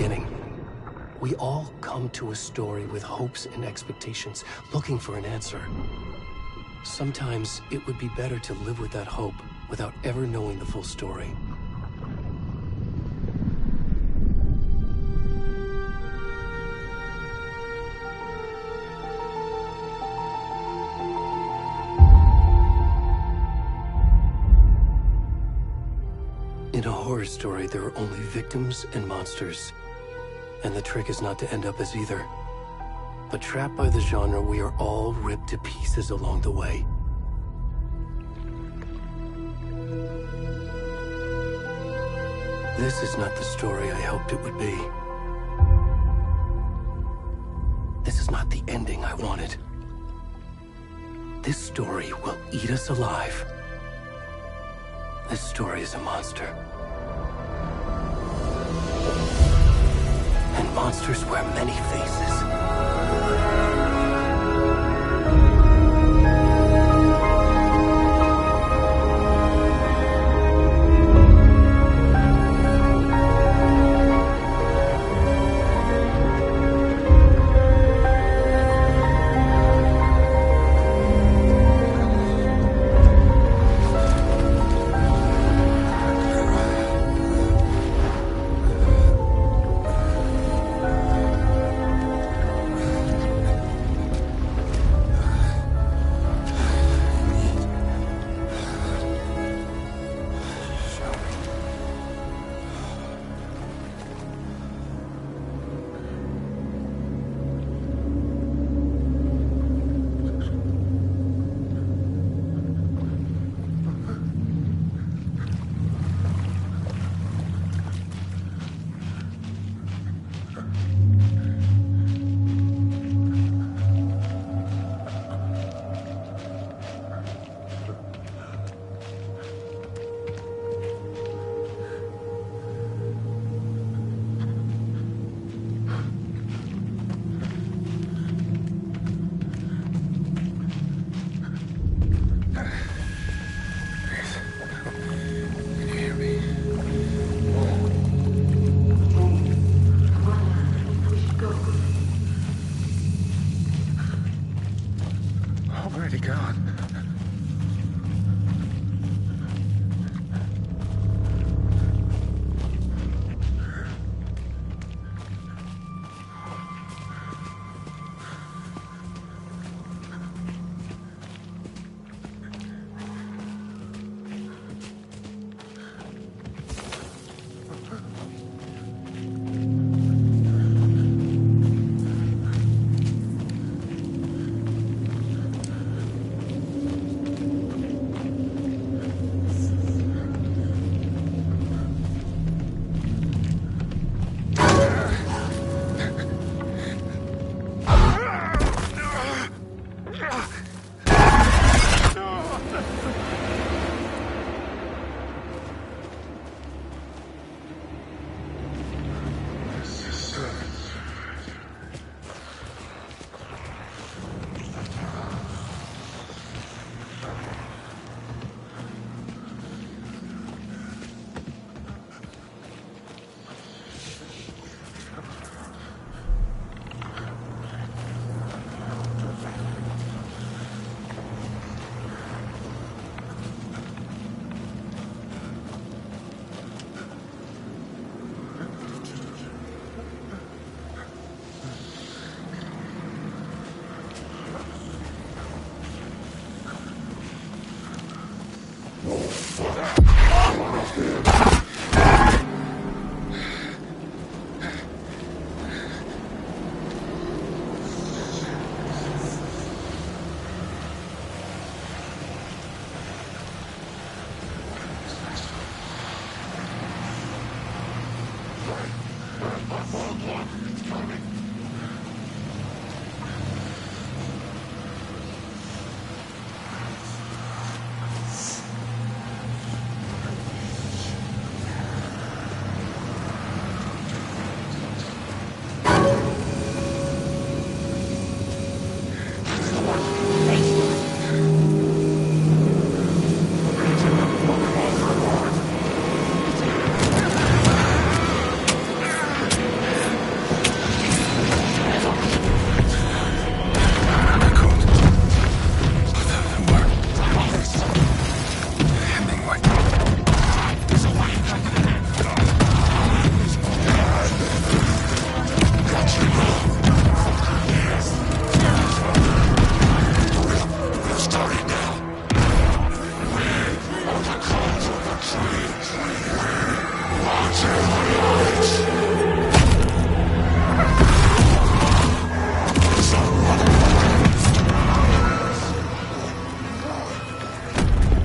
beginning. We all come to a story with hopes and expectations, looking for an answer. Sometimes it would be better to live with that hope without ever knowing the full story. In a horror story, there are only victims and monsters. And the trick is not to end up as either. But trapped by the genre, we are all ripped to pieces along the way. This is not the story I hoped it would be. This is not the ending I wanted. This story will eat us alive. This story is a monster. And monsters wear many faces.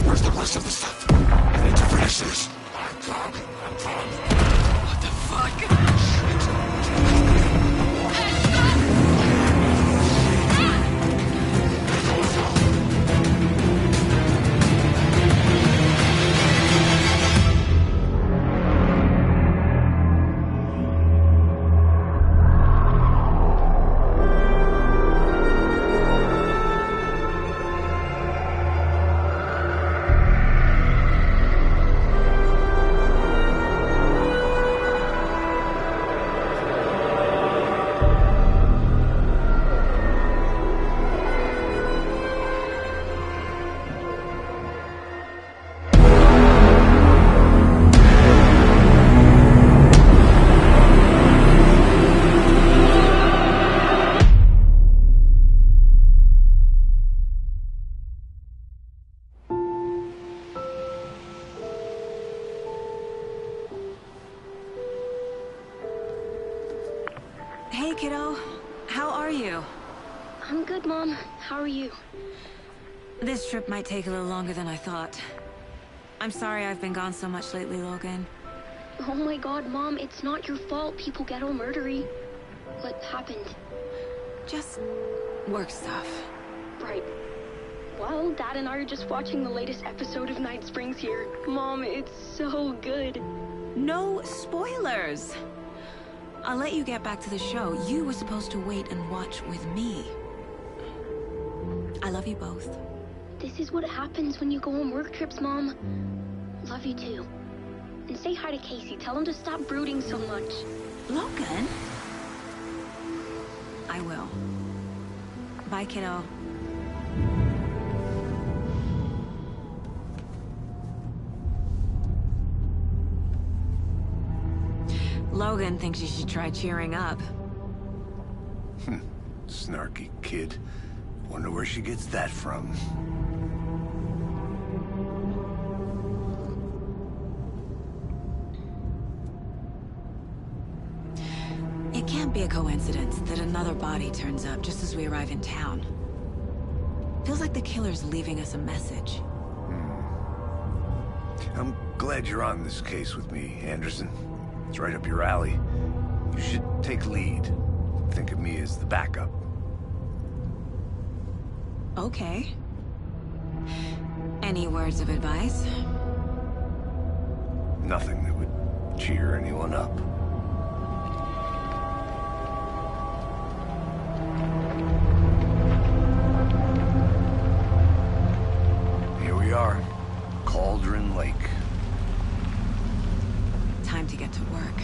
Where's the rest of the stuff? I need to finish this. What the fuck? Hey, kiddo. How are you? I'm good, Mom. How are you? This trip might take a little longer than I thought. I'm sorry I've been gone so much lately, Logan. Oh my god, Mom, it's not your fault people get all murdery. What happened? Just work stuff. Right. Well, Dad and I are just watching the latest episode of Night Springs here. Mom, it's so good. No spoilers! I'll let you get back to the show. You were supposed to wait and watch with me. I love you both. This is what happens when you go on work trips, Mom. Love you too. And say hi to Casey. Tell him to stop brooding so much. Logan? I will. Bye, kiddo. Logan thinks you should try cheering up. Snarky kid. Wonder where she gets that from. It can't be a coincidence that another body turns up just as we arrive in town. Feels like the killer's leaving us a message. I'm glad you're on this case with me, Anderson. It's right up your alley. You should take lead. Think of me as the backup. Okay. Any words of advice? Nothing that would cheer anyone up. Here we are. Cauldron Lake. Time to get to work.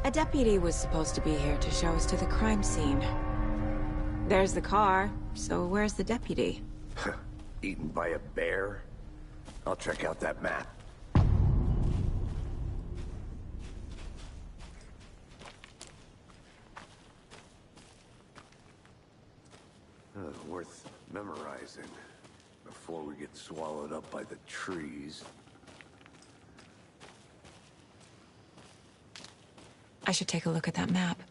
A deputy was supposed to be here to show us to the crime scene. There's the car, so where's the deputy? Eaten by a bear? I'll check out that map. Worth memorizing before we get swallowed up by the trees. I should take a look at that map.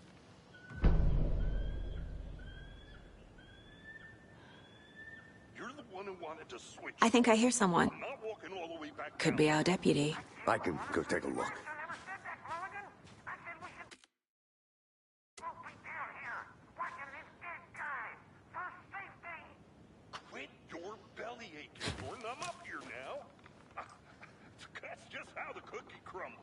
You're the one who wanted to switch. I think I hear someone. I'm not walking all the way back Could down. be our deputy. I can go take a look. Quit your belly aching, Gordon. I'm up here now. That's just how the cookie crumbles.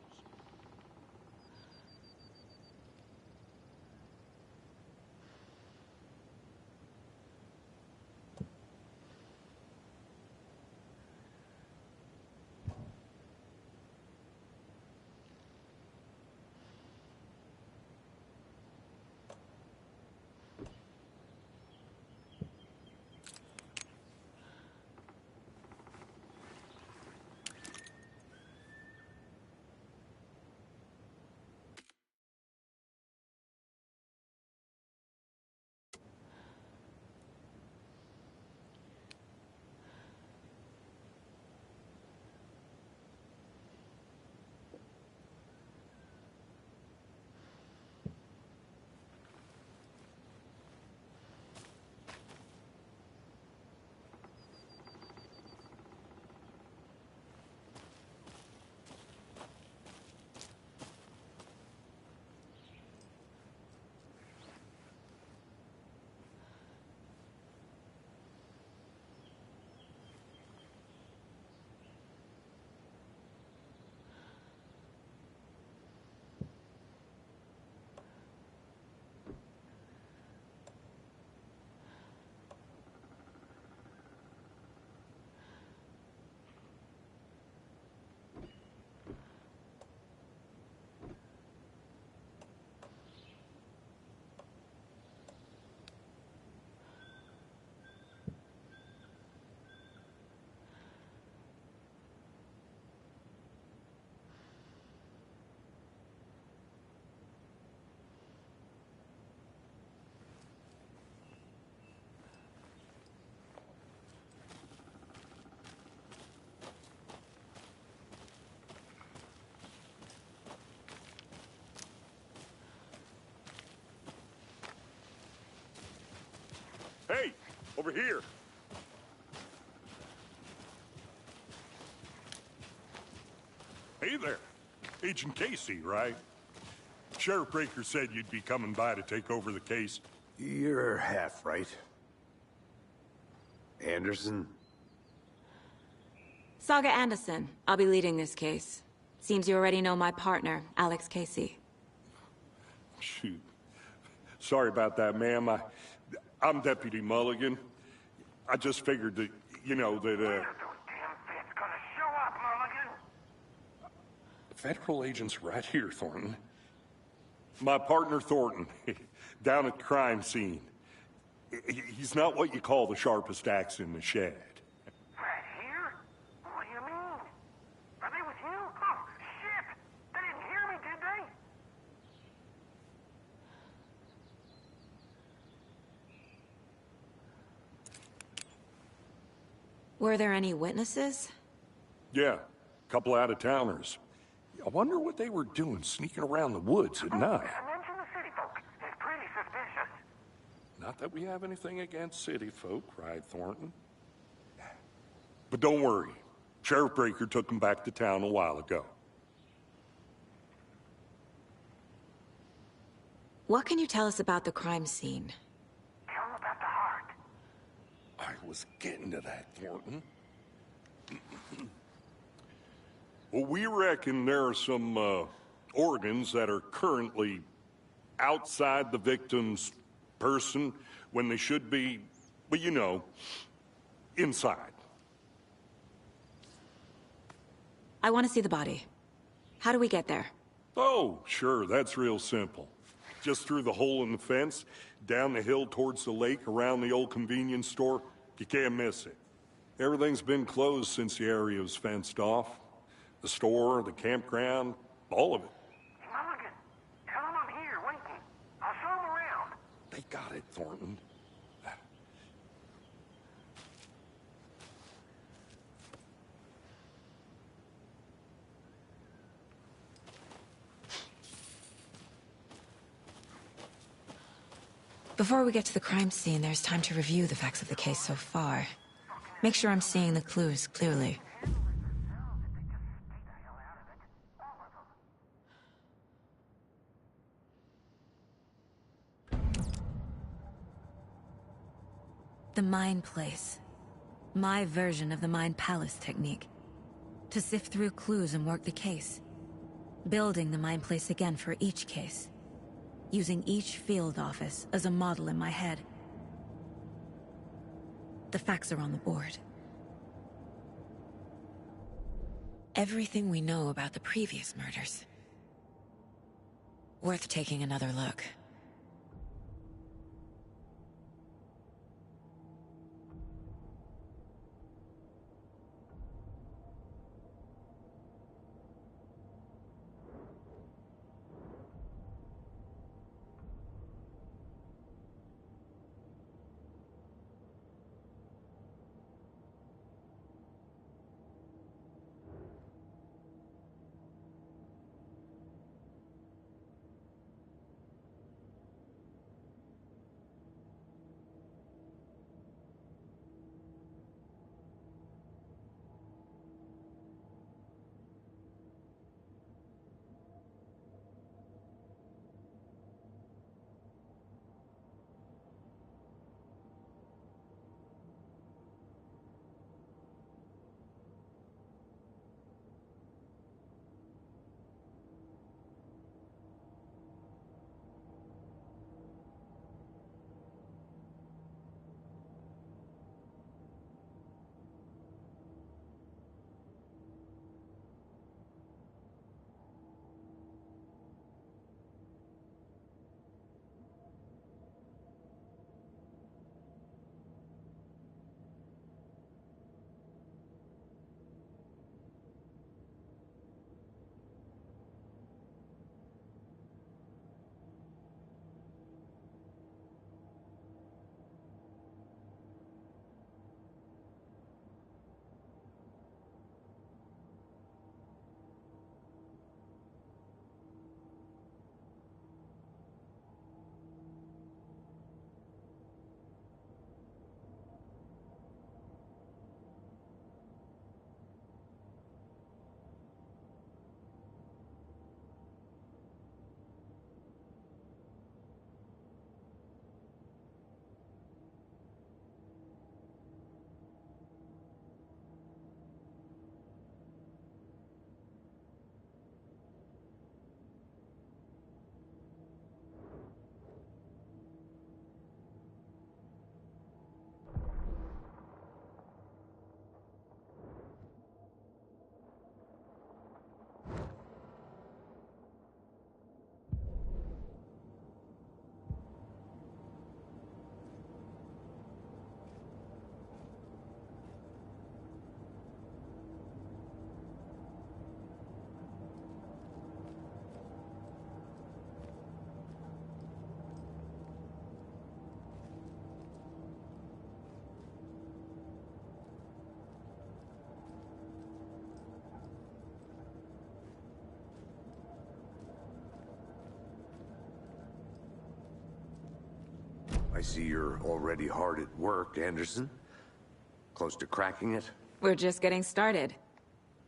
Over here. Hey there. Agent Casey, right? Sheriff Breaker said you'd be coming by to take over the case. You're half right. Anderson? Saga Anderson. I'll be leading this case. Seems you already know my partner, Alex Casey. Shoot. Sorry about that, ma'am. I'm Deputy Mulligan. I just figured that, you know, that, Federal agent's right here, Thornton. My partner, Thornton, down at the crime scene. He's not what you call the sharpest axe in the shed. Right here? What do you mean? Are they with you? Oh, shit! They didn't hear me, did they? Were there any witnesses? Yeah, a couple out-of-towners. I wonder what they were doing sneaking around the woods at night. Mention the city folk. It's pretty suspicious. Not that we have anything against city folk, right, Thornton? But don't worry. Sheriff Breaker took them back to town a while ago. What can you tell us about the crime scene? Tell them about the heart. I was getting to that, Thornton. Well, we reckon there are some organs that are currently outside the victim's person when they should be, well, you know, inside. I want to see the body. How do we get there? Oh, sure, that's real simple. Just through the hole in the fence, down the hill towards the lake, around the old convenience store. You can't miss it. Everything's been closed since the area was fenced off. The store, the campground, all of it. Mulligan, tell them I'm here, waiting. I'll show them around. They got it, Thornton. Before we get to the crime scene, there's time to review the facts of the case so far. Make sure I'm seeing the clues clearly. The Mind Place. My version of the Mind Palace technique. To sift through clues and work the case. Building the Mind Place again for each case. Using each field office as a model in my head. The facts are on the board. Everything we know about the previous murders. Worth taking another look. I see you're already hard at work, Anderson. Close to cracking it? We're just getting started.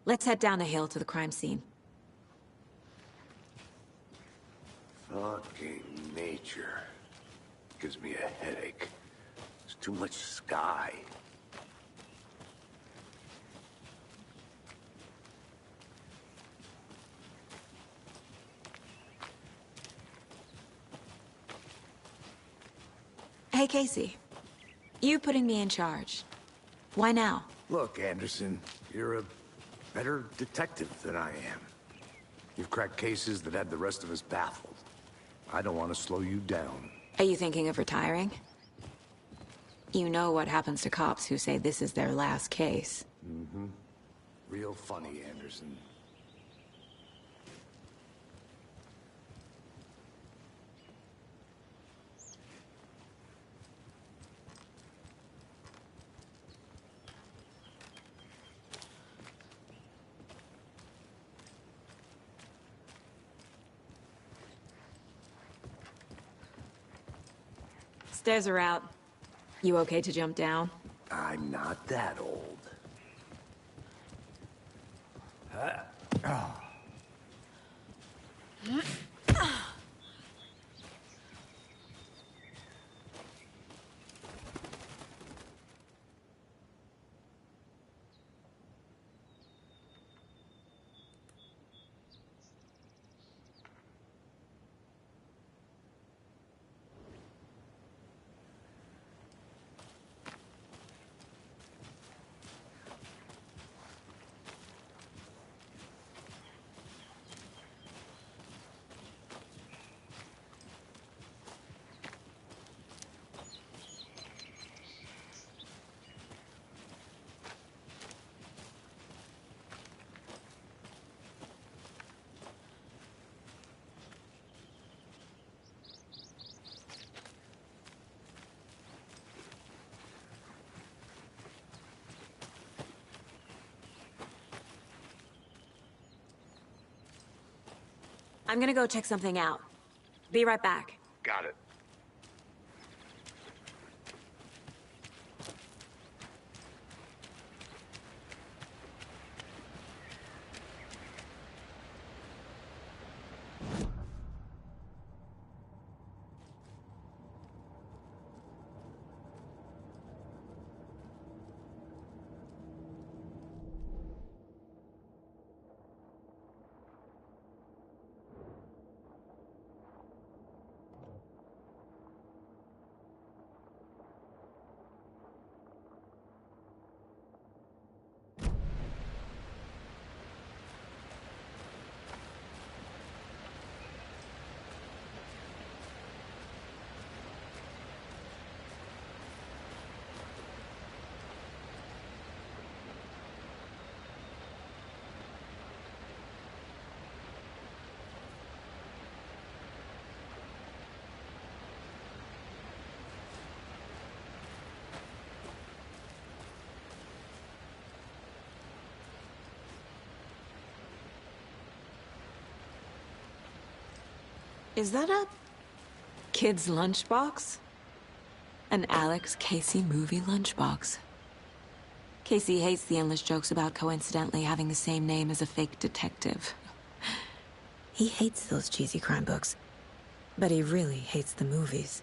Let's head down the hill to the crime scene. Fucking nature. Gives me a headache. There's too much sky. Hey, Casey. You putting me in charge. Why now? Look, Anderson, you're a better detective than I am. You've cracked cases that had the rest of us baffled. I don't want to slow you down. Are you thinking of retiring? You know what happens to cops who say this is their last case. Mm-hmm. Real funny, Anderson. Stairs are out. You okay to jump down? I'm not that old. I'm gonna go check something out. Be right back. Got it. Is that a kid's lunchbox? An Alex Casey movie lunchbox. Casey hates the endless jokes about coincidentally having the same name as a fake detective. He hates those cheesy crime books, but he really hates the movies.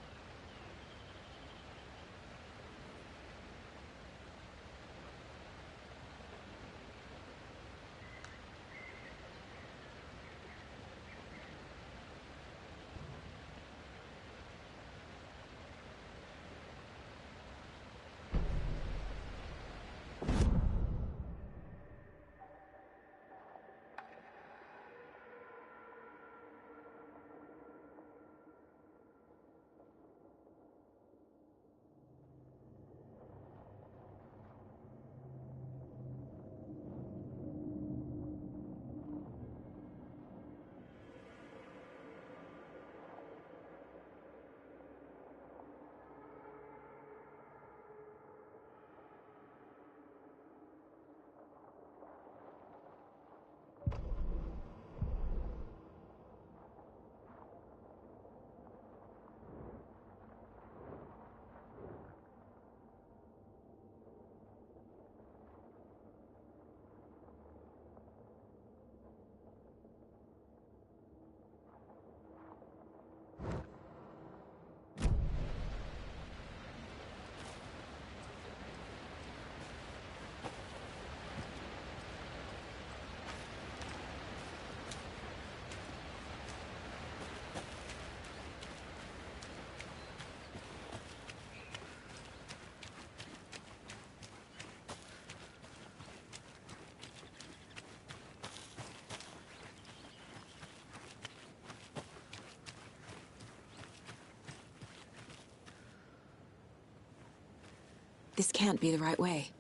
This can't be the right way.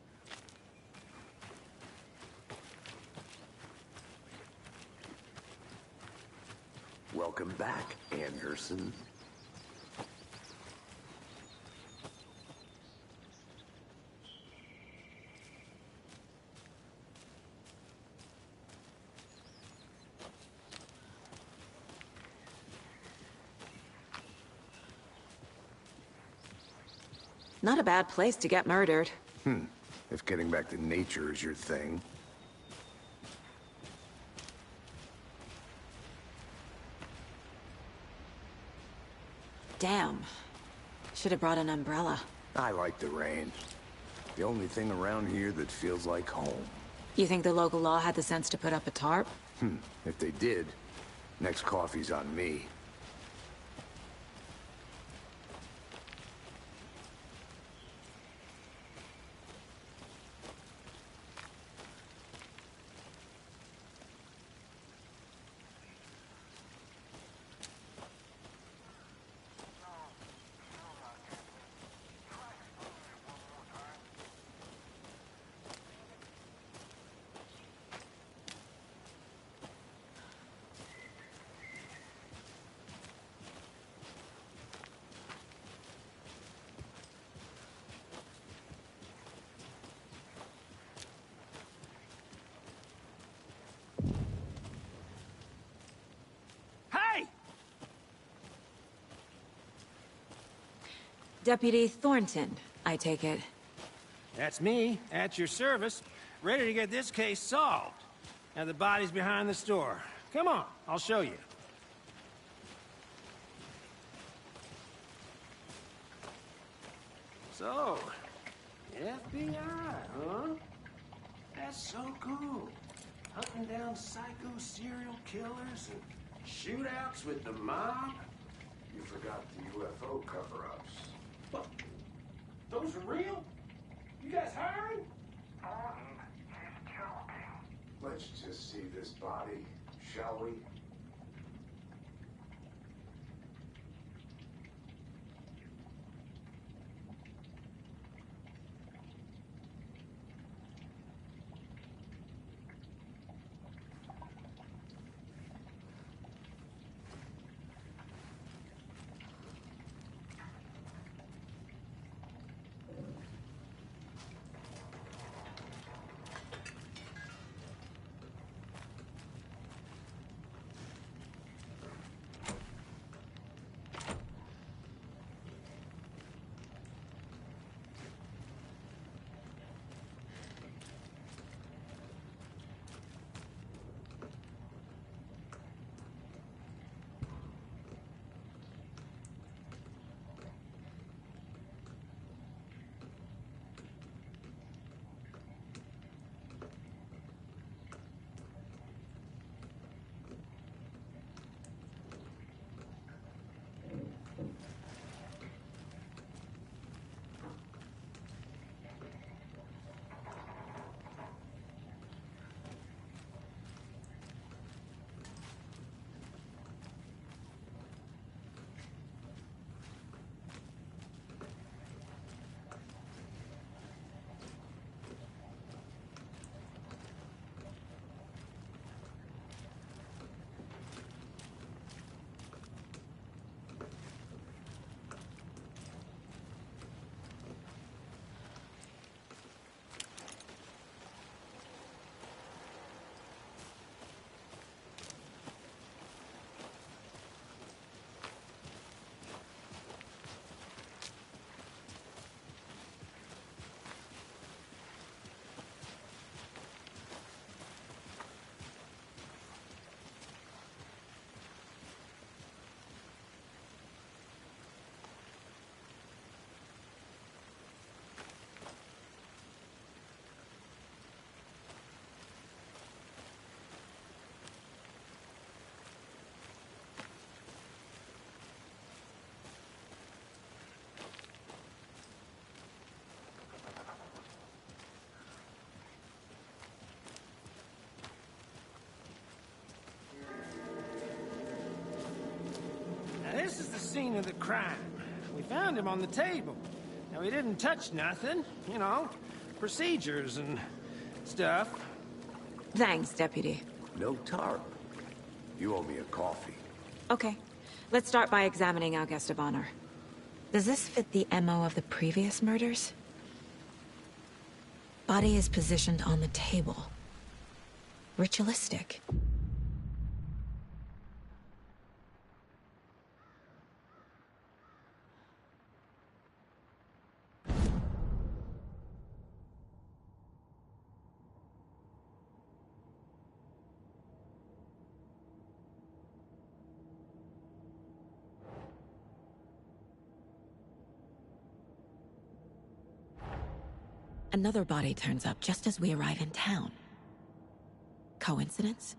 Welcome back, Anderson. Not a bad place to get murdered. If getting back to nature is your thing. Damn. Should have brought an umbrella. I like the rain. The only thing around here that feels like home. You think the local law had the sense to put up a tarp? If they did, next coffee's on me. Hey! Deputy Thornton, I take it. That's me, at your service, ready to get this case solved. Now the body's behind the store. Come on, I'll show you. So, FBI, huh? That's so cool. Hunting down psycho serial killers and shootouts with the mob. You forgot the UFO cover-ups. What? Those are real? You guys hiring? Thornton, he's joking. Let's just see this body, shall we? Now this is the scene of the crime. We found him on the table. Now, we didn't touch nothing, you know, procedures and stuff. Thanks, Deputy. No tarp. You owe me a coffee. Okay, let's start by examining our guest of honor. Does this fit the MO of the previous murders? Body is positioned on the table. Ritualistic. Another body turns up just as we arrive in town. Coincidence?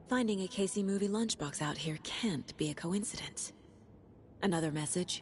Finding a Casey movie lunchbox out here can't be a coincidence. Another message?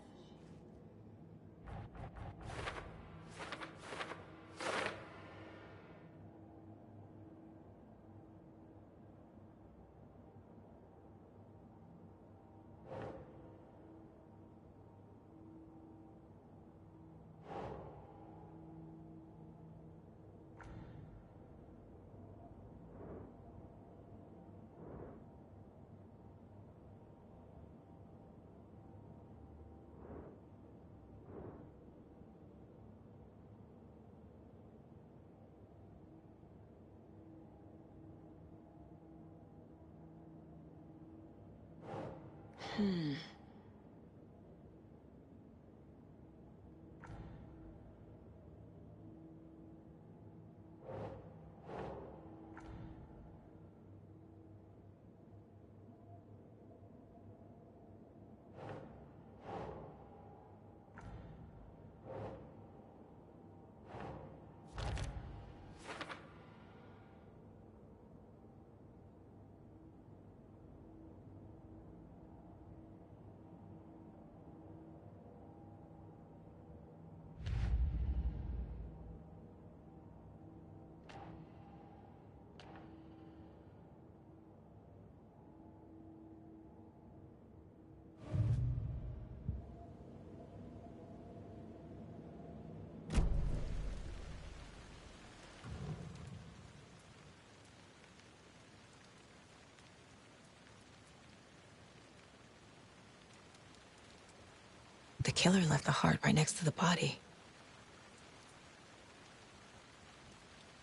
The killer left the heart right next to the body.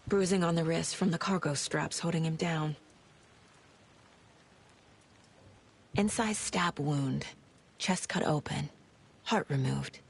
Bruising on the wrist from the cargo straps holding him down. Incised stab wound. Chest cut open. Heart removed.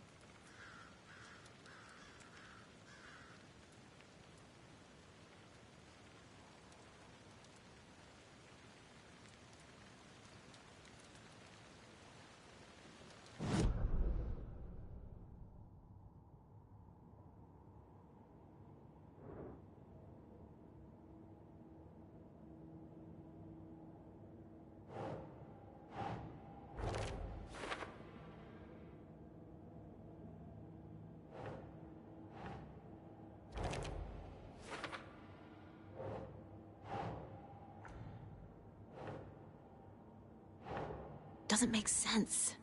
doesn't make sense.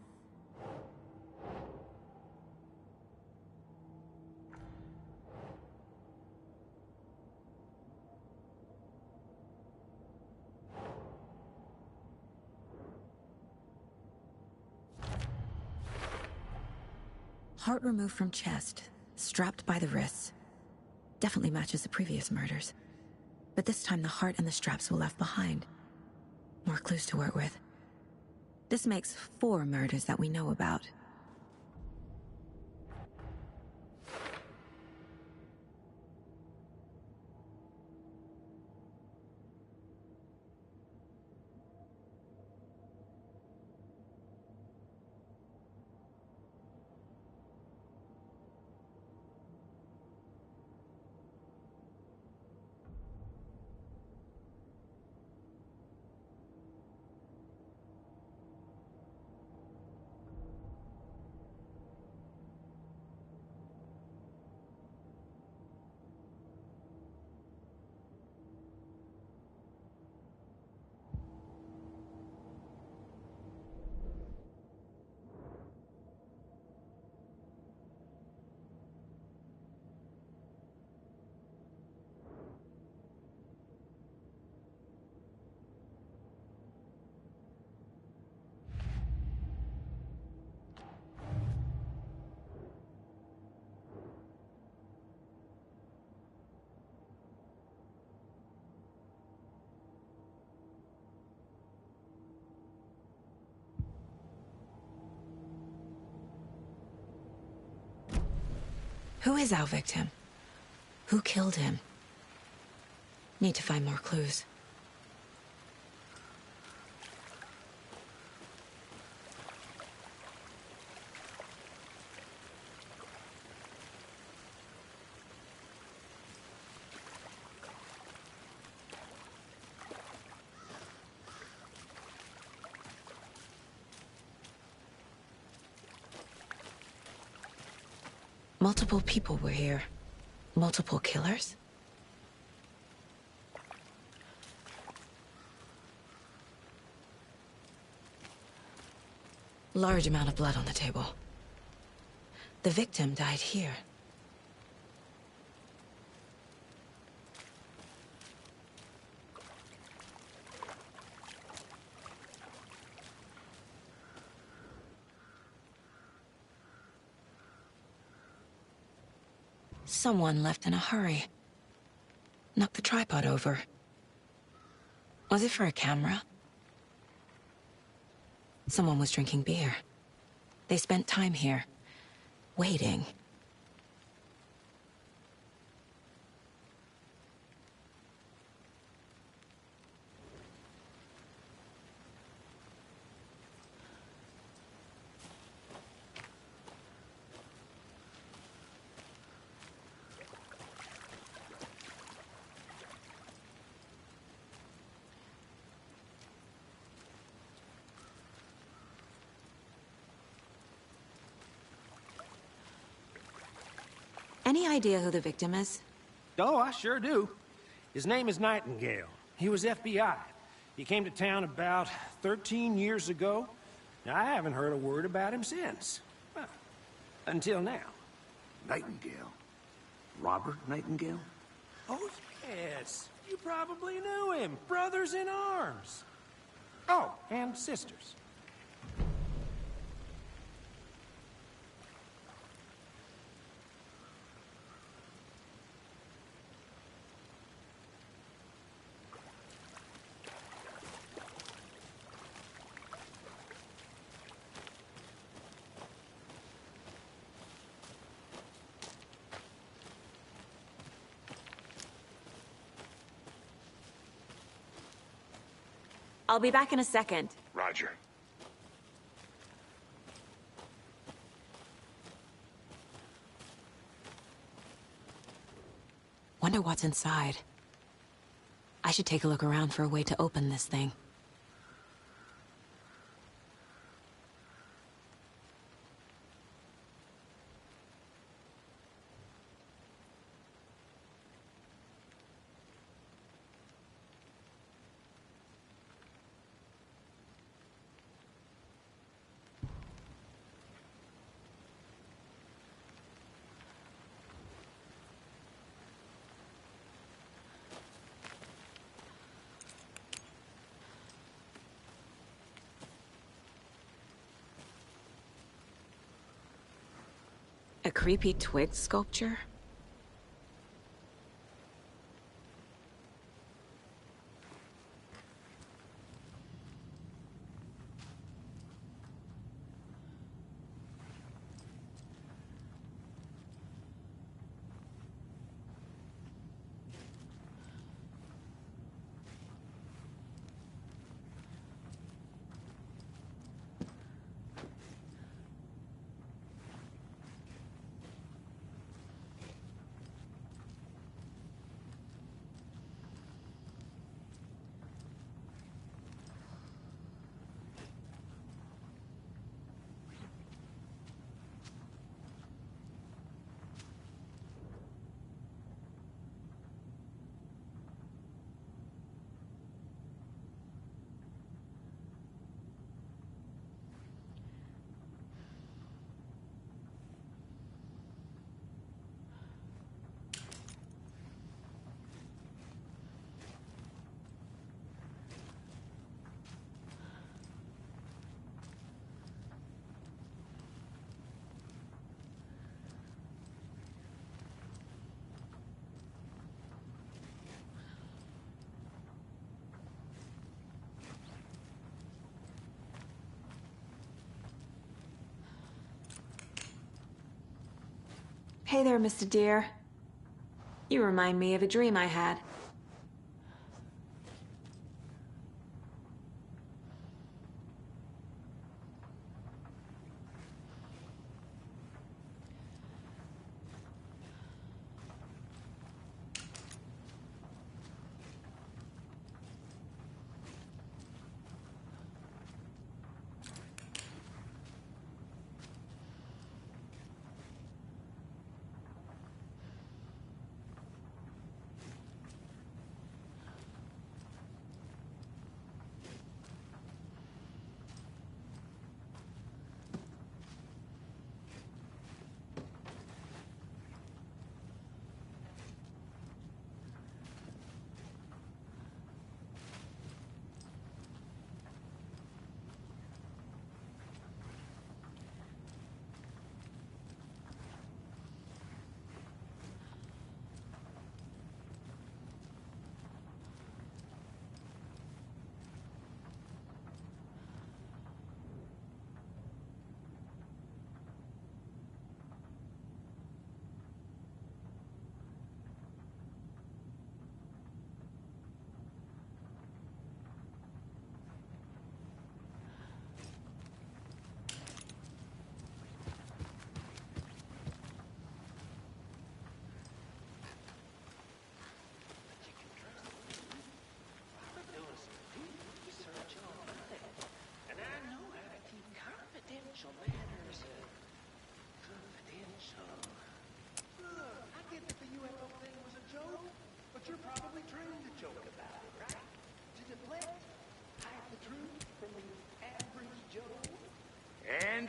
Heart removed from chest, strapped by the wrists. Definitely matches the previous murders. But this time the heart and the straps were left behind. More clues to work with. This makes 4 murders that we know about. Who is our victim? Who killed him? Need to find more clues. Multiple people were here. Multiple killers? Large amount of blood on the table. The victim died here. Someone left in a hurry. Knocked the tripod over. Was it for a camera? Someone was drinking beer. They spent time here, waiting. Any idea who the victim is? Oh, I sure do. His name is Nightingale. He was FBI. He came to town about 13 years ago. Now, I haven't heard a word about him since. Well, until now. Nightingale? Robert Nightingale? Oh, yes. You probably knew him. Brothers in arms. Oh, and sisters. I'll be back in a second. Roger. Wonder what's inside. I should take a look around for a way to open this thing. A creepy twig sculpture? Hey there, Mr. Deer. You remind me of a dream I had.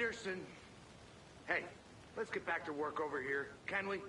Anderson. Hey, let's get back to work over here, can we?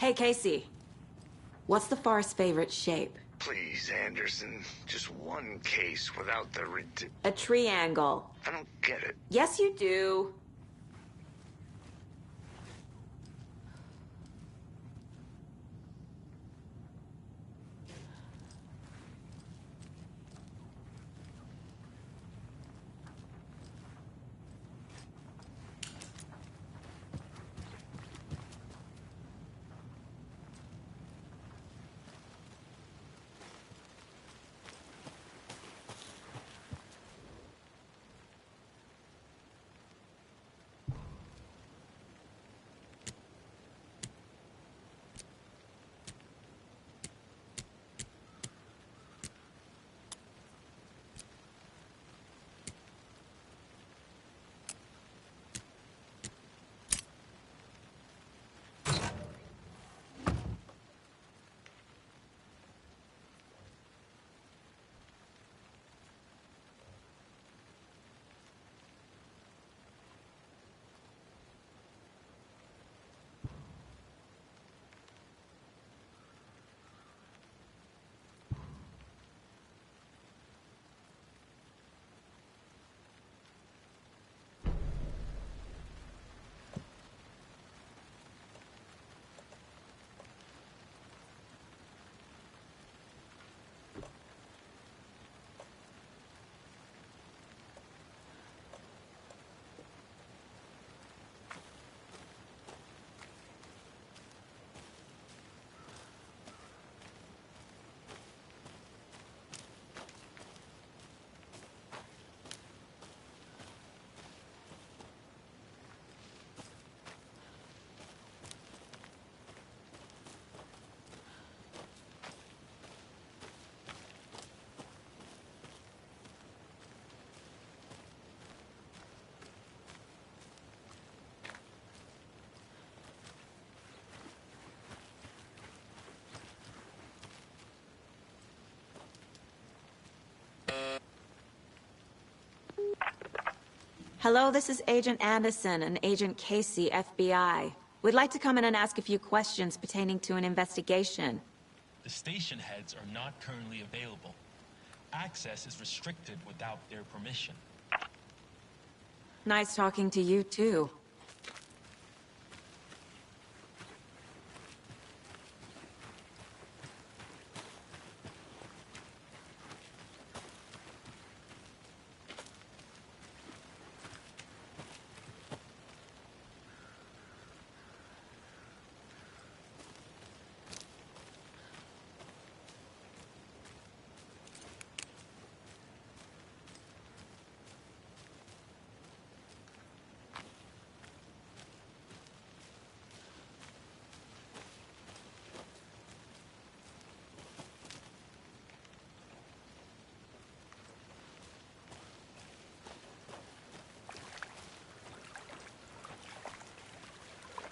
Hey, Casey. What's the Forest's favorite shape? Please, Anderson. Just one case without the A triangle. I don't get it. Yes, you do. Hello, this is Agent Anderson and Agent Casey, FBI. We'd like to come in and ask a few questions pertaining to an investigation. The station heads are not currently available. Access is restricted without their permission. Nice talking to you, too.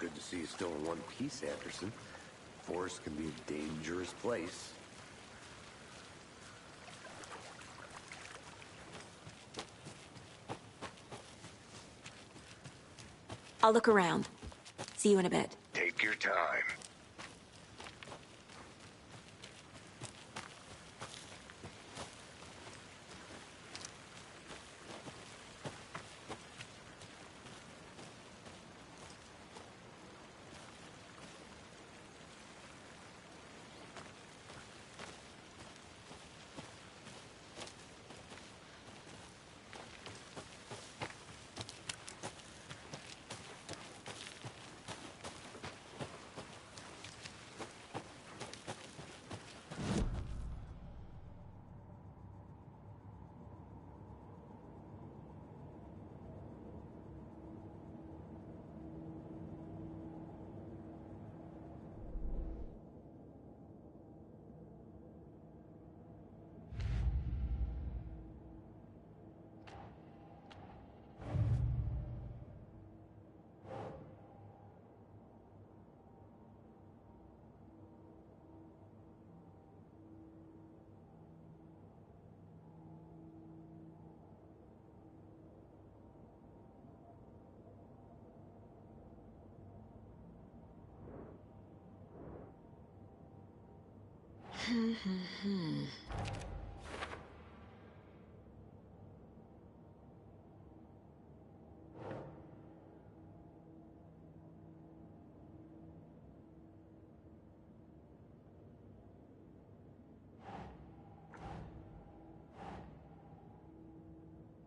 Good to see you still in one piece, Anderson. Forest can be a dangerous place. I'll look around. See you in a bit. Take your time.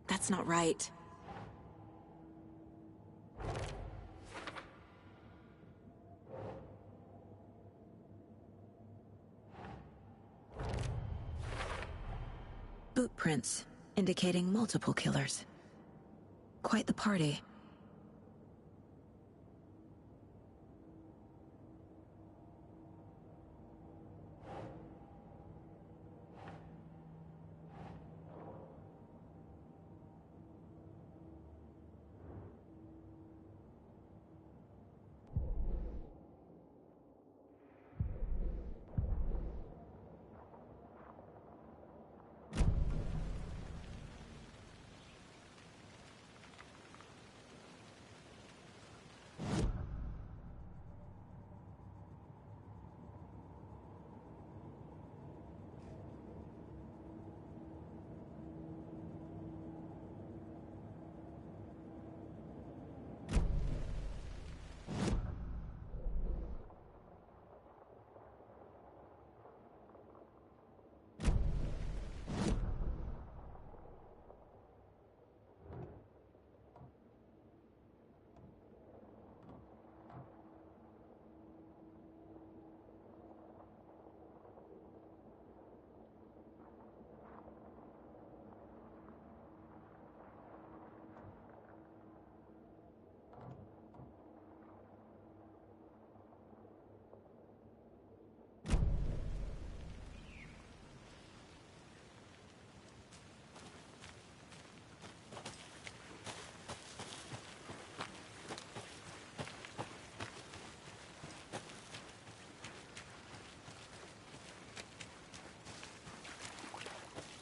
That's not right. Boot prints, indicating multiple killers. Quite the party.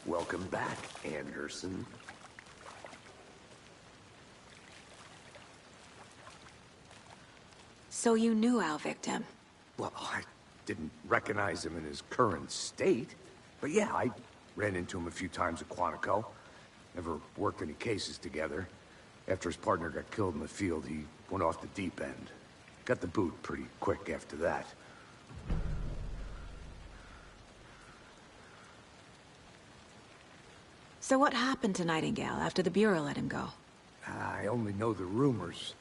Welcome back, Anderson. So you knew our victim? Well, I didn't recognize him in his current state. But yeah, I ran into him a few times at Quantico. Never worked any cases together. After his partner got killed in the field, he went off the deep end. Got the boot pretty quick after that. So what happened to Nightingale after the Bureau let him go? I only know the rumors.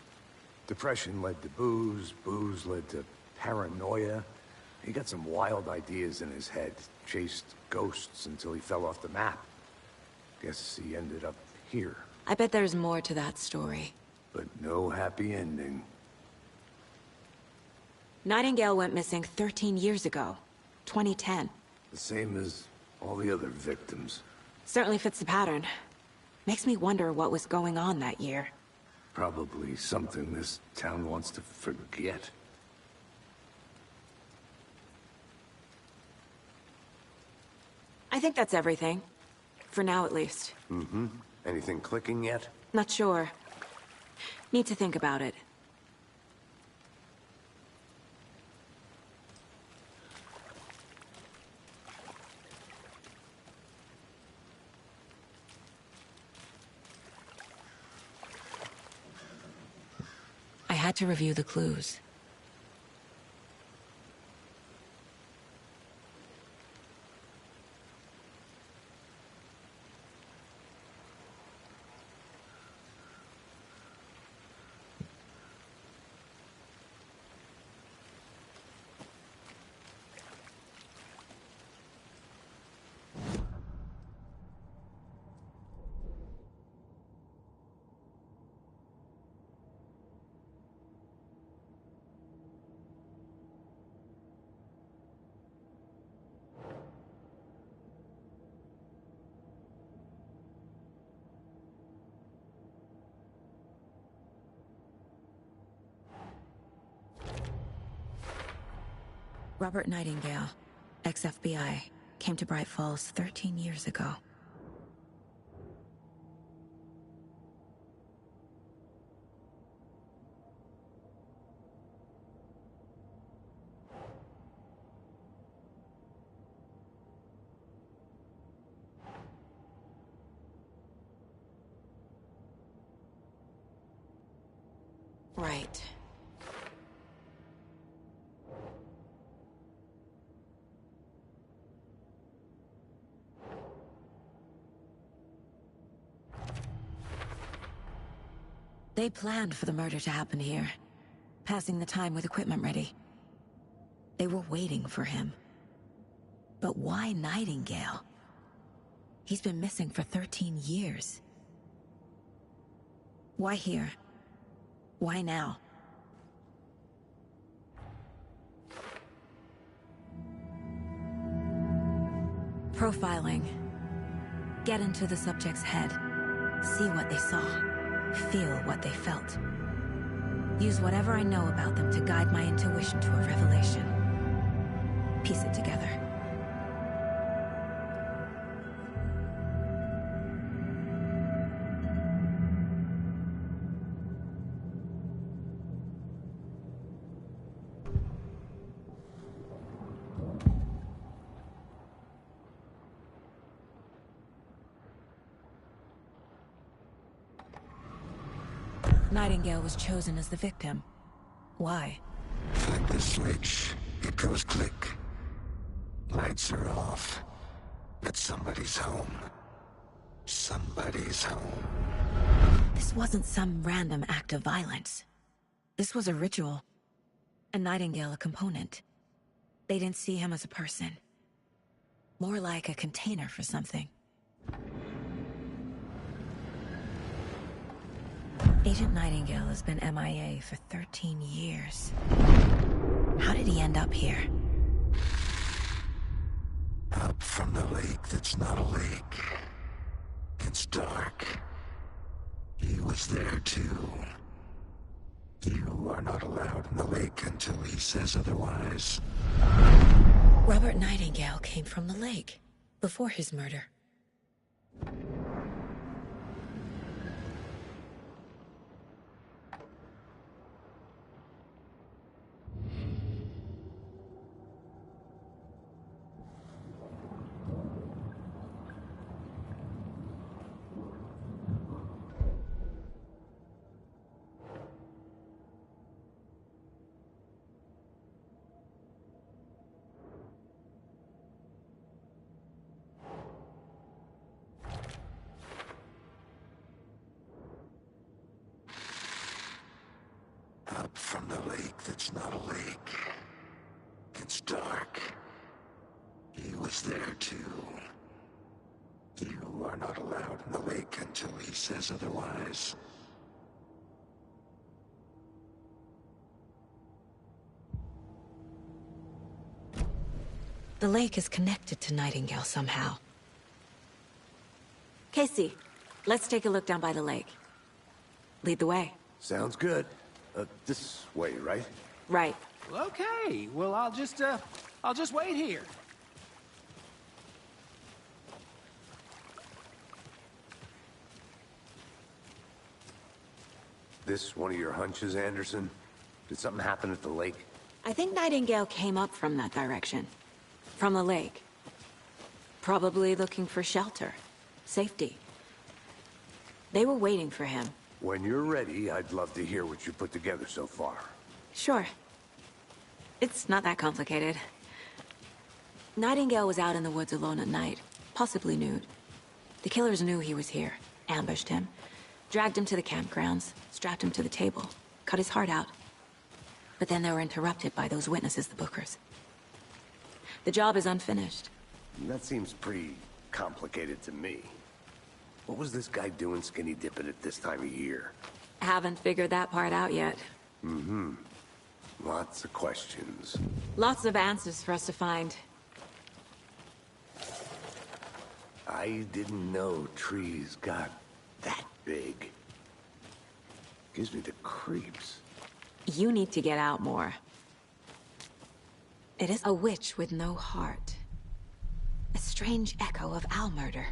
Depression led to booze, booze led to paranoia. He got some wild ideas in his head, chased ghosts until he fell off the map. Guess he ended up here. I bet there's more to that story. But no happy ending. Nightingale went missing 13 years ago, 2010. The same as all the other victims. Certainly fits the pattern. Makes me wonder what was going on that year. Probably something this town wants to forget. I think that's everything. For now, at least. Mm-hmm. Anything clicking yet? Not sure. Need to think about it. I had to review the clues. Robert Nightingale, ex-FBI, came to Bright Falls 13 years ago. Right. They planned for the murder to happen here, passing the time with equipment ready. They were waiting for him. But why Nightingale? He's been missing for 13 years. Why here? Why now? Profiling. Get into the subject's head. See what they saw. Feel what they felt. Use whatever I know about them to guide my intuition to a revelation. Piece it together. Nightingale was chosen as the victim. Why? Flip the switch. It goes click. Lights are off. But somebody's home. Somebody's home. This wasn't some random act of violence. This was a ritual. And Nightingale a component. They didn't see him as a person. More like a container for something. Agent Nightingale has been MIA for 13 years. How did he end up here? Up from the lake that's not a lake. It's dark. He was there too. You are not allowed in the lake until he says otherwise. Robert Nightingale came from the lake, before his murder. Up from the lake that's not a lake. It's dark. He was there too. You are not allowed in the lake until he says otherwise. The lake is connected to Nightingale somehow. Casey, let's take a look down by the lake. Lead the way. Sounds good. This way, right? Right. Okay, well, I'll just wait here. This one of your hunches, Anderson? Did something happen at the lake? I think Nightingale came up from that direction. From the lake. Probably looking for shelter. Safety. They were waiting for him. When you're ready, I'd love to hear what you put together so far. Sure. It's not that complicated. Nightingale was out in the woods alone at night, possibly nude. The killers knew he was here, ambushed him, dragged him to the campgrounds, strapped him to the table, cut his heart out. But then they were interrupted by those witnesses, the Bookers. The job is unfinished. That seems pretty complicated to me. What was this guy doing skinny dipping at this time of year? Haven't figured that part out yet. Mm-hmm. Lots of questions. Lots of answers for us to find. I didn't know trees got that big. Gives me the creeps. You need to get out more. It is a witch with no heart. A strange echo of owl murder.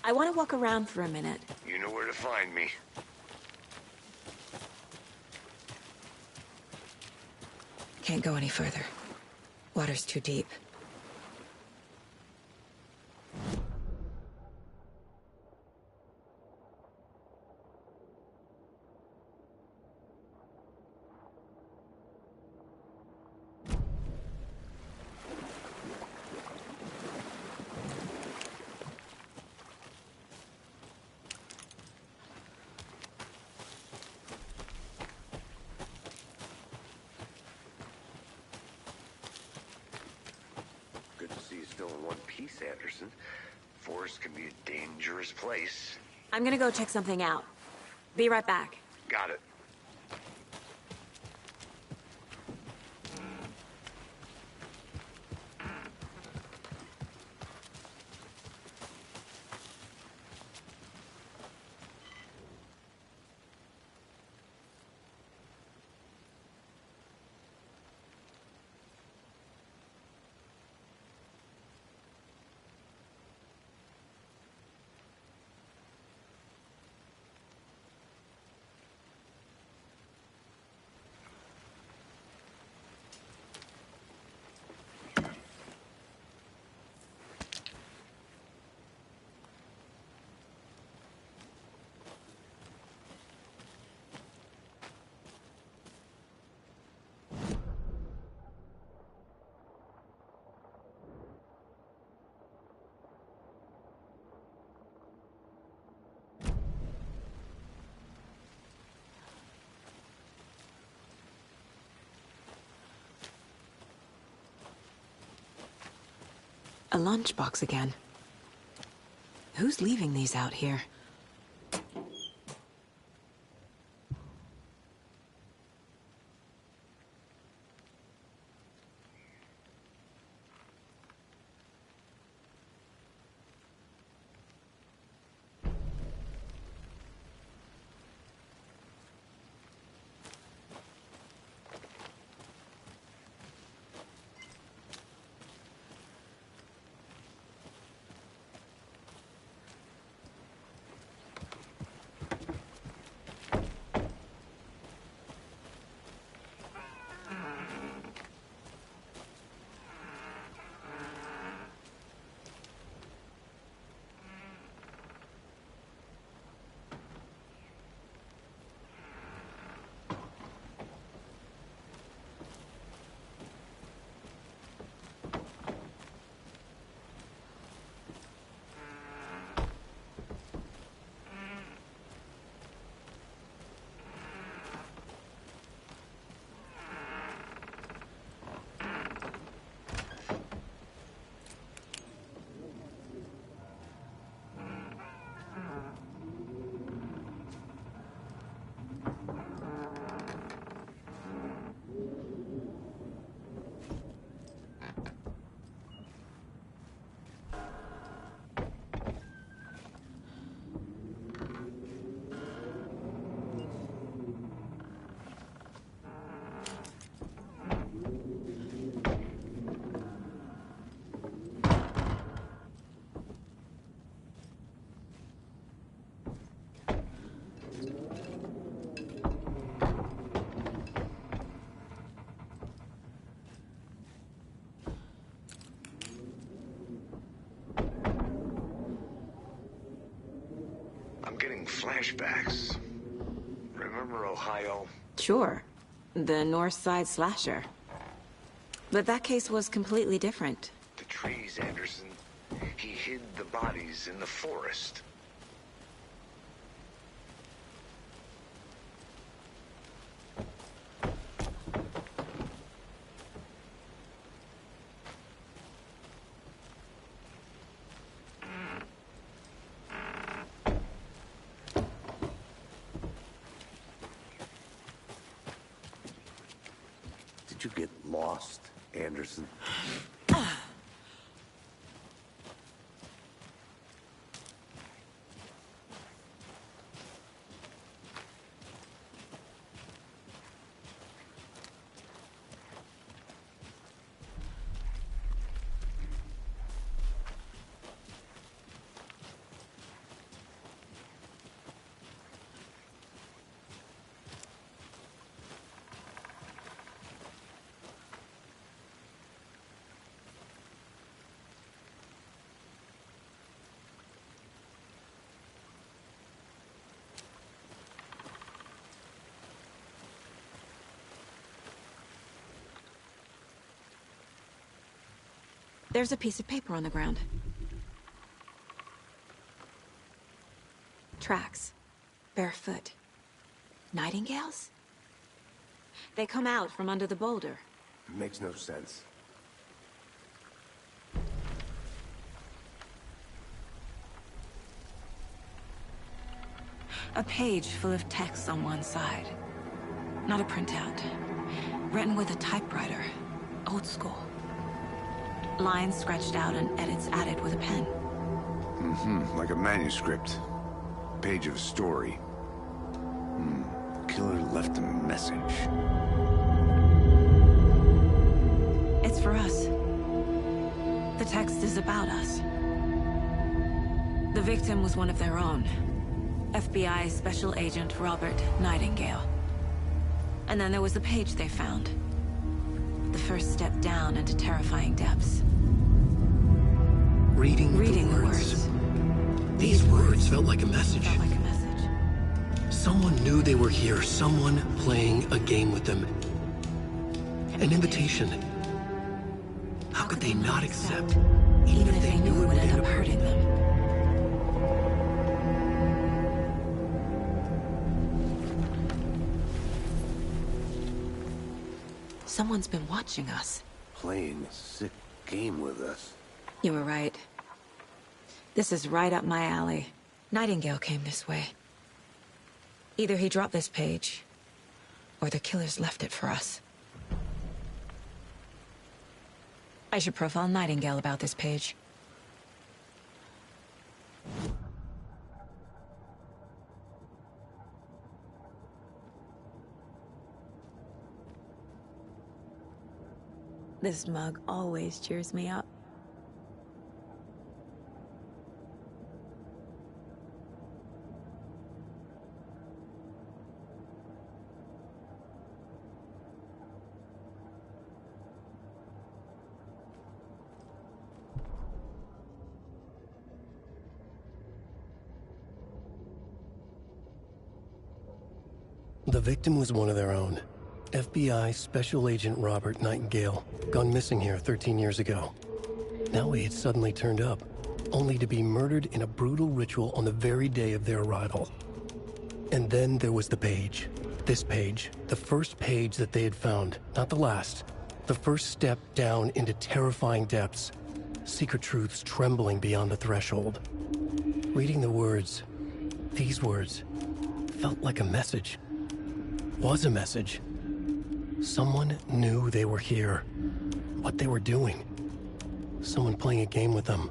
I want to walk around for a minute. You know where to find me. Can't go any further. Water's too deep. Good to see you still in one piece, Anderson. Forest can be a dangerous place. I'm gonna go check something out. Be right back. Got it. A lunchbox again. Who's leaving these out here? Flashbacks. Remember Ohio? Sure. The North Side slasher. But that case was completely different. The trees, Anderson. He hid the bodies in the forest. Did you get lost, Anderson? There's a piece of paper on the ground. Tracks. Barefoot. Nightingales? They come out from under the boulder. Makes no sense. A page full of text on one side. Not a printout. Written with a typewriter. Old school. Lines scratched out and edits added with a pen. Mm-hmm, like a manuscript. Page of a story. Killer left a message. It's for us. The text is about us. The victim was one of their own. FBI Special Agent Robert Nightingale. And then there was the page they found. The first step down into terrifying depths. Reading the words. These words felt like a message. Someone knew they were here, someone playing a game with them. An invitation. How could they not accept, even if they knew it would end up hurting them? Someone's been watching us. Playing a sick game with us. You were right. This is right up my alley. Nightingale came this way. Either he dropped this page, or the killers left it for us. I should profile Nightingale about this page. This mug always cheers me up. The victim was one of their own. FBI Special Agent Robert Nightingale, gone missing here 13 years ago. Now he had suddenly turned up, only to be murdered in a brutal ritual on the very day of their arrival. And then there was the page. This page, the first page that they had found, not the last. The first step down into terrifying depths. Secret truths trembling beyond the threshold. Reading the words, these words, felt like a message. Was a message. Someone knew they were here. What they were doing. Someone playing a game with them.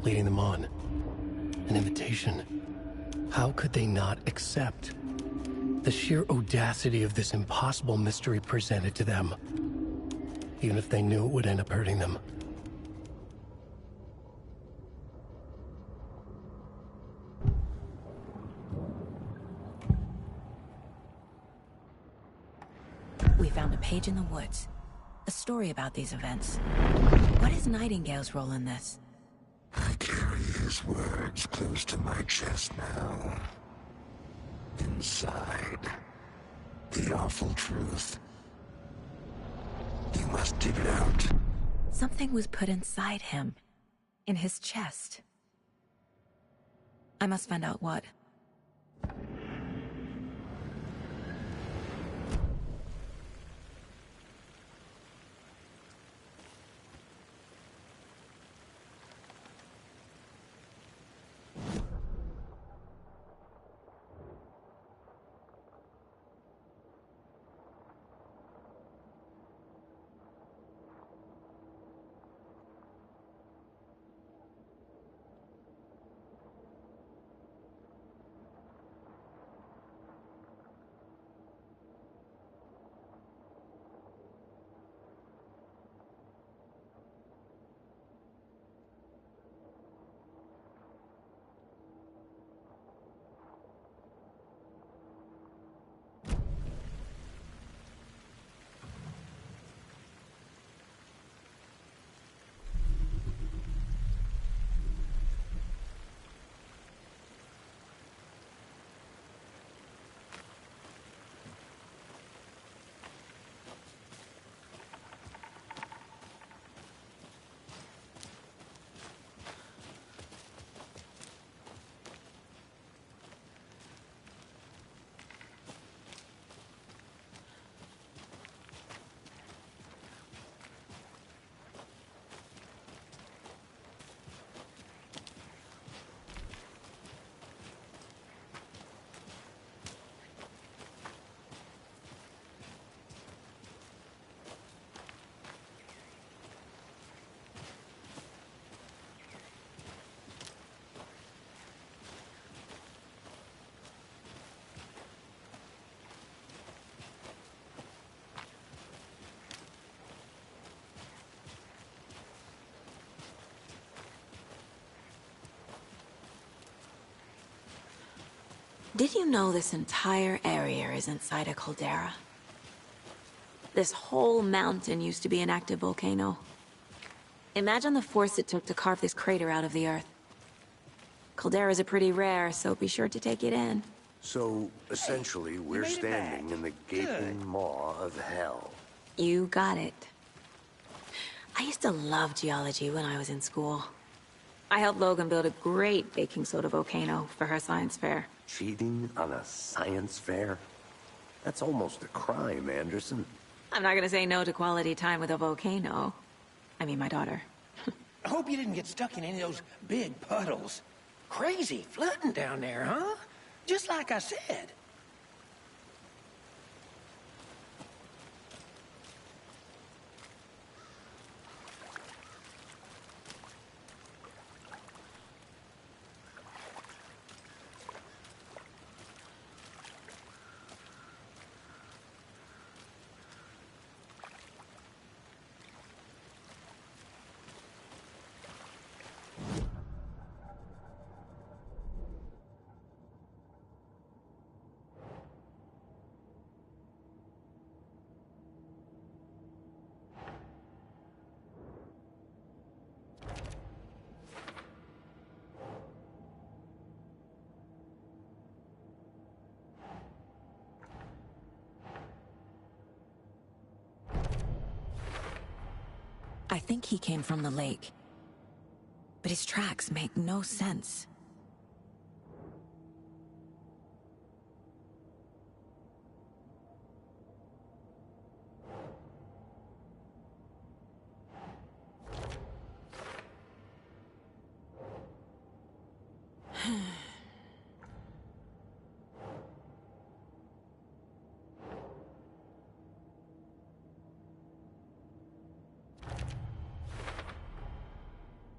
Leading them on. An invitation. How could they not accept? The sheer audacity of this impossible mystery presented to them. Even if they knew it would end up hurting them. We found a page in the woods. A story about these events. What is Nightingale's role in this? I carry his words close to my chest now. Inside, the awful truth. You must dig it out. Something was put inside him. In his chest. I must find out what. Did you know this entire area is inside a caldera? This whole mountain used to be an active volcano. Imagine the force it took to carve this crater out of the earth. Calderas are pretty rare, so be sure to take it in. So, essentially, we're standing in the gaping maw of hell. You got it. I used to love geology when I was in school. I helped Logan build a great baking soda volcano for her science fair. Cheating on a science fair? That's almost a crime, Anderson. I'm not gonna say no to quality time with a volcano. I mean, my daughter. I hope you didn't get stuck in any of those big puddles. Crazy flooding down there, huh? Just like I said. I think he came from the lake. But his tracks make no sense.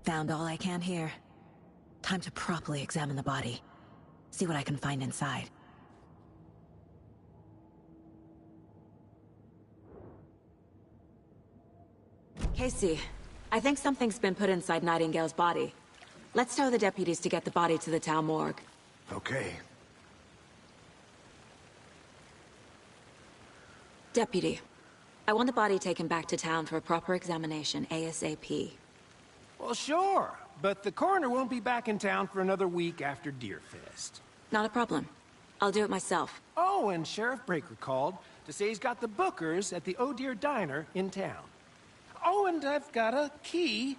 Found all I can here. Time to properly examine the body. See what I can find inside. Casey, I think something's been put inside Nightingale's body. Let's tell the deputies to get the body to the town morgue. Okay. Deputy, I want the body taken back to town for a proper examination ASAP. Well, sure, but the coroner won't be back in town for another week after Deerfest. Not a problem. I'll do it myself. Oh, and Sheriff Breaker called to say he's got the Bookers at the Oh Deer Diner in town. Oh, and I've got a key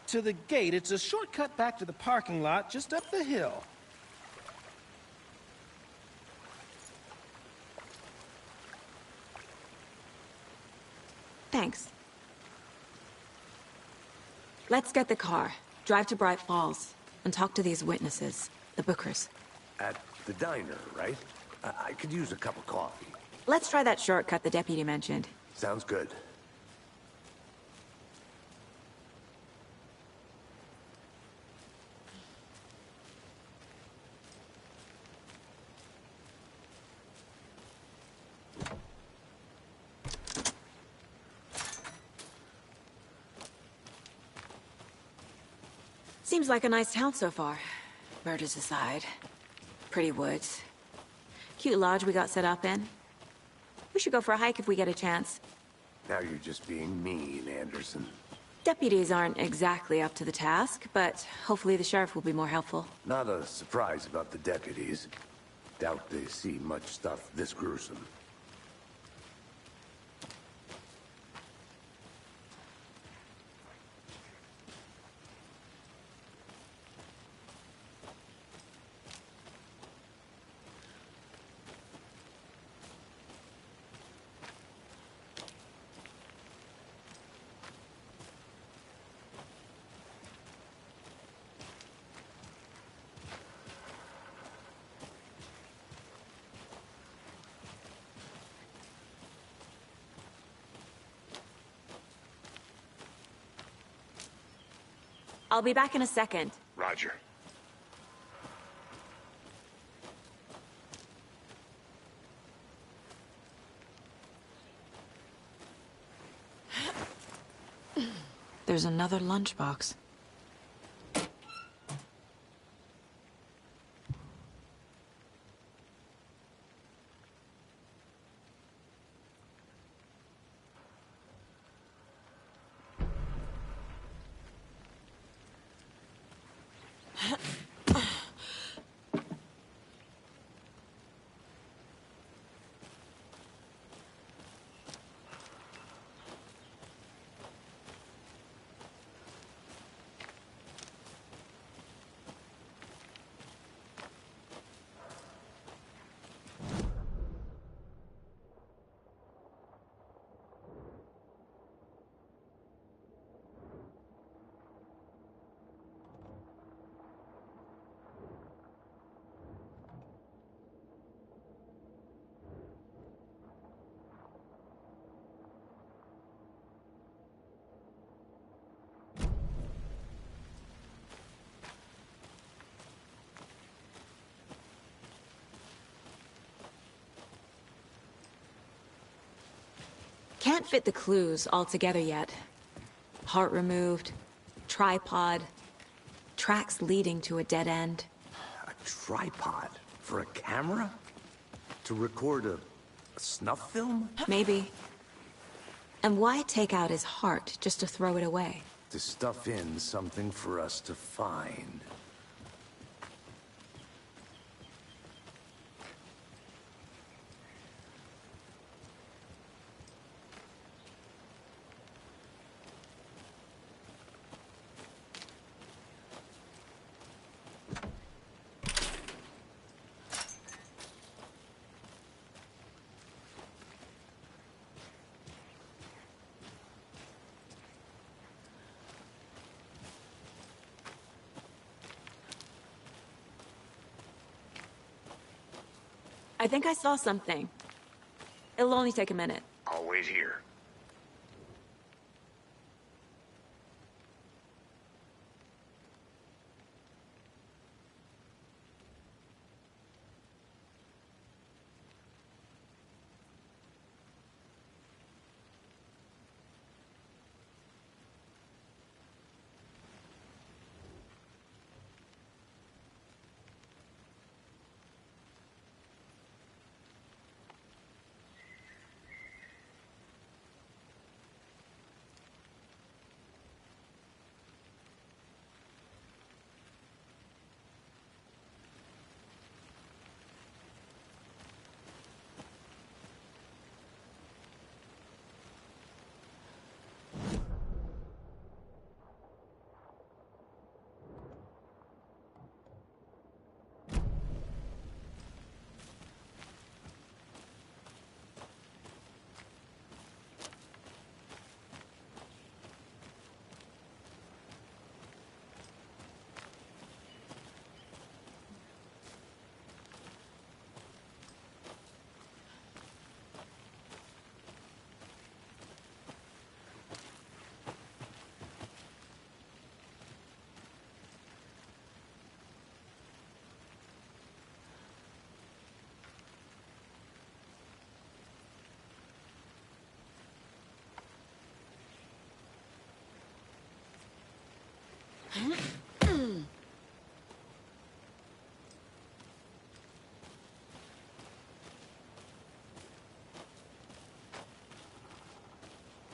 to the gate. It's a shortcut back to the parking lot just up the hill. Thanks. Let's get the car, drive to Bright Falls, and talk to these witnesses, the Bookers. At the diner, right? I could use a cup of coffee. Let's try that shortcut the deputy mentioned. Sounds good. Seems like a nice town so far. Murders aside. Pretty woods. Cute lodge we got set up in. We should go for a hike if we get a chance. Now you're just being mean, Anderson. Deputies aren't exactly up to the task, but hopefully the sheriff will be more helpful. Not a surprise about the deputies. Doubt they see much stuff this gruesome. I'll be back in a second. Roger. There's another lunchbox. can't fit the clues all together yet. Heart removed, tripod, tracks leading to a dead end. A tripod? For a camera? To record a snuff film? Maybe. And why take out his heart just to throw it away? To stuff in something for us to find. I think I saw something. It'll only take a minute. I'll wait here.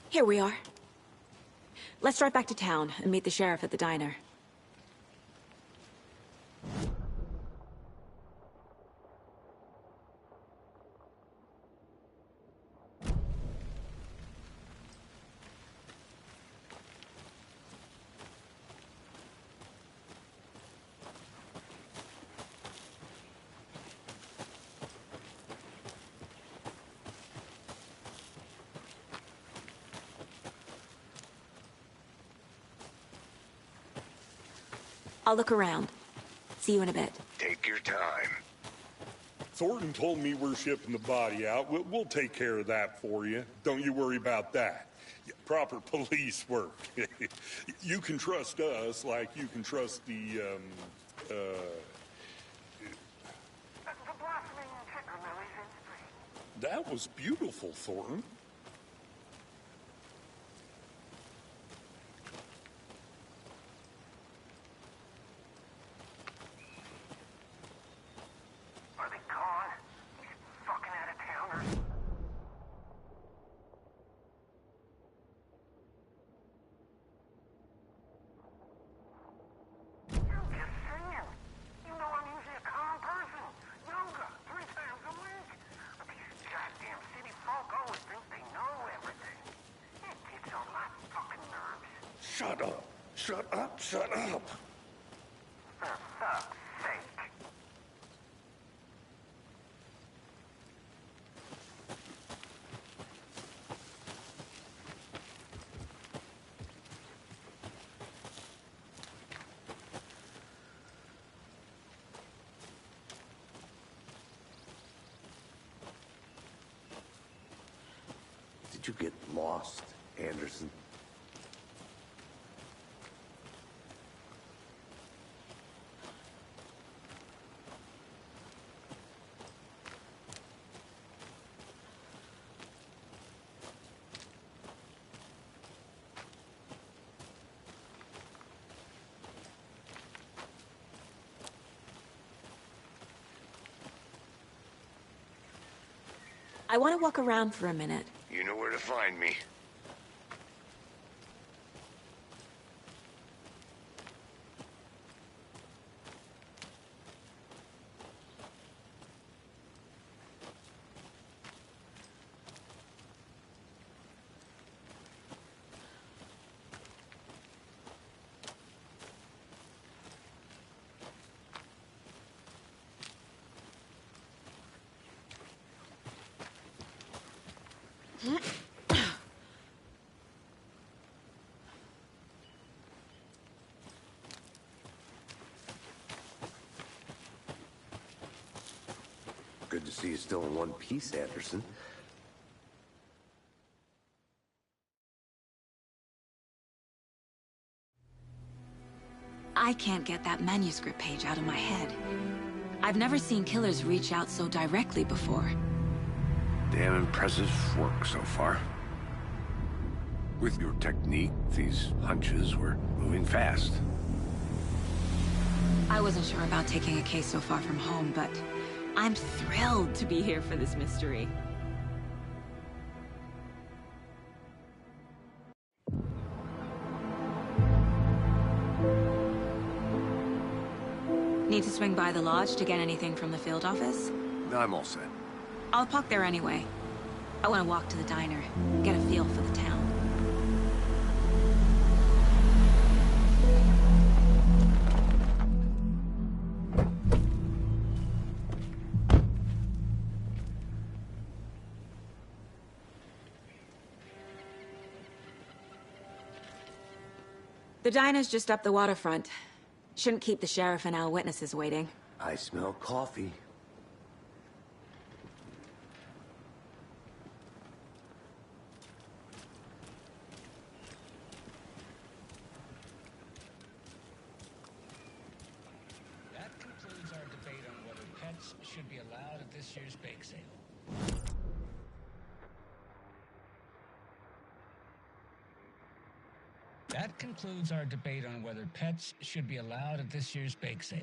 Here we are. Let's drive back to town and meet the sheriff at the diner. I'll look around. See you in a bit. Take your time. Thornton told me we're shipping the body out. We'll take care of that for you. Don't you worry about that. Proper police work. You can trust us like you can trust the blossoming chickerlilies in spring. That was beautiful, Thornton. Are they gone? These fucking out-of-towners. I'm just saying. You know I'm usually a calm person. Yoga 3 times a week. But these goddamn city folk always think they know everything. It gets on my fucking nerves. Shut up. Shut up. Shut up. For fuck's sake. Did you get lost, Anderson? I want to walk around for a minute. You know where to find me. Good to see you still in one piece, Anderson. I can't get that manuscript page out of my head. I've never seen killers reach out so directly before. Damn impressive work so far. With your technique, these hunches were moving fast. I wasn't sure about taking a case so far from home, but I'm thrilled to be here for this mystery. Need to swing by the lodge to get anything from the field office? I'm all set. I'll park there anyway. I want to walk to the diner, get a feel for the town. The diner's just up the waterfront. Shouldn't keep the sheriff and our witnesses waiting. I smell coffee. That concludes our debate on whether pets should be allowed at this year's bake sale. That concludes our debate on whether pets should be allowed at this year's bake sale.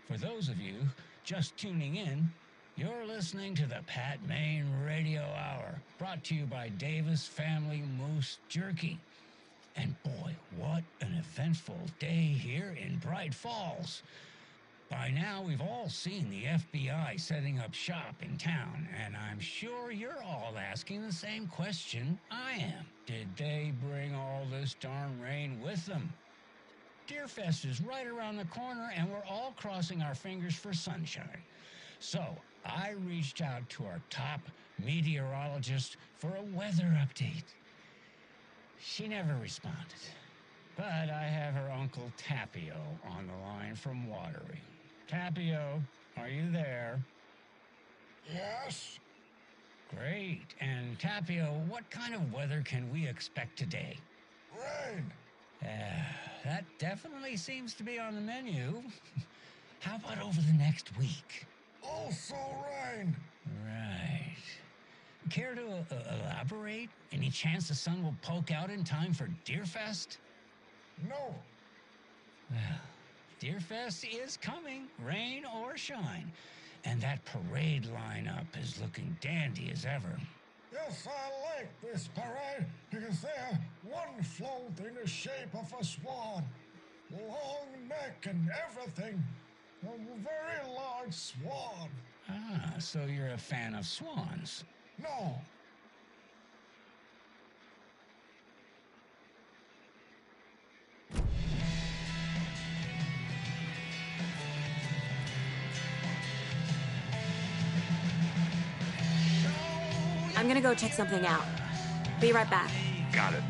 For those of you just tuning in, you're listening to the Pat Maine Radio Hour, brought to you by Davis Family Moose Jerky. And boy, what an eventful day here in Bright Falls. By now, we've all seen the FBI setting up shop in town, and I'm sure you're all asking the same question I am. Did they bring all this darn rain with them? Deerfest is right around the corner, and we're all crossing our fingers for sunshine. So, I reached out to our top meteorologist for a weather update. She never responded, but I have her Uncle Tapio on the line from Watery. Tapio, are you there? Yes? Great. And Tapio, what kind of weather can we expect today? Rain. That definitely seems to be on the menu. How about over the next week? Also rain. Right. Care to elaborate? Any chance the sun will poke out in time for Deerfest? No. Well, Deerfest is coming, rain or shine. And that parade lineup is looking dandy as ever. Yes, I like this parade because they're one float in the shape of a swan. Long neck and everything. A very large swan. Ah, so you're a fan of swans. No. I'm gonna go check something out. Be right back. Got it.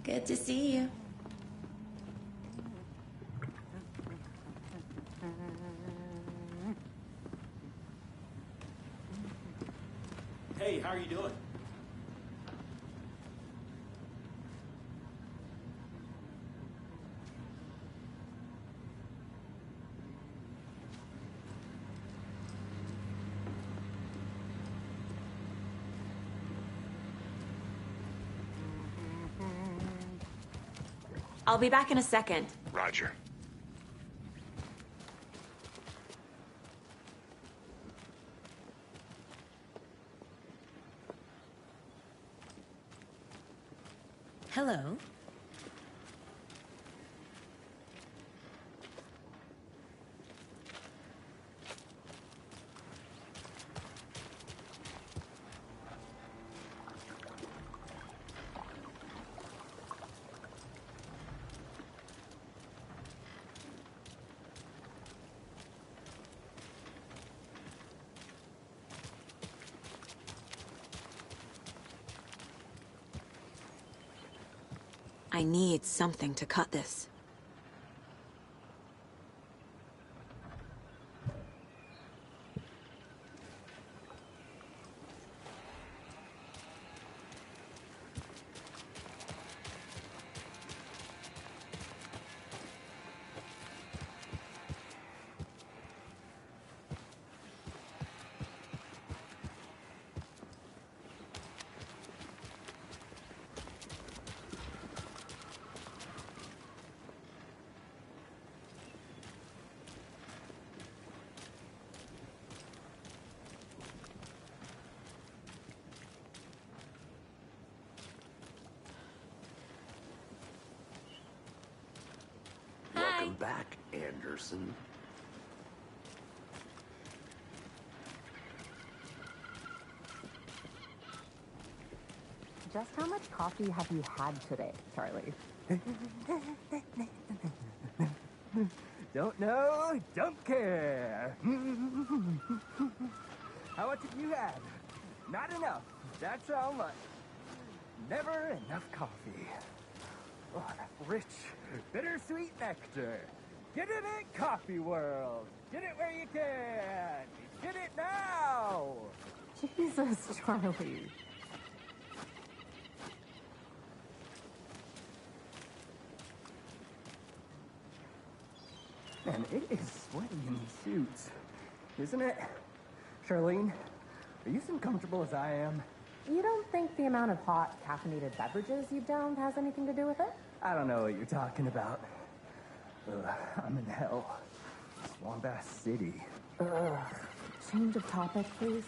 Good to see you. Hey, how are you doing? I'll be back in a second. Roger. Hello. I need something to cut this. Welcome back, Anderson. Just how much coffee have you had today, Charlie? Don't know, don't care. How much have you had? Not enough. That's how much. Never enough coffee. Oh, that rich, bittersweet nectar. Get it in Coffee World. Get it where you can. Get it now. Jesus, Charlie. Man, it is sweaty in these suits, isn't it? Charlene, are you as uncomfortable as I am? You don't think the amount of hot, caffeinated beverages you've downed has anything to do with it? I don't know what you're talking about. Ugh, I'm in hell. Swamp Ass City. Ugh. Change of topic, please.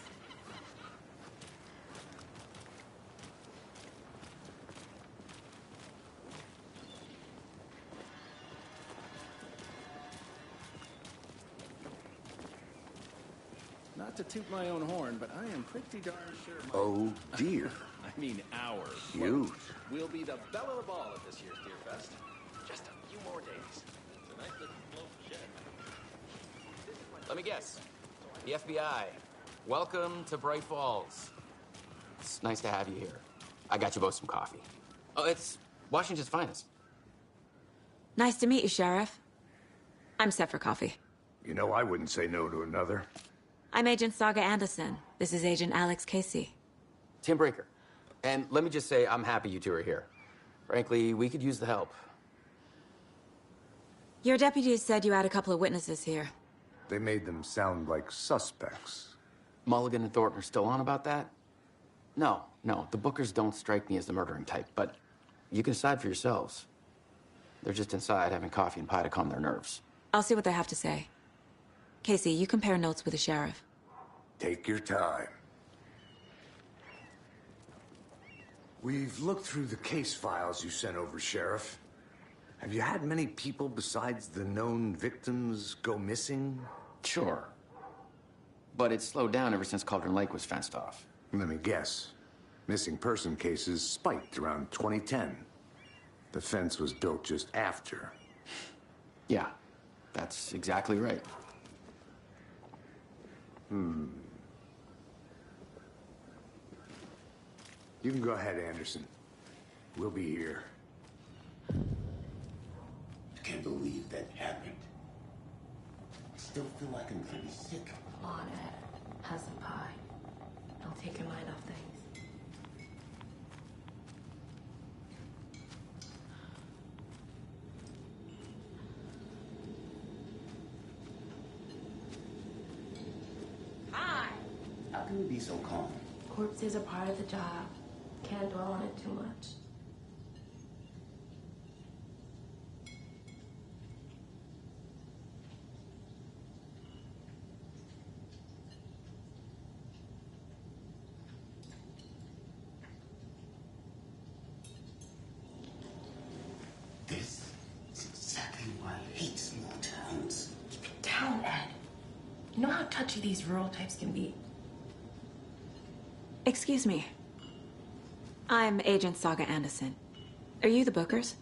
Not to toot my own horn, but I am pretty darn sure Oh, dear. I mean, our Cute. will be the belle of the ball at this year's Deer Fest. Just a few more days. It's a nice little loaf shed. Let me guess. The FBI. Welcome to Bright Falls. It's nice to have you here. I got you both some coffee. Oh, it's Washington's finest. Nice to meet you, Sheriff. I'm set for coffee. You know, I wouldn't say no to another. I'm Agent Saga Anderson. This is Agent Alex Casey. Tim Breaker. And let me just say, I'm happy you two are here. Frankly, we could use the help. Your deputies said you had a couple of witnesses here. They made them sound like suspects. Mulligan and Thornton are still on about that? No, the Bookers don't strike me as the murdering type, but you can decide for yourselves. They're just inside having coffee and pie to calm their nerves. I'll see what they have to say. Casey, you compare notes with the sheriff. Take your time. We've looked through the case files you sent over, Sheriff. Have you had many people besides the known victims go missing? Sure. But it's slowed down ever since Cauldron Lake was fenced off. Let me guess. Missing person cases spiked around 2010. The fence was built just after. Yeah, that's exactly right. You can go ahead, Anderson. We'll be here. happened. I still feel like I'm pretty sick. Come on, Ed. Have some pie. I'll take your mind off things. Hi! How can you be so calm? Corpses are part of the job. Can't dwell on it too much. This is exactly why I hate small towns. Keep it down, Ed. You know how touchy these rural types can be. Excuse me. I'm Agent Saga Anderson. Are you the Bookers?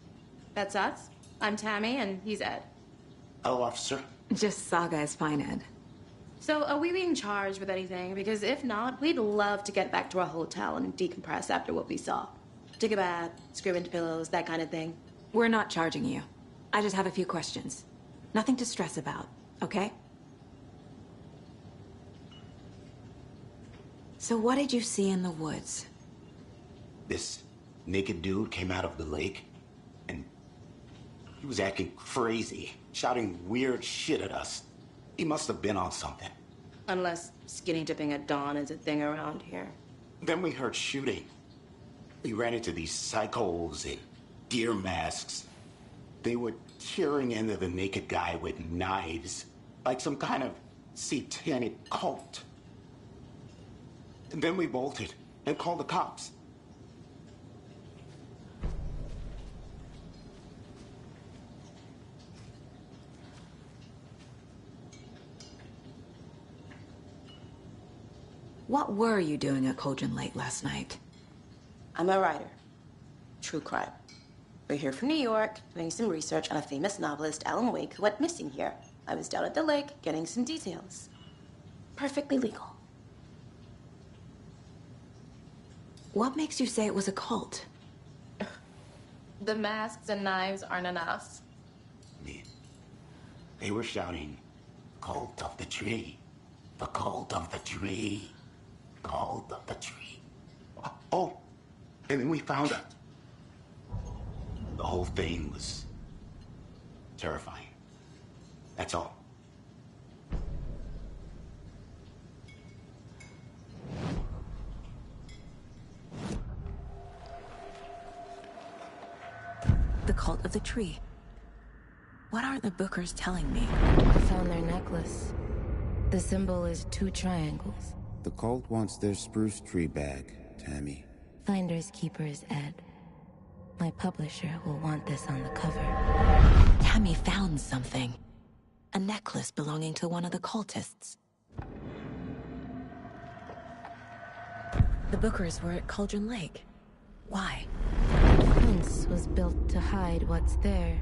That's us. I'm Tammy, and he's Ed. Hello, officer. Just Saga is fine, Ed. So, are we being charged with anything? Because if not, we'd love to get back to our hotel and decompress after what we saw. Take a bath, scream into pillows, that kind of thing. We're not charging you. I just have a few questions. Nothing to stress about, okay? So what did you see in the woods? This naked dude came out of the lake, and he was acting crazy, shouting weird shit at us. He must have been on something. Unless skinny dipping at dawn is a thing around here. Then we heard shooting. We ran into these psychos in deer masks. They were tearing into the naked guy with knives, like some kind of satanic cult. And then we bolted and called the cops. What were you doing at Cauldron Lake last night? I'm a writer. True crime. We're here from New York, doing some research on a famous novelist, Alan Wake, who went missing here. I was down at the lake, getting some details. Perfectly legal. What makes you say it was a cult? The masks and knives aren't enough. They were shouting, "Cult of the tree, the cult of the tree, cult of the tree." Oh, and then we found it. The whole thing was terrifying. That's all. The cult of the tree. What aren't the Bookers telling me? I found their necklace. The symbol is 2 triangles. The cult wants their spruce tree back, Tammy. Finders keepers, Ed. My publisher will want this on the cover. Tammy found something. A necklace belonging to one of the cultists. The Bookers were at Cauldron Lake. Why? The fence was built to hide what's there.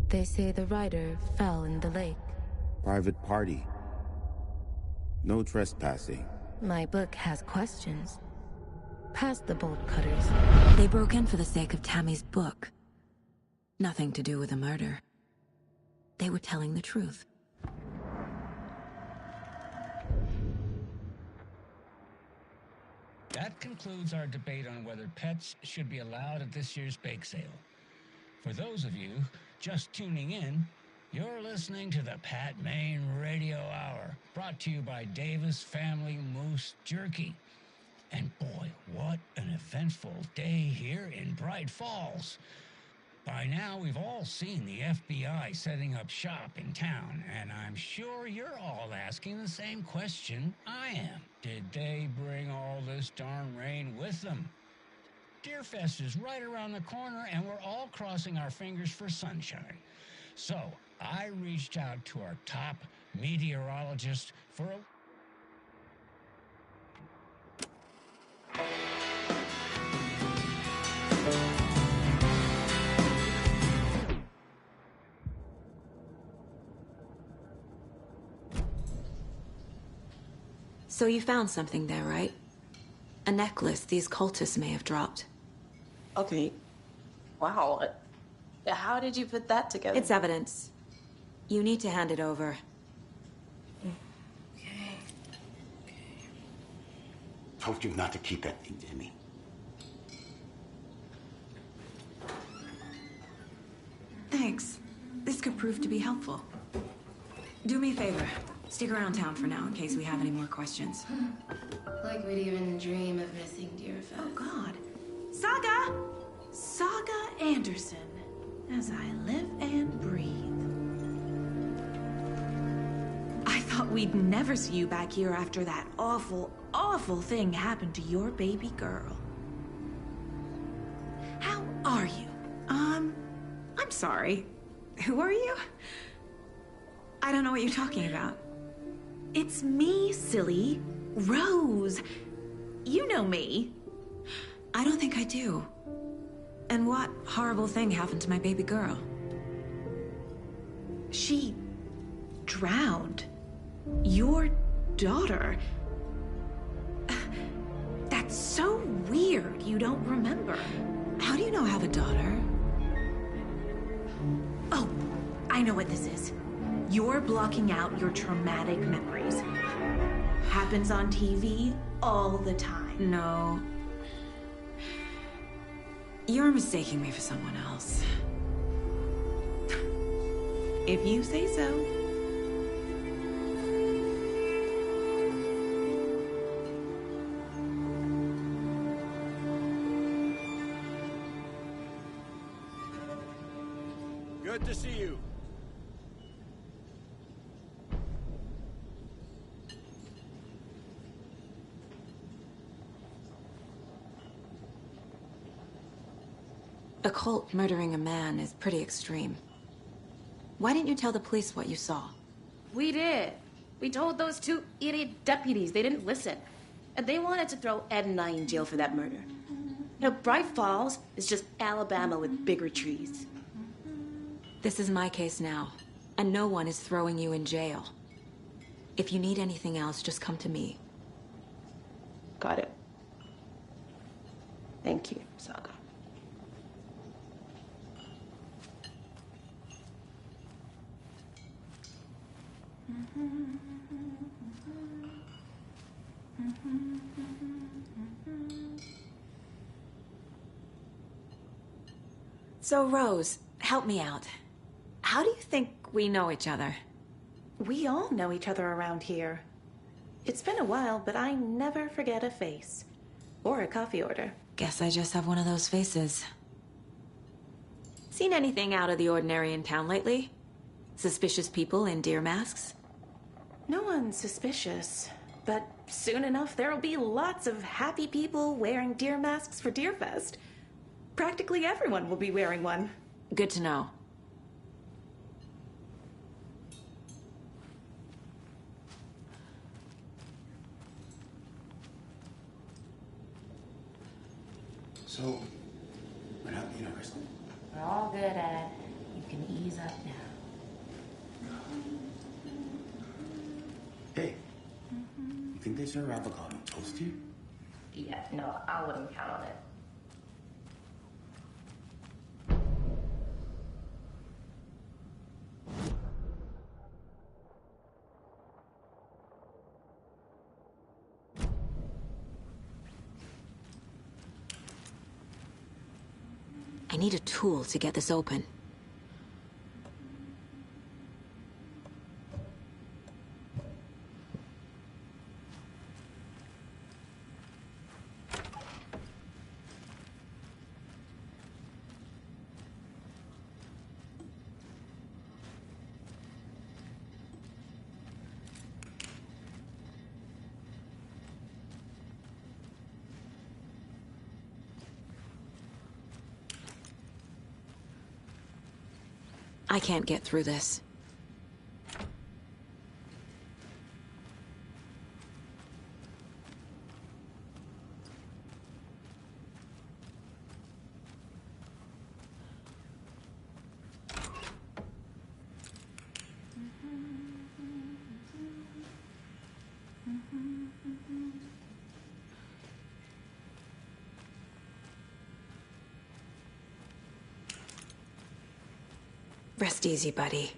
They say the rider fell in the lake. Private party. No trespassing. My book has questions. Past the bolt cutters. They broke in for the sake of Tammy's book. Nothing to do with a murder. They were telling the truth. That concludes our debate on whether pets should be allowed at this year's bake sale. For those of you just tuning in, you're listening to the Pat Maine Radio Hour, brought to you by Davis Family Moose Jerky. And boy, what an eventful day here in Bright Falls. By now, we've all seen the FBI setting up shop in town, and I'm sure you're all asking the same question I am. Did they bring all this darn rain with them? Deerfest is right around the corner, and we're all crossing our fingers for sunshine. So, I reached out to our top meteorologist for a... So you found something there, right? A necklace these cultists may have dropped. Okay. Wow. How did you put that together? It's evidence. You need to hand it over. Told you not to keep that thing, Tammy. Thanks. This could prove to be helpful. Do me a favor. Stick around town for now in case we have any more questions. Like we'd even dream of missing Deerfest. Oh, God. Saga! Saga Anderson. As I live and breathe. I thought we'd never see you back here after that awful, awful thing happened to your baby girl. How are you? I'm sorry. Who are you? I don't know what you're talking about. It's me, silly. Rose. You know me. I don't think I do. And what horrible thing happened to my baby girl? She drowned. Your daughter. That's so weird you don't remember. How do you know I have a daughter? Oh, I know what this is. You're blocking out your traumatic memories. Happens on TV all the time. No. You're mistaking me for someone else. If you say so. Good to see you. A cult murdering a man is pretty extreme. Why didn't you tell the police what you saw? We did. We told those two idiot deputies. They didn't listen. And they wanted to throw Ed and I in jail for that murder. You know, Bright Falls is just Alabama with bigger trees. This is my case now, and no one is throwing you in jail. If you need anything else, just come to me. Got it. Thank you, Saga. So, Rose, help me out. How do you think we know each other? We all know each other around here. It's been a while, but I never forget a face. Or a coffee order. Guess I just have one of those faces. Seen anything out of the ordinary in town lately? Suspicious people in deer masks? No one's suspicious. But soon enough, there'll be lots of happy people wearing deer masks for Deerfest. Practically everyone will be wearing one. Good to know. So, what happened, Crystal? We're all good, Ed. You can ease up now. Hey, you think they serve avocado toast here? Yeah, no, I wouldn't count on it. I need a tool to get this open. I can't get through this. Rest easy, buddy.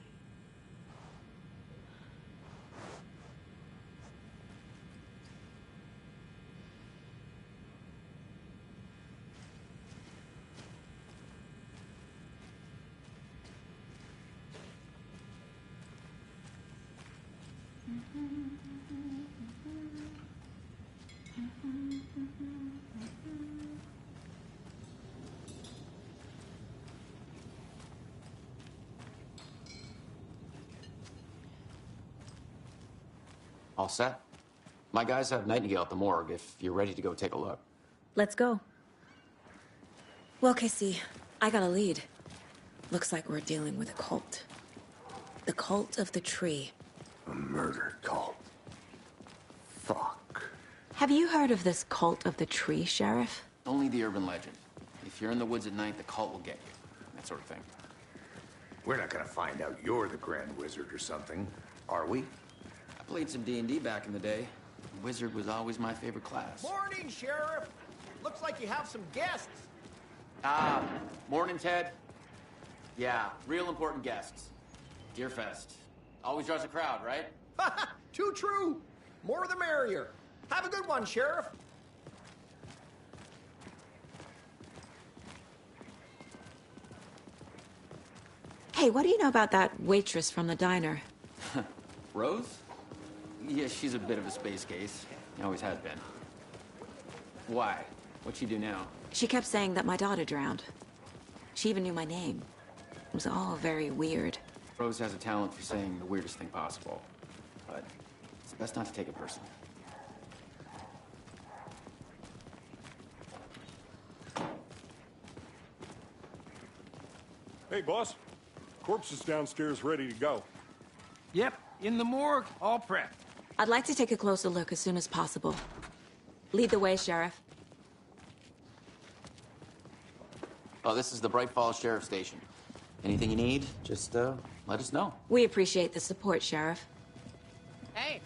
All set? My guys have Nightingale at the morgue if you're ready to go take a look. Let's go. Well, Casey, I got a lead. Looks like we're dealing with a cult. The Cult of the Tree. A murder cult. Fuck. Have you heard of this Cult of the Tree, Sheriff? Only the urban legend. If you're in the woods at night, the cult will get you. That sort of thing. We're not gonna find out you're the Grand Wizard or something, are we? I played some D&D back in the day. Wizard was always my favorite class. Morning, Sheriff. Looks like you have some guests. Morning, Ted. Yeah, real important guests. Deerfest. Always draws a crowd, right? Too true. More the merrier. Have a good one, Sheriff. Hey, what do you know about that waitress from the diner? Rose? Yeah, she's a bit of a space case. Always has been. Why? What'd she do now? She kept saying that my daughter drowned. She even knew my name. It was all very weird. Rose has a talent for saying the weirdest thing possible. But it's best not to take it personally. Hey, boss. Corpse is downstairs ready to go. Yep, in the morgue, all prepped. I'd like to take a closer look as soon as possible. Lead the way, Sheriff. Oh, this is the Bright Falls Sheriff Station. Anything you need, just let us know. We appreciate the support, Sheriff. Hey.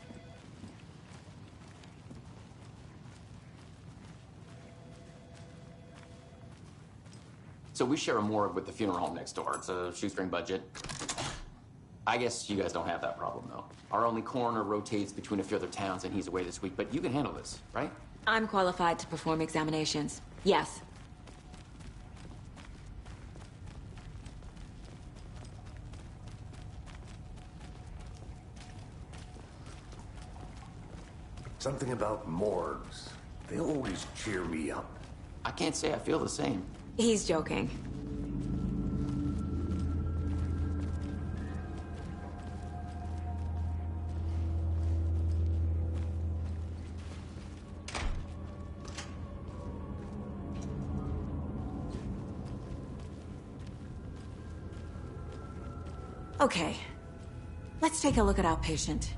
So we share a morgue with the funeral home next door. It's a shoestring budget. I guess you guys don't have that problem, though. Our only coroner rotates between a few other towns, and he's away this week, but you can handle this, right? I'm qualified to perform examinations. Yes. Something about morgues. They always cheer me up. I can't say I feel the same. He's joking. Okay, let's take a look at our patient.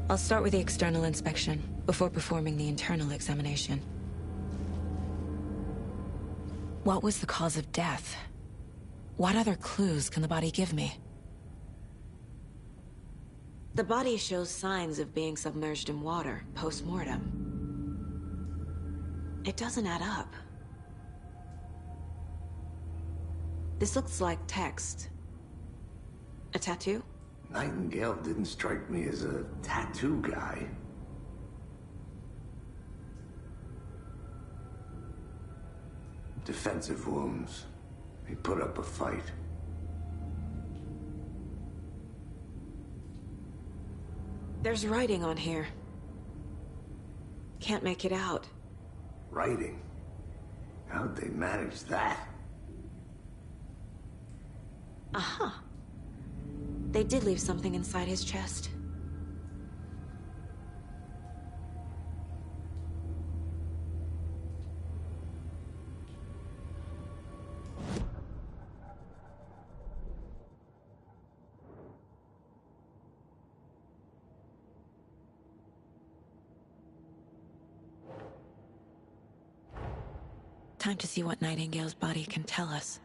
I'll start with the external inspection before performing the internal examination. What was the cause of death? What other clues can the body give me? The body shows signs of being submerged in water post-mortem. It doesn't add up. This looks like text. A tattoo? Nightingale didn't strike me as a tattoo guy. Defensive wounds. He put up a fight. There's writing on here. Can't make it out. Writing? How'd they manage that? Aha. They did leave something inside his chest. Time to see what Nightingale's body can tell us.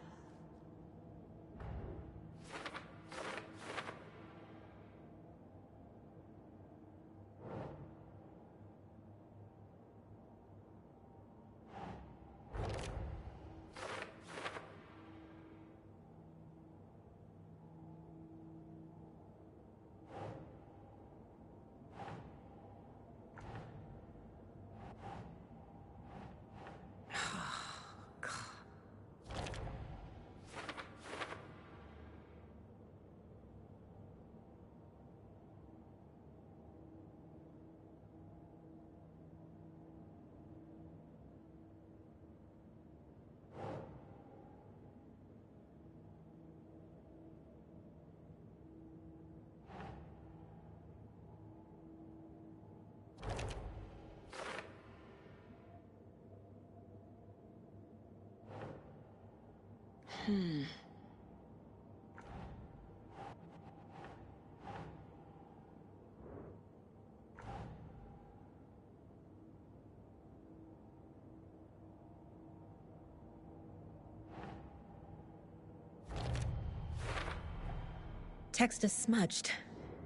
Text is smudged.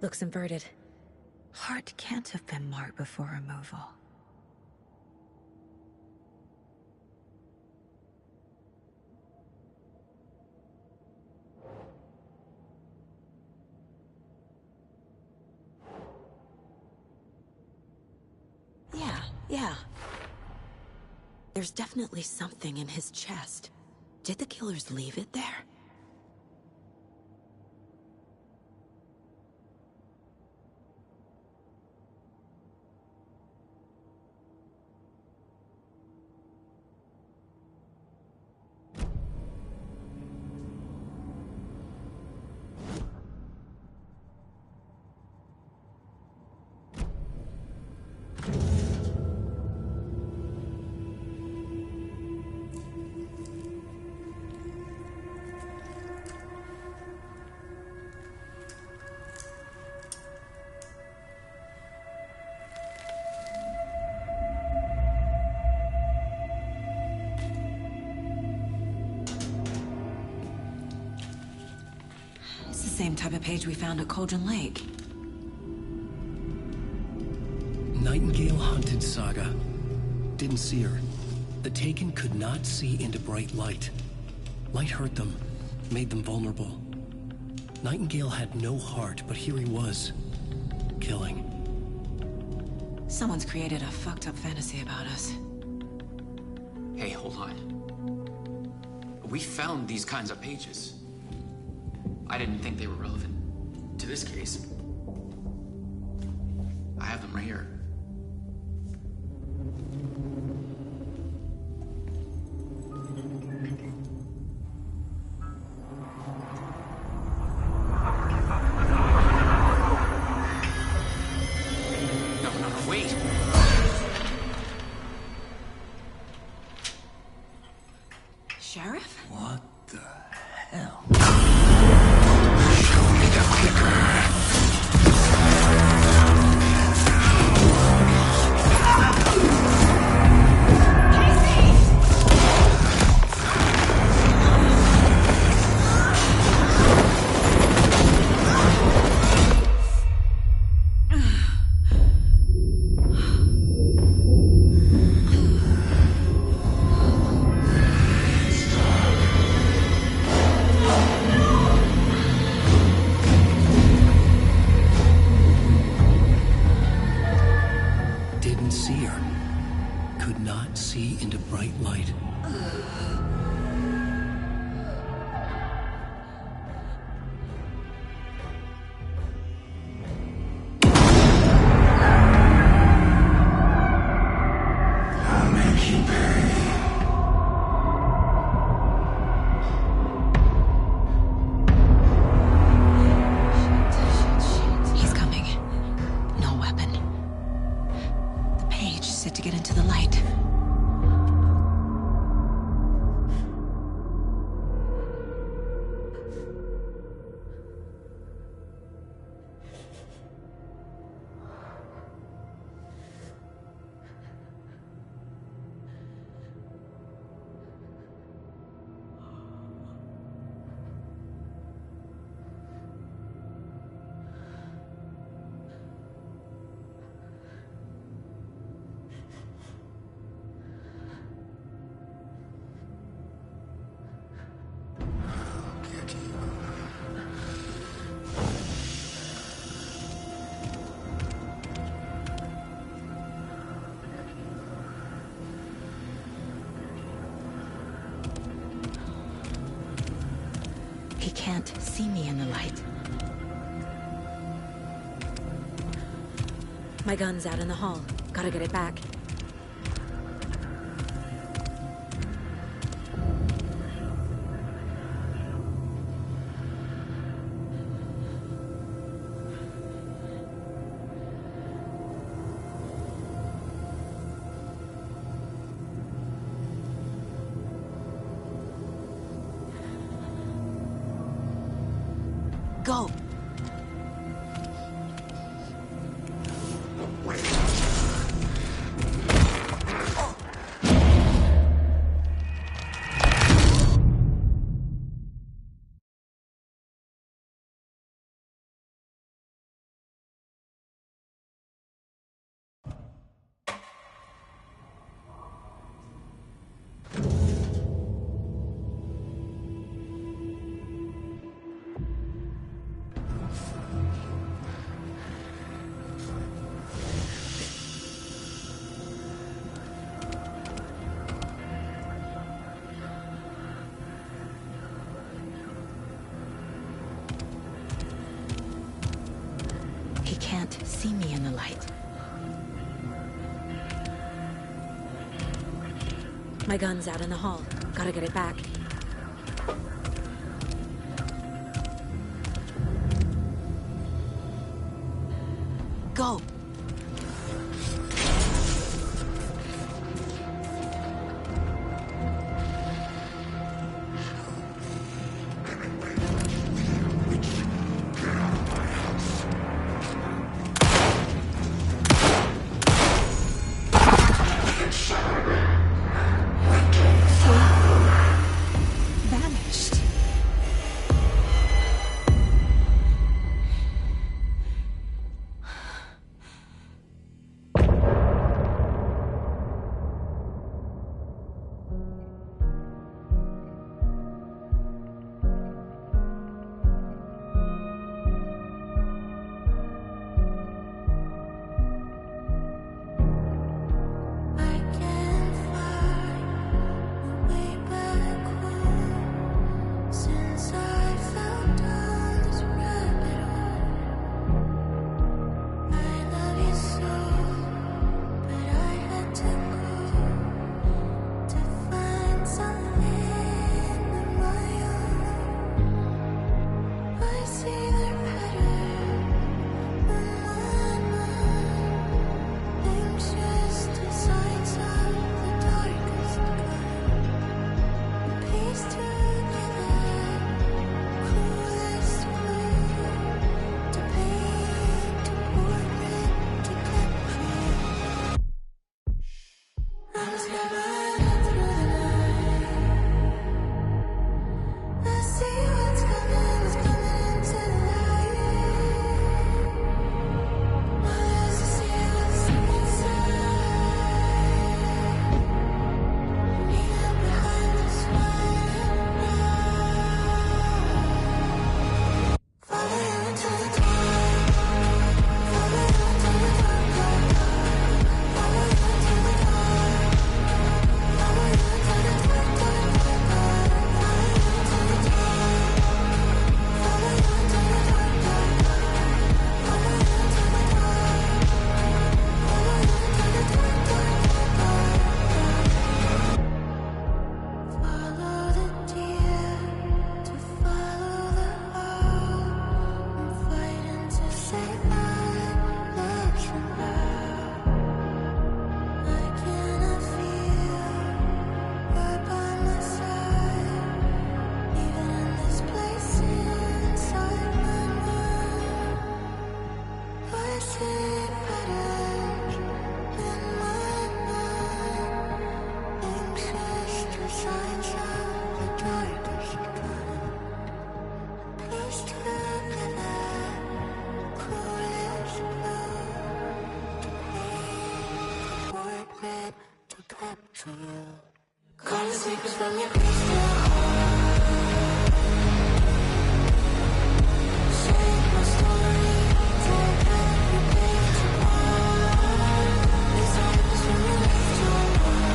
Looks inverted. Heart can't have been marked before removal. Yeah. There's definitely something in his chest. Did the killers leave it there? Same type of page we found at Cauldron Lake. Nightingale hunted Saga. Didn't see her. The Taken could not see into bright light. Light hurt them, made them vulnerable. Nightingale had no heart, but here he was, killing. Someone's created a fucked up fantasy about us. Hey, hold on. We found these kinds of pages. I didn't think they were relevant to this case. I have them right here. No, wait! Sheriff? What the hell? He can't see me in the light. My gun's out in the hall. Gotta get it back. Go. He can't see me in the light. My gun's out in the hall. Gotta get it back. Go! Vanished. Call the sleepers from your crystal heart. Shake my story, take every page apart. These cycles from your left to right.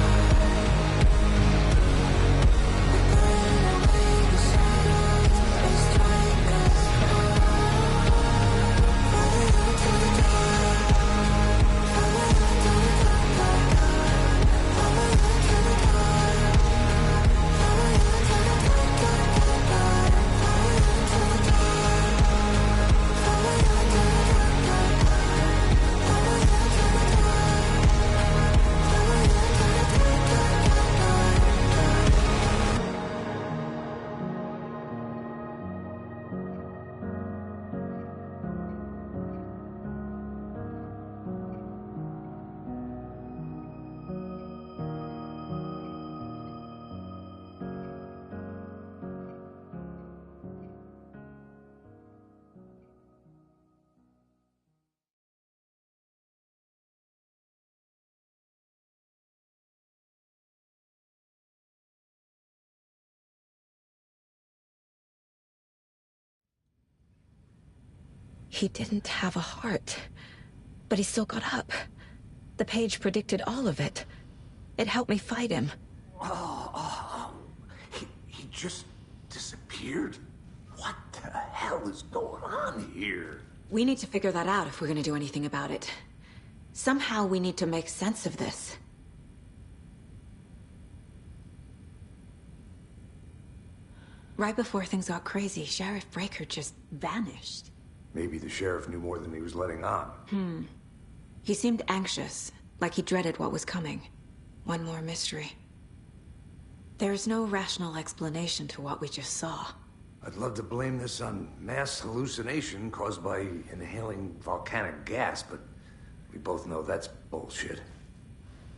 I burn away the shadows, they strike us hard. Follow you to the dark, follow you to the dark, follow you to the dark, follow you to the dark. He didn't have a heart, but he still got up. The page predicted all of it. It helped me fight him. He just disappeared? What the hell is going on here? We need to figure that out if we're gonna do anything about it. Somehow we need to make sense of this. Right before things got crazy, Sheriff Breaker just vanished. Maybe the sheriff knew more than he was letting on. He seemed anxious, like he dreaded what was coming. One more mystery. There's no rational explanation to what we just saw. I'd love to blame this on mass hallucination caused by inhaling volcanic gas, but we both know that's bullshit.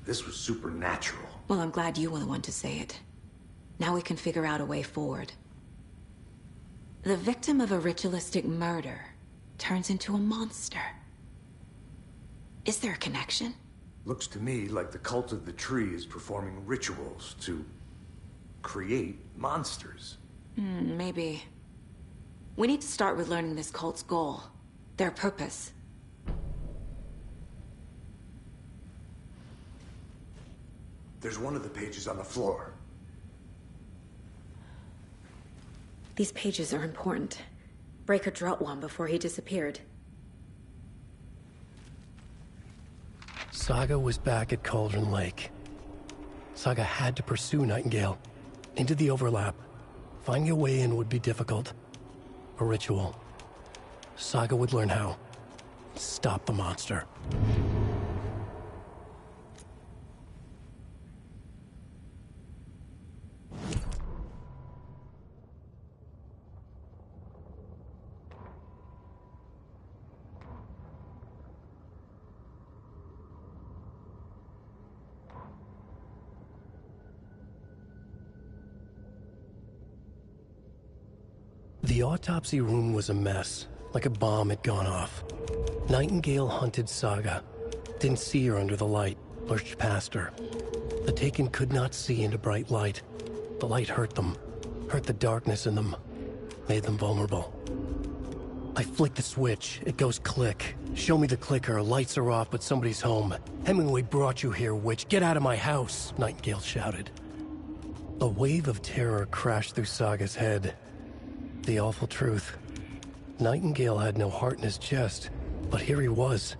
This was supernatural. Well, I'm glad you were the one to say it. Now we can figure out a way forward. The victim of a ritualistic murder turns into a monster. Is there a connection? Looks to me like the cult of the tree is performing rituals to create monsters. Maybe. We need to start with learning this cult's goal. Their purpose. There's one of the pages on the floor. These pages are important. Breaker dropped one before he disappeared. Saga was back at Cauldron Lake. Saga had to pursue Nightingale. Into the overlap. Finding a way in would be difficult. A ritual. Saga would learn how. Stop the monster. The autopsy room was a mess, like a bomb had gone off. Nightingale hunted Saga. Didn't see her under the light, lurched past her. The Taken could not see into bright light. The light hurt them, hurt the darkness in them, made them vulnerable. I flick the switch, it goes click. Show me the clicker, lights are off, but somebody's home. Hemingway brought you here, witch. Get out of my house, Nightingale shouted. A wave of terror crashed through Saga's head. The awful truth. Nightingale had no heart in his chest, but here he was,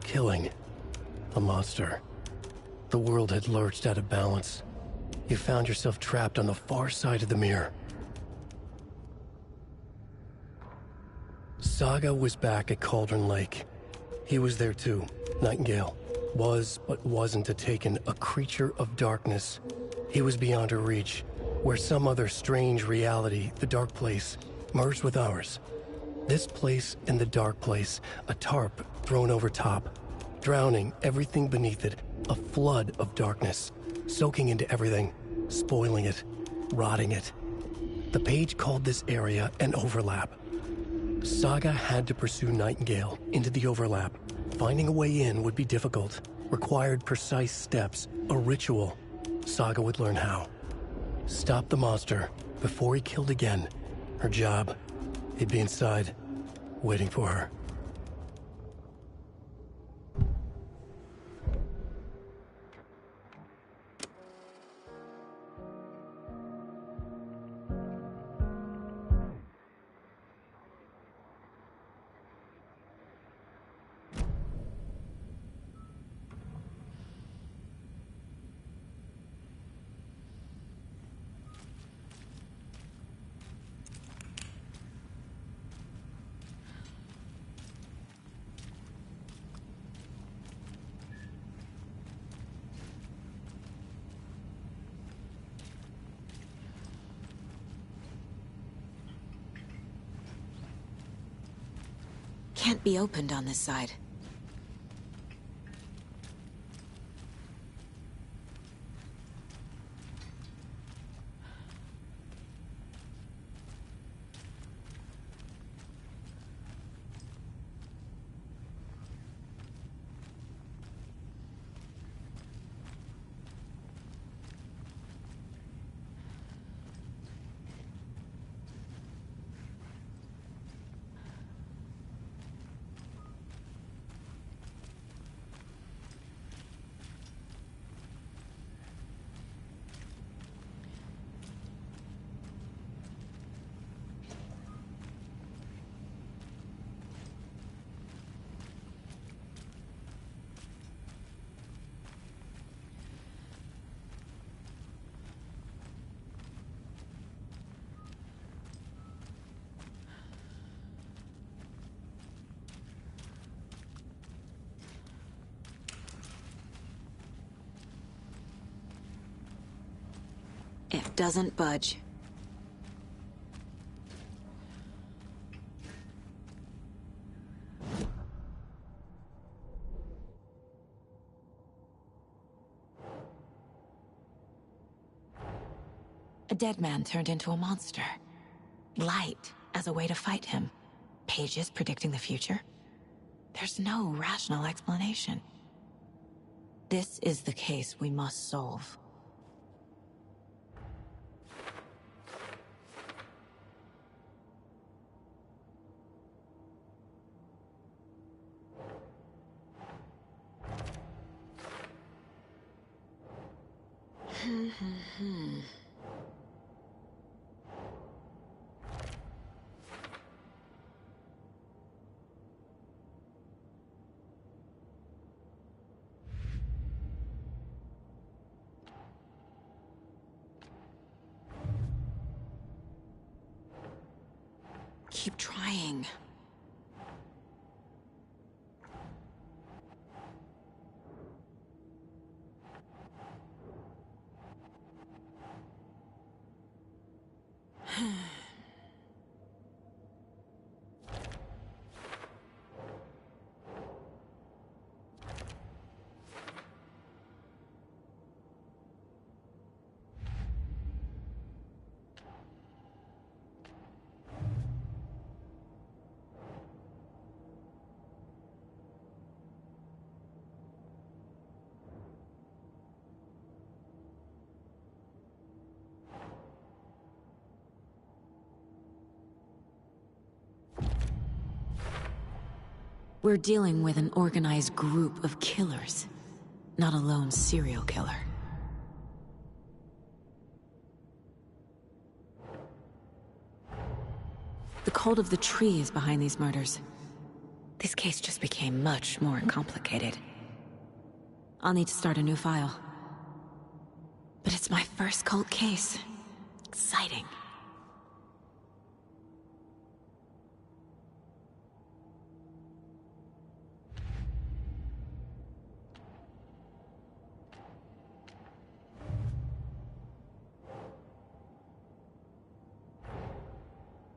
killing a monster. The world had lurched out of balance. You found yourself trapped on the far side of the mirror. Saga was back at Cauldron Lake. He was there too. Nightingale was, but wasn't a Taken, a creature of darkness. He was beyond her reach, where some other strange reality, the dark place, merged with ours. This place and the dark place, a tarp thrown over top, drowning everything beneath it, a flood of darkness, soaking into everything, spoiling it, rotting it. The page called this area an overlap. Saga had to pursue Nightingale into the overlap. Finding a way in would be difficult, required precise steps, a ritual. Saga would learn how. Stop the monster before he killed again. Her job. He'd be inside, waiting for her. Can't be opened on this side. It doesn't budge. A dead man turned into a monster. Light as a way to fight him. Pages predicting the future. There's no rational explanation. This is the case we must solve. Keep trying. We're dealing with an organized group of killers, not a lone serial killer. The cult of the tree is behind these murders. This case just became much more complicated. I'll need to start a new file. But it's my first cult case. Exciting.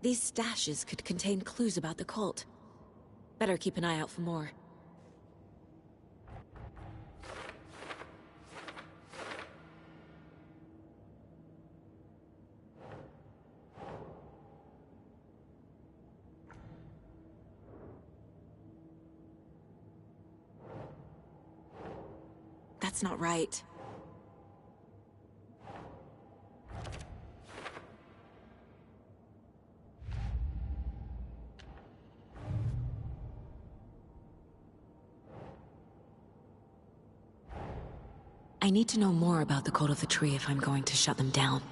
These stashes could contain clues about the cult. Better keep an eye out for more. That's not right. I need to know more about the cult of the tree if I'm going to shut them down.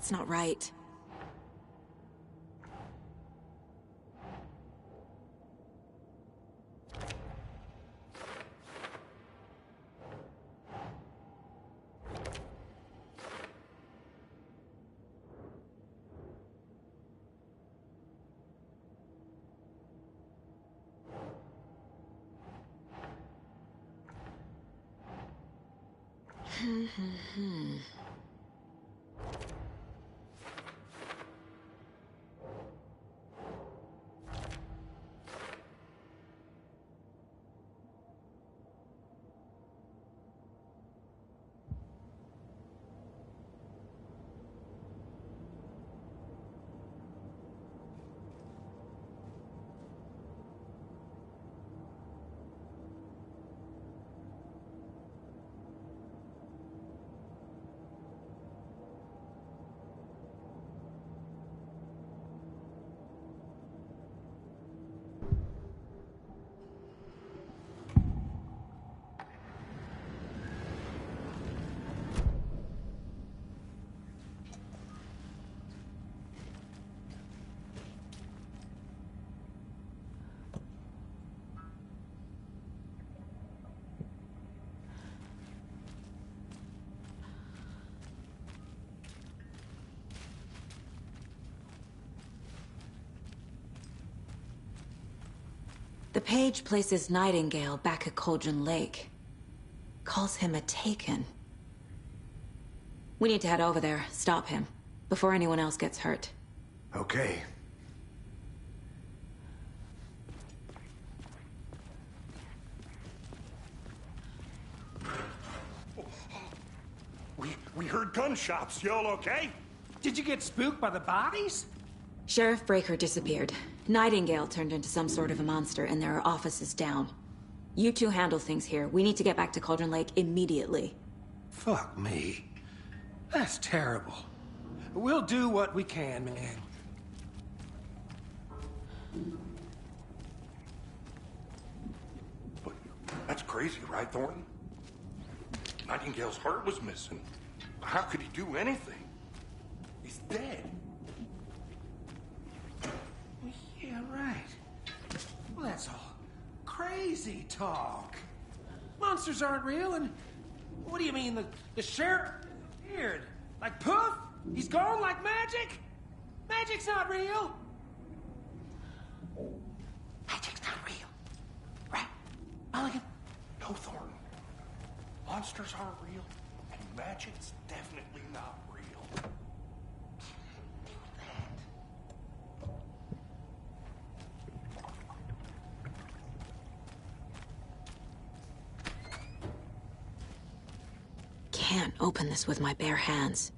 That's not right. The page places Nightingale back at Cauldron Lake. Calls him a Taken. We need to head over there, stop him, before anyone else gets hurt. Okay. We heard gunshots. Y'all okay? Did you get spooked by the bodies? Sheriff Breaker disappeared. Nightingale turned into some sort of a monster, and there are offices down. You two handle things here. We need to get back to Cauldron Lake immediately. Fuck me. That's terrible. We'll do what we can, man. That's crazy, right, Thornton? Nightingale's heart was missing. How could he do anything? He's dead. Yeah, right. Well, that's all crazy talk. monsters aren't real, and what do you mean the sheriff disappeared? Like poof? He's gone like magic? Magic's not real. Magic's not real. Right, Mulligan? No, Thornton. Monsters aren't real, and magic's definitely not real. Can't open this with my bare hands.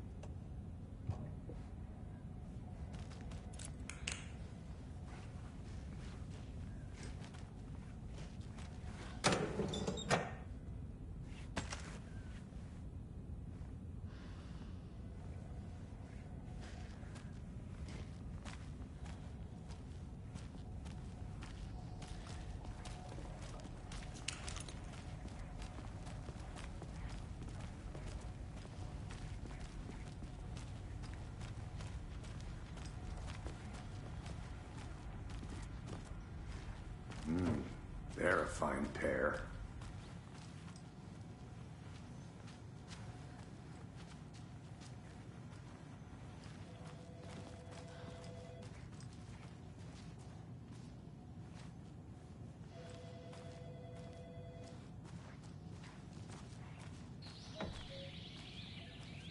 They're a fine pair.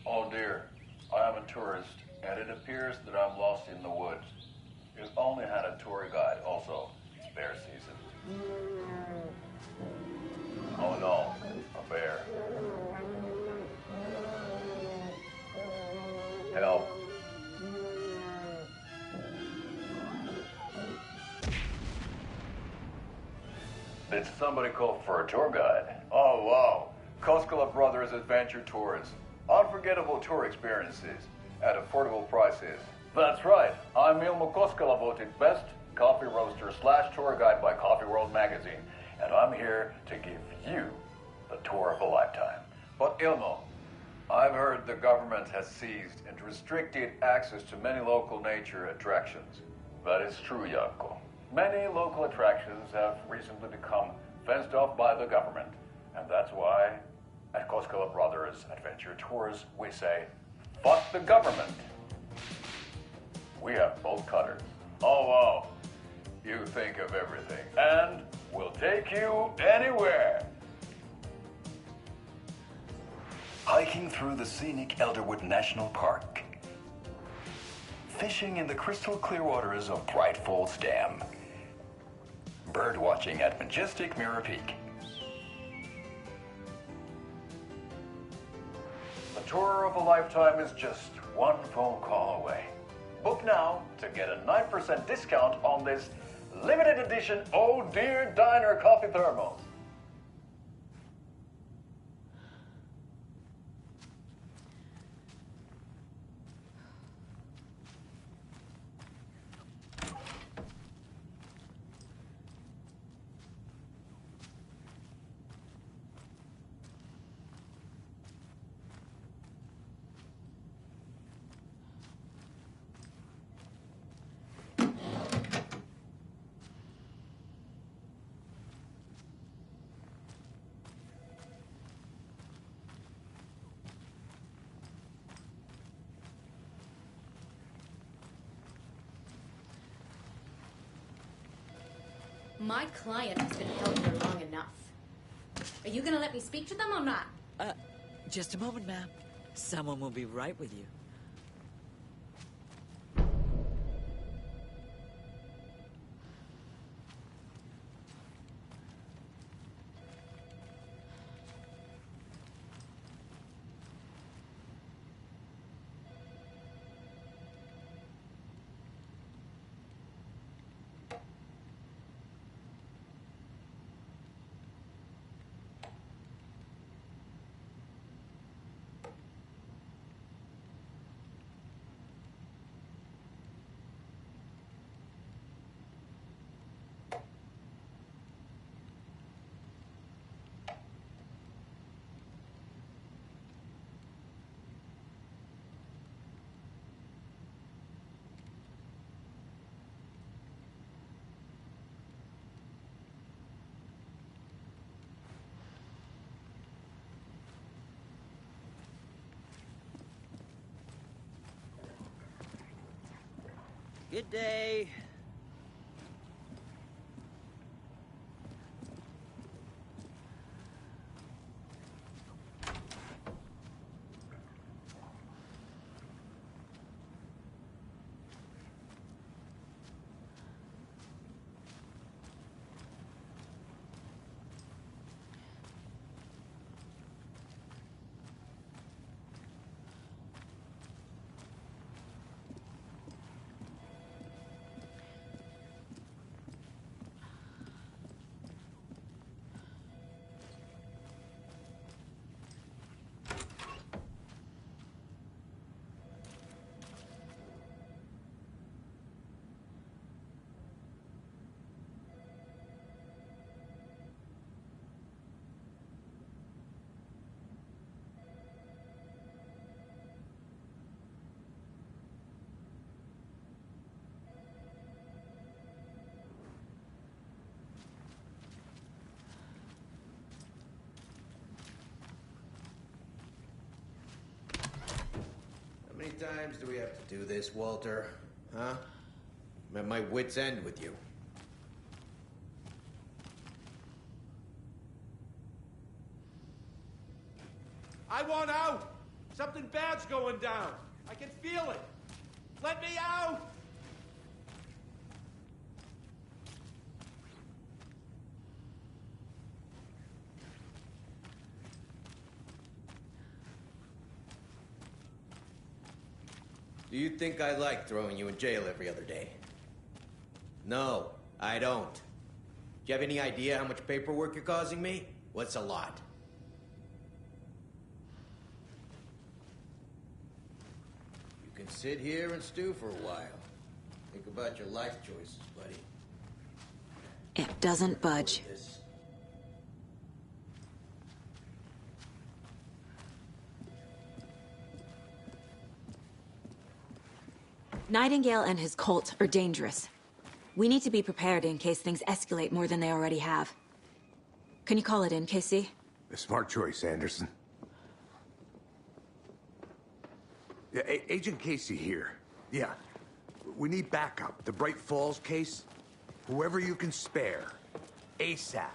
Oh dear, I am a tourist, and it appears that I'm lost in the woods. You've only had a tour guide, also. It's bear season. Oh no, a bear. Help. Did somebody call for a tour guide? Oh wow, Koskela Brothers Adventure Tours. Unforgettable tour experiences at affordable prices. That's right, I'm Ilmo Koskela, voted best coffee roaster / tour guide by Coffee World magazine, and I'm here to give you the tour of a lifetime. But Ilmo, I've heard the government has seized and restricted access to many local nature attractions. That is true, Janko. Many local attractions have recently become fenced off by the government, and that's why at Koskela Brothers Adventure Tours we say, fuck the government. We have bolt cutters. Oh wow, you think of everything, and we'll take you anywhere. Hiking through the scenic Elderwood National Park. Fishing in the crystal clear waters of Bright Falls Dam. Bird watching at majestic Mirror Peak. The tour of a lifetime is just one phone call away. Book now to get a 9% discount on this limited edition Oh Dear Diner coffee thermos. My client has been held here long enough. Are you gonna let me speak to them or not? Just a moment, ma'am. Someone will be right with you. Good day. How many times do we have to do this, Walter? Huh? I'm at my wit's end with you. I want out! Something bad's going down. I can feel it. Let me out! Do you think I like throwing you in jail every other day? No, I don't. Do you have any idea how much paperwork you're causing me? What's a lot? You can sit here and stew for a while. Think about your life choices, buddy. It doesn't budge. Nightingale and his cult are dangerous. We need to be prepared in case things escalate more than they already have. Can you call it in, Casey? A smart choice, Anderson. Yeah, Agent Casey here. Yeah. We need backup. The Bright Falls case. Whoever you can spare. ASAP.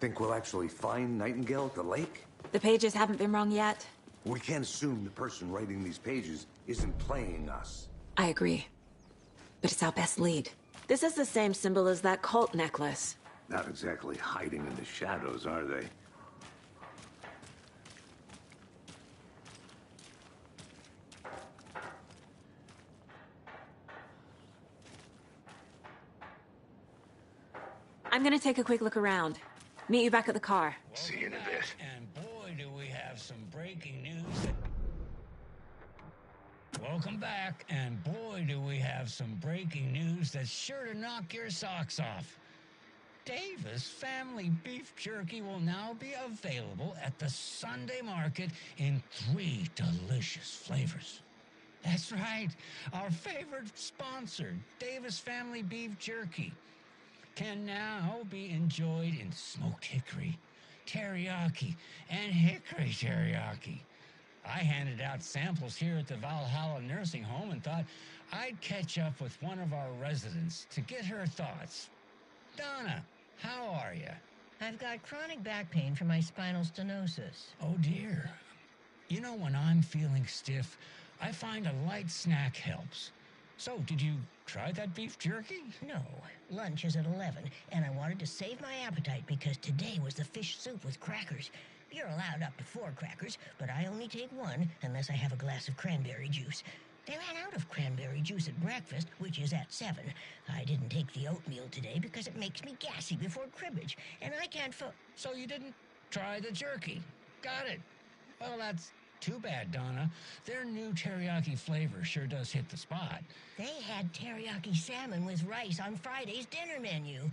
Think we'll actually find Nightingale at the lake? The pages haven't been rung yet. We can't assume the person writing these pages isn't playing us. I agree. But it's our best lead. This is the same symbol as that cult necklace. Not exactly hiding in the shadows, are they? I'm gonna take a quick look around. Meet you back at the car. See you in a bit. And boy, do we have some breaking news Welcome back, and boy, do we have some breaking news that's sure to knock your socks off. Davis Family Beef Jerky will now be available at the Sunday Market in 3 delicious flavors. That's right, our favorite sponsor, Davis Family Beef Jerky, can now be enjoyed in smoked hickory, teriyaki, and hickory teriyaki. I handed out samples here at the Valhalla Nursing Home and thought I'd catch up with one of our residents to get her thoughts. Donna, how are you? I've got chronic back pain from my spinal stenosis. Oh, dear. You know, when I'm feeling stiff, I find a light snack helps. So, did you try that beef jerky? No. Lunch is at 11, and I wanted to save my appetite because today was the fish soup with crackers. You're allowed up to 4 crackers, but I only take 1 unless I have a glass of cranberry juice. They ran out of cranberry juice at breakfast, which is at 7. I didn't take the oatmeal today because it makes me gassy before cribbage, and I can't So you didn't try the jerky? Got it. Well, that's too bad, Donna. Their new teriyaki flavor sure does hit the spot. They had teriyaki salmon with rice on Friday's dinner menu.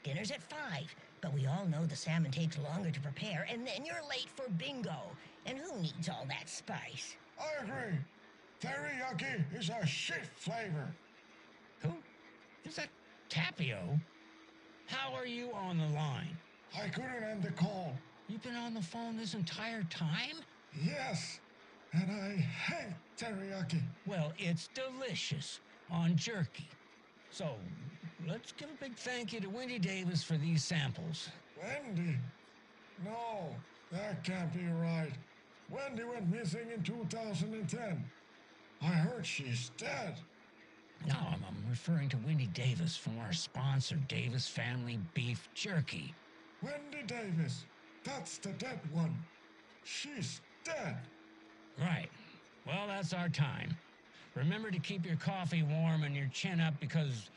Dinner's at 5, but we all know the salmon takes longer to prepare, and then you're late for bingo. And who needs all that spice? I agree. Teriyaki is a shit flavor. Who? Is that Tapio? How are you on the line? I couldn't end the call. You've been on the phone this entire time? Yes, and I hate teriyaki? Well, it's delicious on jerky. So, let's give a big thank you to Wendy Davis for these samples. Wendy? No, that can't be right. Wendy went missing in 2010. I heard she's dead. No, I'm referring to Wendy Davis from our sponsor, Davis Family Beef Jerky. Wendy Davis. That's the dead one. She's dead. Right. Well, that's our time. Remember to keep your coffee warm and your chin up because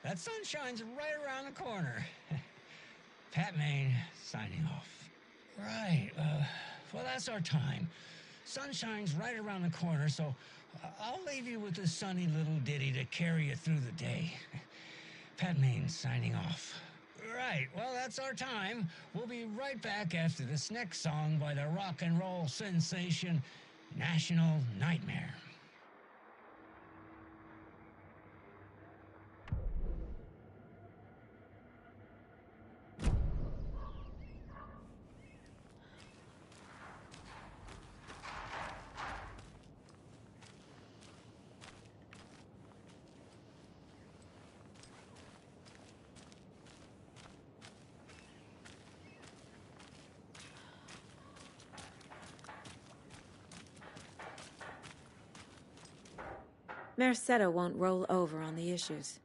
that sunshine's right around the corner. Pat Maine, signing off. Right. Well, that's our time. Sunshine's right around the corner, so I'll leave you with this sunny little ditty to carry you through the day. Pat Maine, signing off. Right, well, that's our time. We'll be right back after this next song by the rock and roll sensation, National Nightmare. Merced won't roll over on the issues.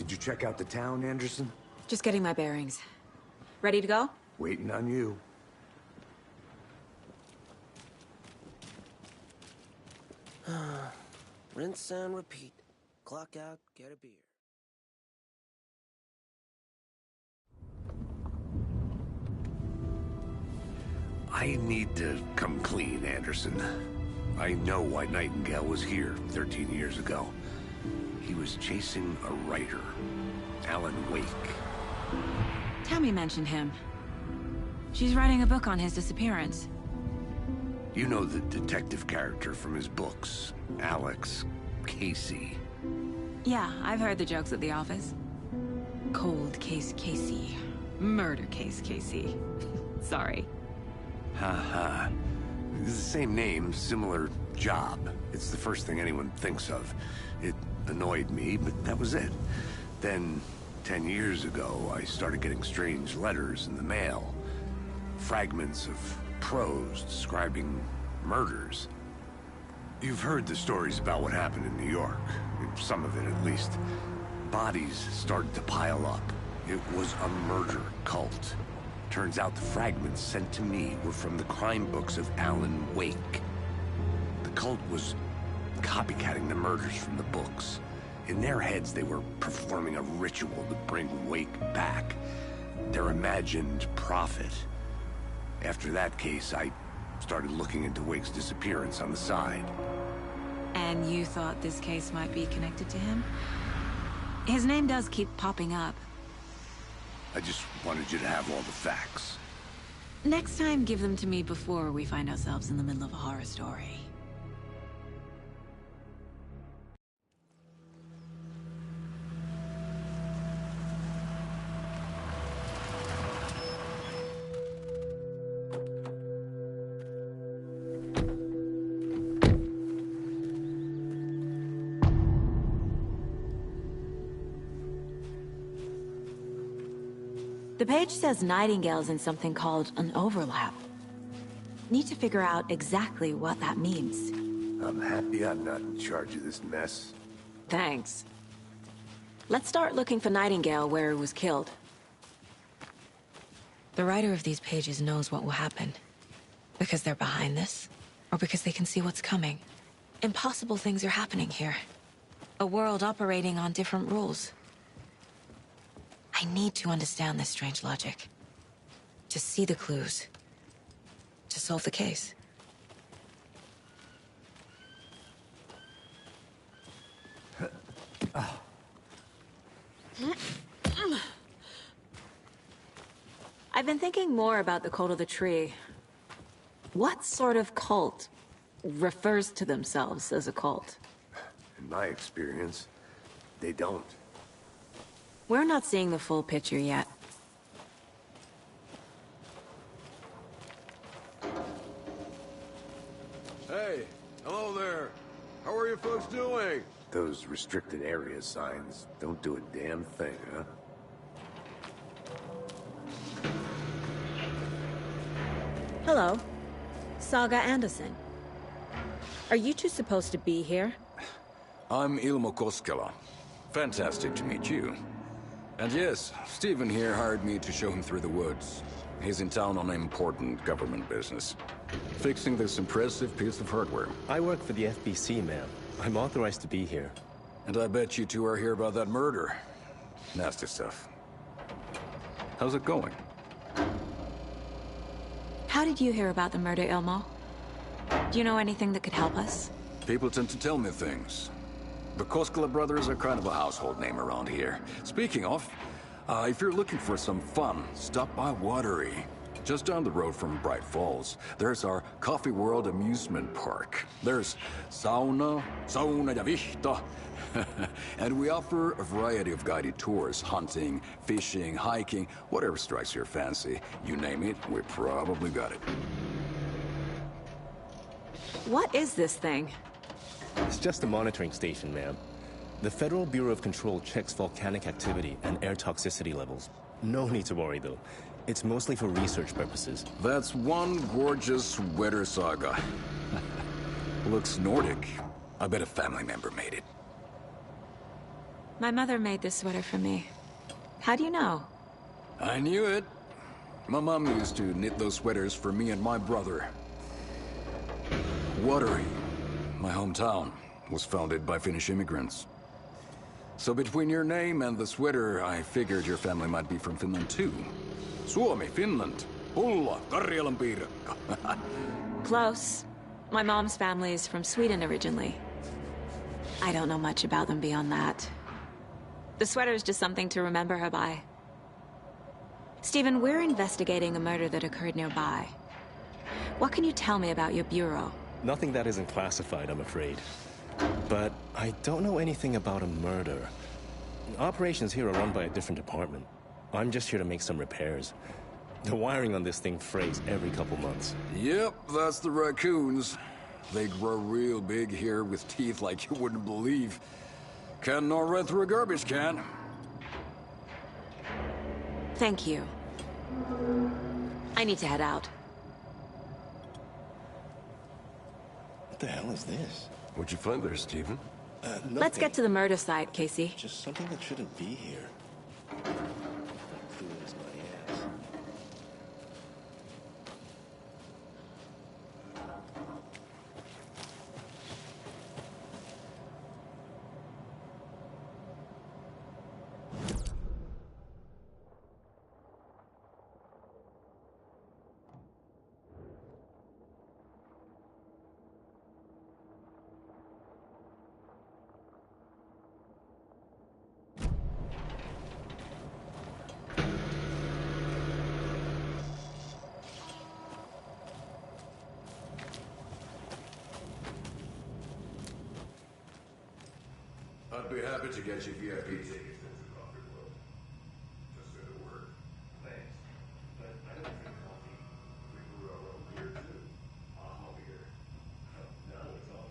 Did you check out the town, Anderson? Just getting my bearings. Ready to go? Waiting on you. Rinse and repeat. Clock out, get a beer. I need to come clean, Anderson. I know why Nightingale was here 13 years ago. He was chasing a writer, Alan Wake. Tammy mentioned him. She's writing a book on his disappearance. You know the detective character from his books, Alex Casey. Yeah, I've heard the jokes at the office. Cold case Casey. Murder case Casey. Sorry. Ha. It's the same name, similar job. It's the first thing anyone thinks of. It annoyed me, but that was it. Then, 10 years ago, I started getting strange letters in the mail. Fragments of prose describing murders. You've heard the stories about what happened in New York. Some of it, at least. Bodies started to pile up. It was a murder cult. Turns out the fragments sent to me were from the crime books of Alan Wake. The cult was copycatting the murders from the books. In their heads, they were performing a ritual to bring Wake back. Their imagined prophet. After that case, I started looking into Wake's disappearance on the side. And you thought this case might be connected to him? His name does keep popping up. I just wanted you to have all the facts. Next time, give them to me before we find ourselves in the middle of a horror story. The page says Nightingale's in something called an overlap. Need to figure out exactly what that means. I'm happy I'm not in charge of this mess. Thanks. Let's start looking for Nightingale where he was killed. The writer of these pages knows what will happen. Because they're behind this, or because they can see what's coming. Impossible things are happening here. A world operating on different rules. I need to understand this strange logic. To see the clues. To solve the case. I've been thinking more about the cult of the tree. What sort of cult refers to themselves as a cult? In my experience, they don't. We're not seeing the full picture yet. Hey, hello there. How are you folks doing? Those restricted area signs don't do a damn thing, huh? Hello. Saga Anderson. Are you two supposed to be here? I'm Ilmo Koskela. Fantastic to meet you. And yes, Stephen here hired me to show him through the woods. He's in town on important government business. Fixing this impressive piece of hardware. I work for the FBC, ma'am. I'm authorized to be here. And I bet you two are here about that murder. Nasty stuff. How's it going? How did you hear about the murder, Ilmo? Do you know anything that could help us? People tend to tell me things. The Koskela brothers are kind of a household name around here. Speaking of, if you're looking for some fun, stop by Watery. Just down the road from Bright Falls, there's our Coffee World amusement park. There's sauna ja vihta. And we offer a variety of guided tours, hunting, fishing, hiking, whatever strikes your fancy. You name it, we probably got it. What is this thing? It's just a monitoring station, ma'am. The Federal Bureau of Control checks volcanic activity and air toxicity levels. No need to worry, though. It's mostly for research purposes. That's one gorgeous sweater, Saga. Looks Nordic. I bet a family member made it. My mother made this sweater for me. How do you know? I knew it. My mom used to knit those sweaters for me and my brother. Watery, my hometown, was founded by Finnish immigrants. So between your name and the sweater, I figured your family might be from Finland too. Suomi, Finland. Pulla, Karjalan piirakka. Close. My mom's family is from Sweden originally. I don't know much about them beyond that. The sweater is just something to remember her by. Stephen, we're investigating a murder that occurred nearby. What can you tell me about your bureau? Nothing that isn't classified, I'm afraid. But I don't know anything about a murder. Operations here are run by a different department. I'm just here to make some repairs. The wiring on this thing frays every couple months. Yep, that's the raccoons. They grow real big here with teeth like you wouldn't believe. Can't nor run through a garbage can. Thank you. I need to head out. What the hell is this? What'd you find there, Stephen? Let's get to the murder site, Casey. Just something that shouldn't be here. Clue is my ass. I'd be happy to get you VIP tickets to the Coffee World. Just say the word. Thanks. But I don't drink coffee. We brew our own beer too. All beer. No, it's all.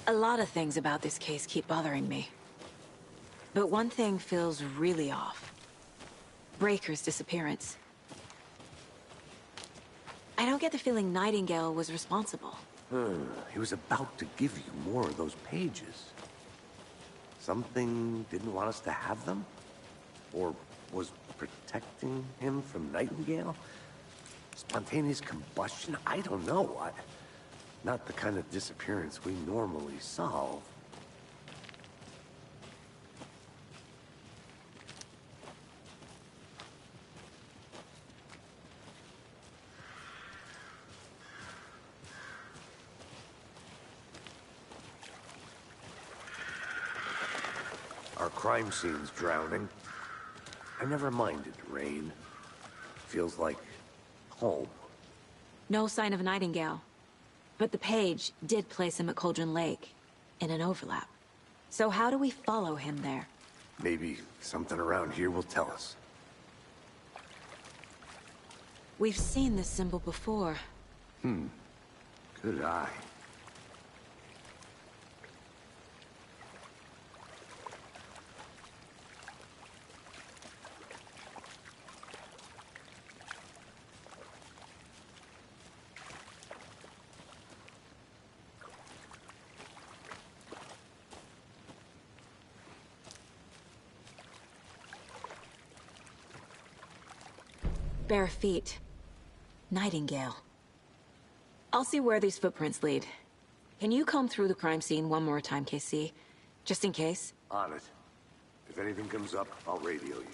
A lot of things about this case keep bothering me. But one thing feels really off. Breaker's disappearance. I don't get the feeling Nightingale was responsible. He was about to give you more of those pages. Something didn't want us to have them? Or was protecting him from Nightingale? Spontaneous combustion? I don't know. Not the kind of disappearance we normally solve. Our crime scene's drowning. I never minded rain. Feels like home. No sign of Nightingale. But the page did place him at Cauldron Lake, in an overlap. So how do we follow him there? Maybe something around here will tell us. We've seen this symbol before. Good eye. Bare feet. Nightingale. I'll see where these footprints lead. Can you comb through the crime scene one more time, KC? Just in case? On it. If anything comes up, I'll radio you.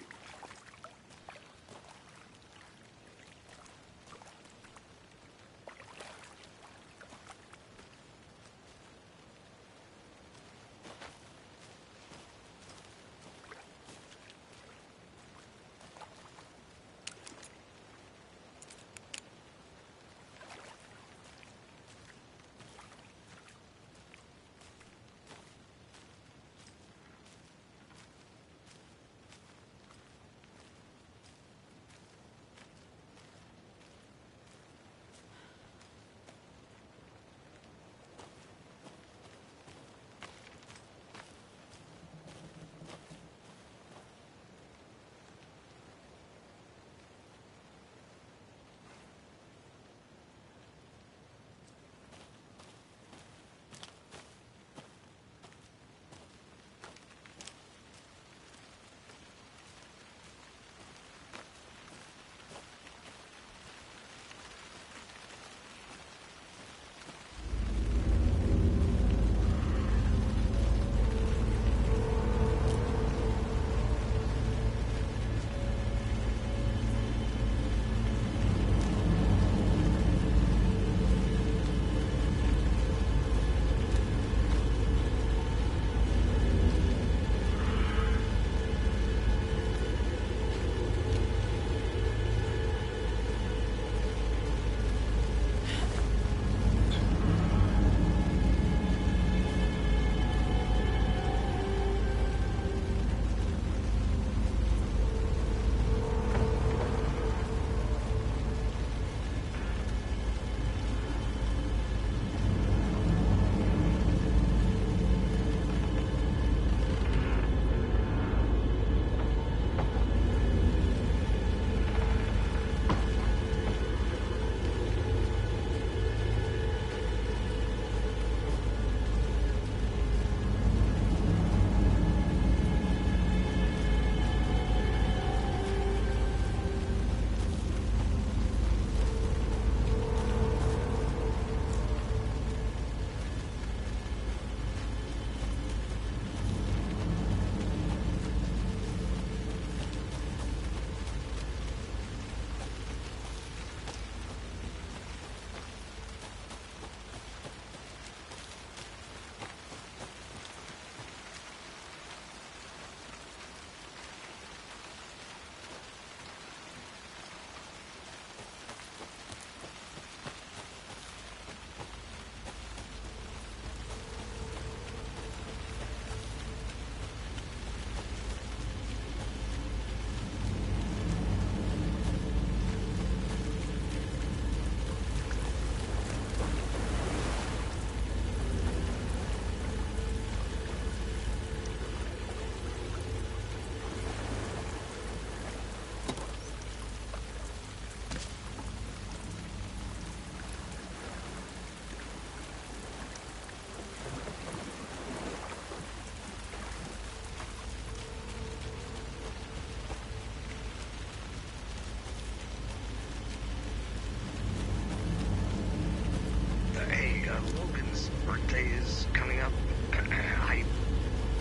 birthday is coming up. I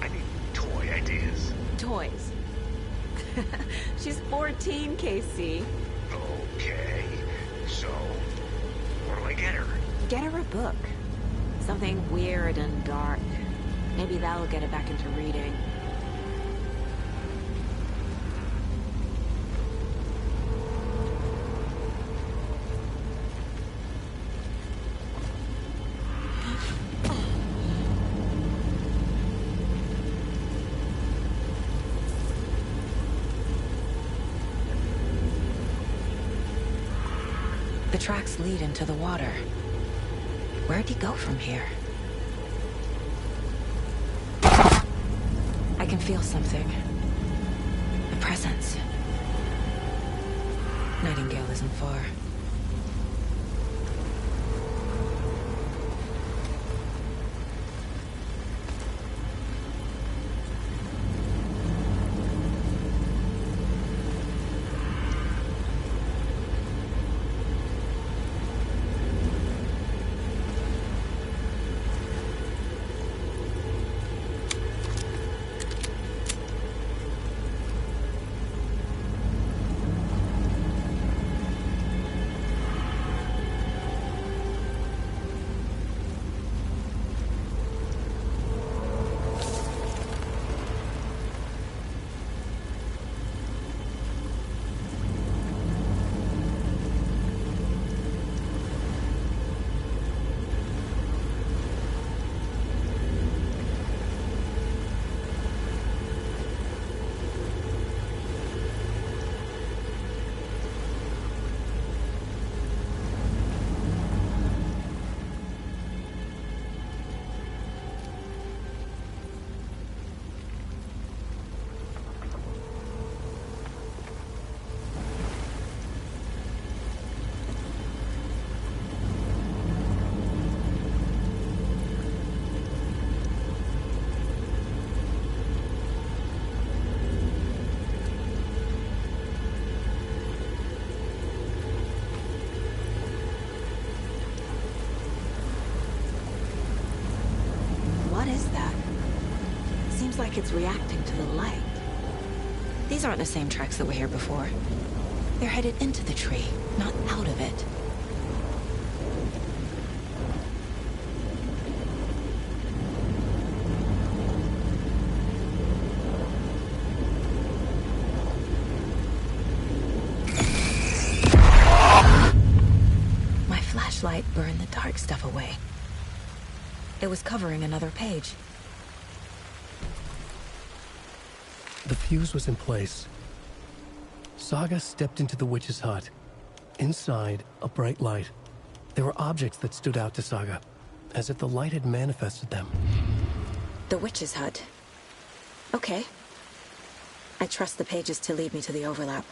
need toy ideas. Toys. She's 14, Casey. Okay, so what do I get her? Get her a book. Something weird and dark. Maybe that'll get her back into reading. The tracks lead into the water. Where'd he go from here? I can feel something. A presence. Nightingale isn't far. What is that? Seems like it's reacting to the light. These aren't the same tracks that were here before. They're headed into the tree, not out of it. My flashlight burned the dark stuff away. It was covering another page. The fuse was in place. Saga stepped into the witch's hut. Inside, a bright light. There were objects that stood out to Saga, as if the light had manifested them. The witch's hut. Okay. I trust the pages to lead me to the overlap.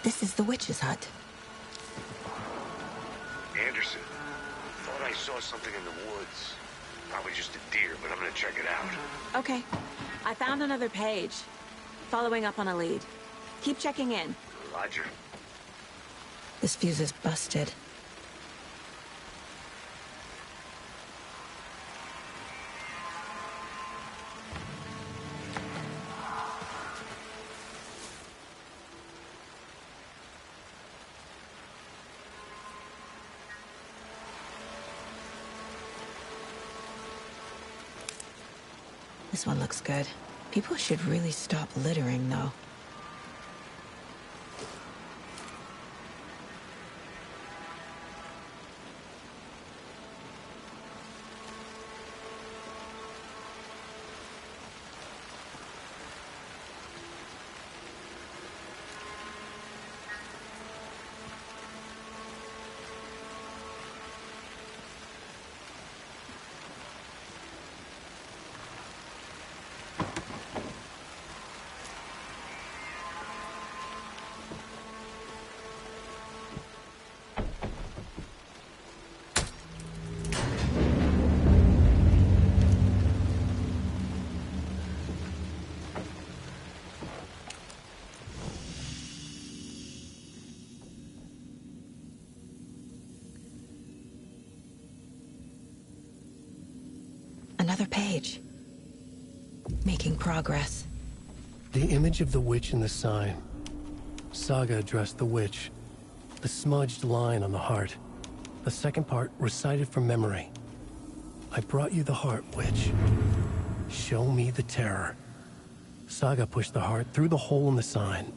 This is the witch's hut. Anderson, thought I saw something in the woods. Probably just a deer, but I'm gonna check it out. Okay. I found another page. Following up on a lead. Keep checking in. Roger. This fuse is busted. This one looks good. People should really stop littering, though. Another page. Making progress. The image of the witch in the sign. Saga addressed the witch. The smudged line on the heart. The second part recited from memory. I brought you the heart, witch. Show me the terror. Saga pushed the heart through the hole in the sign.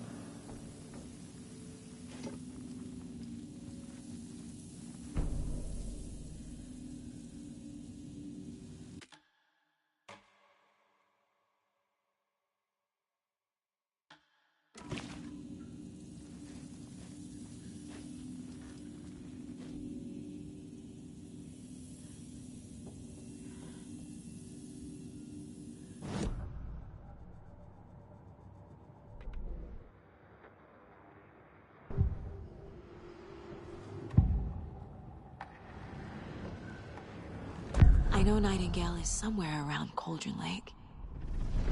I know Nightingale is somewhere around Cauldron Lake.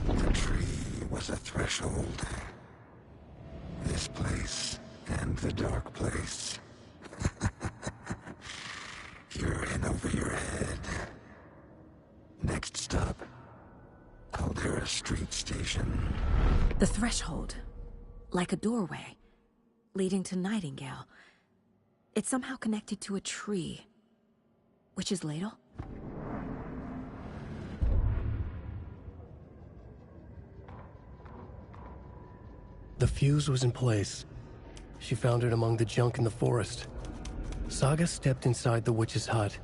The tree was a threshold. This place and the dark place. You're in over your head. Next stop, Caldera Street Station. The threshold. Like a doorway. Leading to Nightingale. It's somehow connected to a tree. Witch's Ladle? The fuse was in place. She found it among the junk in the forest. Saga stepped inside the witch's hut.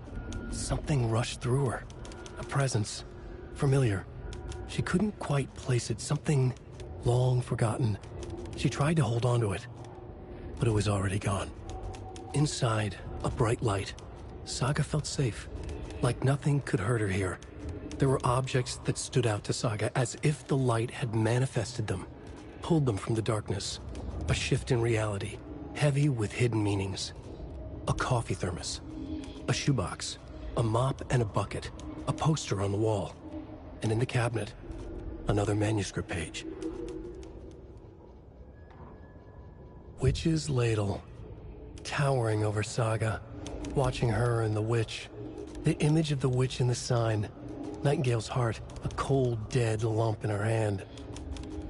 Something rushed through her. A presence. Familiar. She couldn't quite place it. Something long forgotten. She tried to hold on to it, but it was already gone. Inside, a bright light. Saga felt safe. Like nothing could hurt her here. There were objects that stood out to Saga as if the light had manifested them. Pulled them from the darkness. A shift in reality, heavy with hidden meanings. A coffee thermos, a shoebox, a mop and a bucket, a poster on the wall, and in the cabinet, another manuscript page. Witch's Ladle, towering over Saga, watching her and the witch. The image of the witch in the sign, Nightingale's heart, a cold, dead lump in her hand.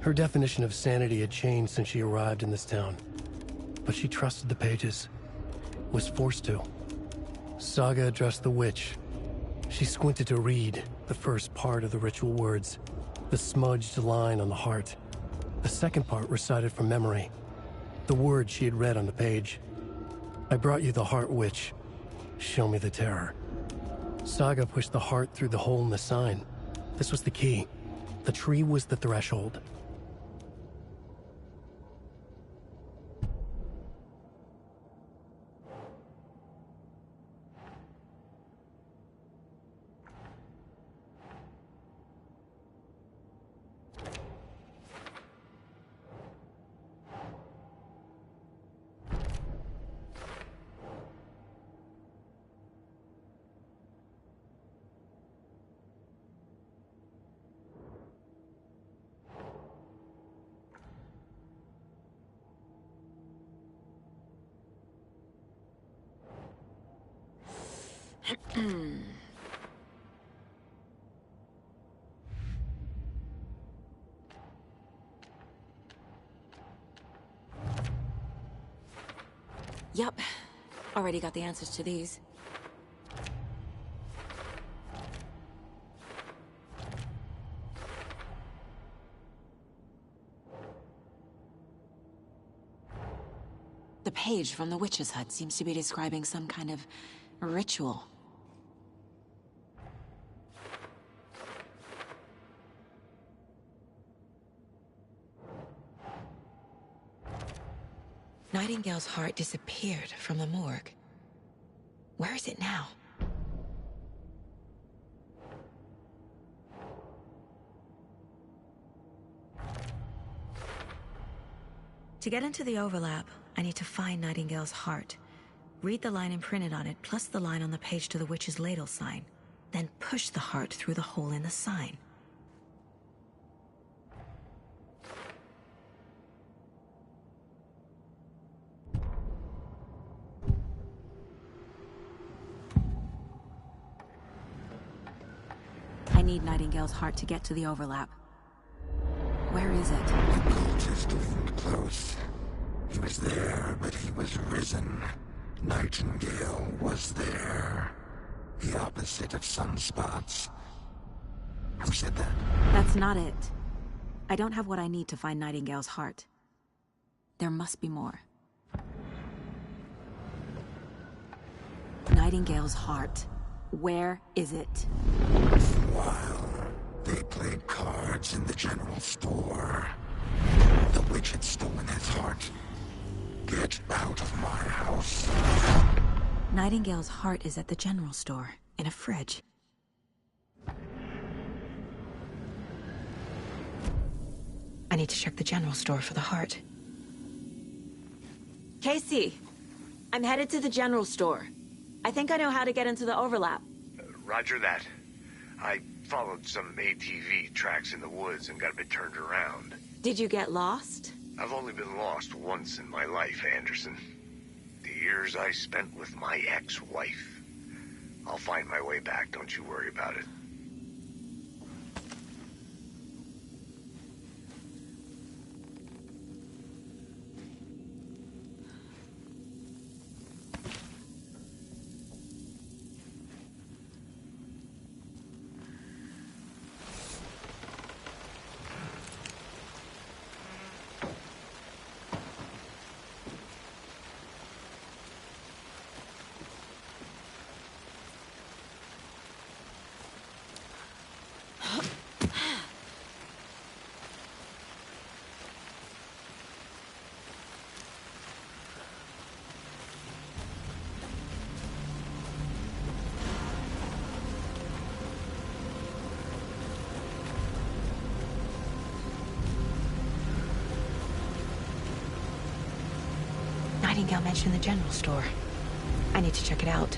Her definition of sanity had changed since she arrived in this town. But she trusted the pages. Was forced to. Saga addressed the witch. She squinted to read the first part of the ritual words. The smudged line on the heart. The second part recited from memory. The words she had read on the page. I brought you the heart, witch. Show me the terror. Saga pushed the heart through the hole in the sign. This was the key. The tree was the threshold. Yep. Already got the answers to these. The page from the witch's hut seems to be describing some kind of ritual. Nightingale's heart disappeared from the morgue. Where is it now? To get into the overlap, I need to find Nightingale's heart. Read the line imprinted on it, plus the line on the page to the witch's ladle sign. Then push the heart through the hole in the sign. I need Nightingale's heart to get to the overlap. Where is it? The cultist isn't close. He was there, but he was risen. Nightingale was there. The opposite of sunspots. Who said that? That's not it. I don't have what I need to find Nightingale's heart. There must be more. Nightingale's heart. Where is it? While they played cards in the general store, the witch had stolen his heart. Get out of my house. Nightingale's heart is at the general store, in a fridge. I need to check the general store for the heart. Casey! I'm headed to the general store. I think I know how to get into the overlap. Roger that. I followed some ATV tracks in the woods and got a bit turned around. Did you get lost? I've only been lost once in my life, Anderson. The years I spent with my ex-wife. I'll find my way back, don't you worry about it. Nightingale mentioned the general store. I need to check it out.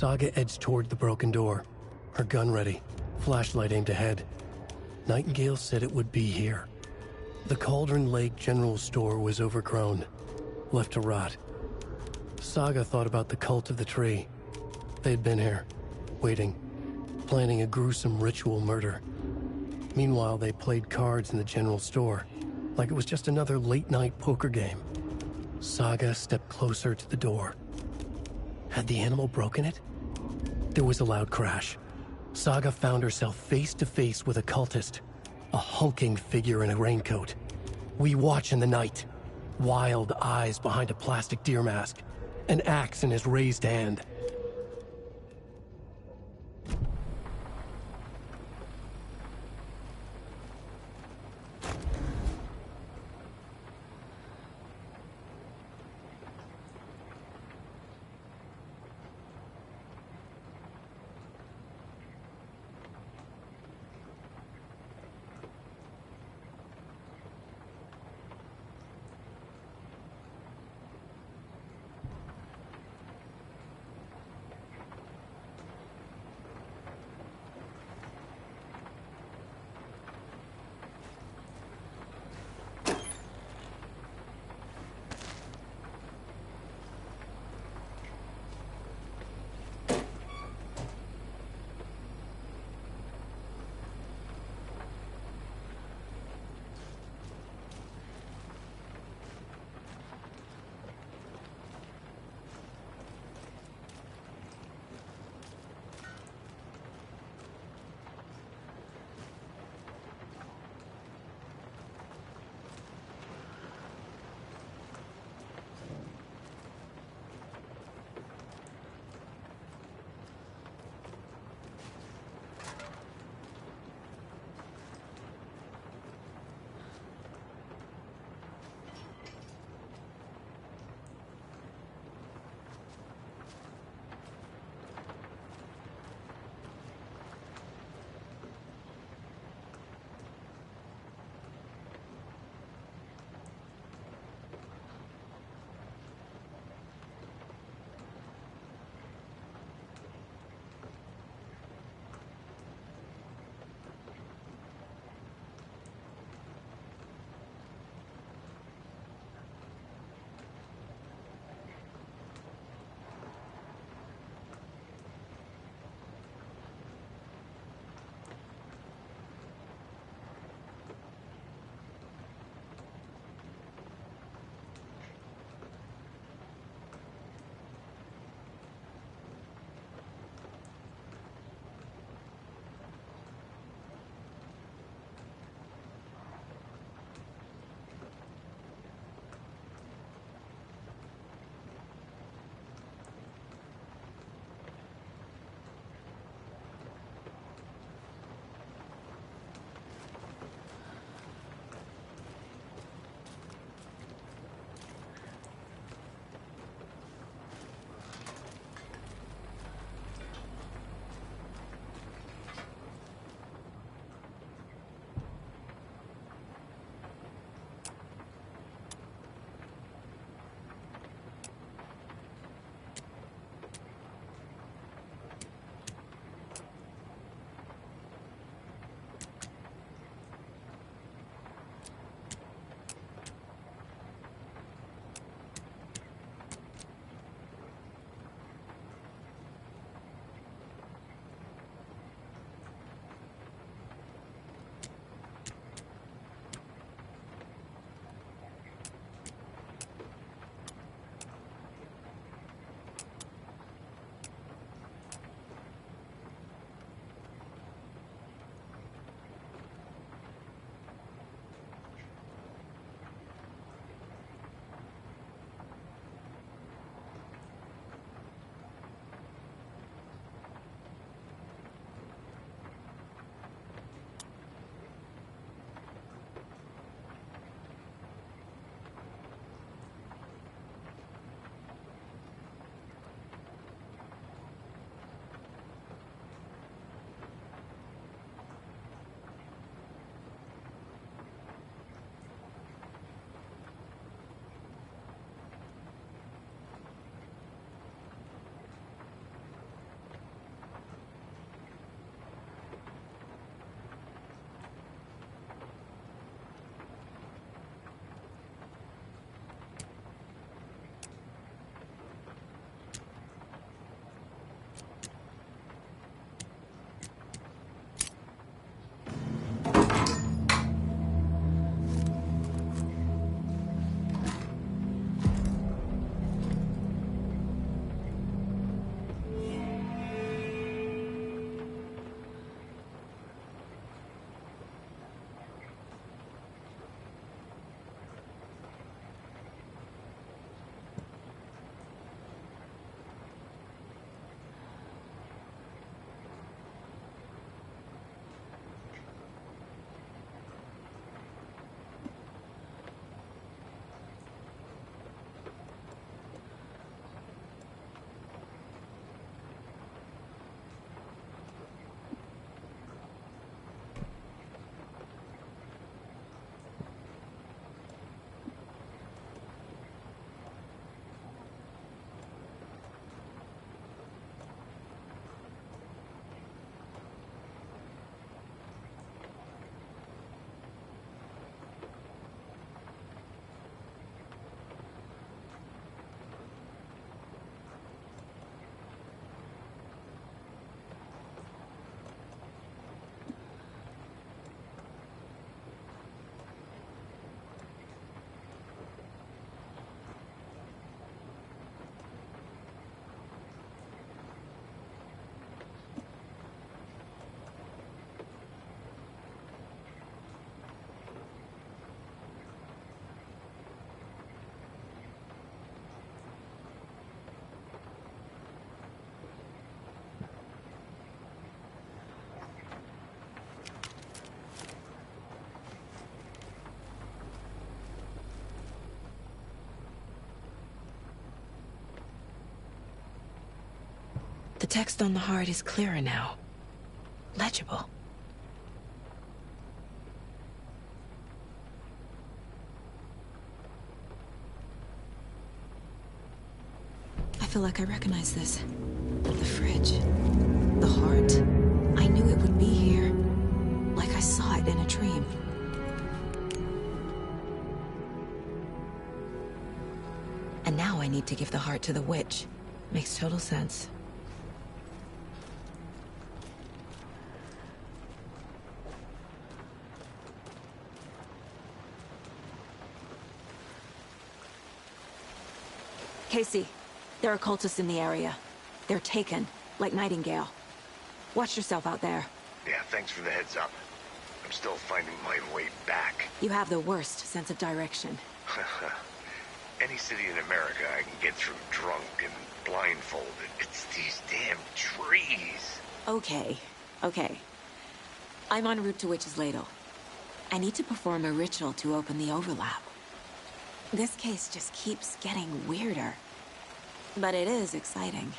Saga edged toward the broken door, her gun ready, flashlight aimed ahead. Nightingale said it would be here. The Cauldron Lake General Store was overgrown, left to rot. Saga thought about the cult of the tree. They'd been here, waiting, planning a gruesome ritual murder. Meanwhile, they played cards in the general store, like it was just another late-night poker game. Saga stepped closer to the door. Had the animal broken it? There was a loud crash. Saga found herself face to face with a cultist, a hulking figure in a raincoat. We watch in the night, wild eyes behind a plastic deer mask, an axe in his raised hand. The text on the heart is clearer now. Legible. I feel like I recognize this. The fridge. The heart. I knew it would be here. Like I saw it in a dream. And now I need to give the heart to the witch. Makes total sense. Casey, there are cultists in the area. They're taken, like Nightingale. Watch yourself out there. Yeah, thanks for the heads up. I'm still finding my way back. You have the worst sense of direction. Any city in America I can get through drunk and blindfolded. It's these damn trees. Okay, okay. I'm en route to Witch's Ladle. I need to perform a ritual to open the overlap. This case just keeps getting weirder. But it is exciting.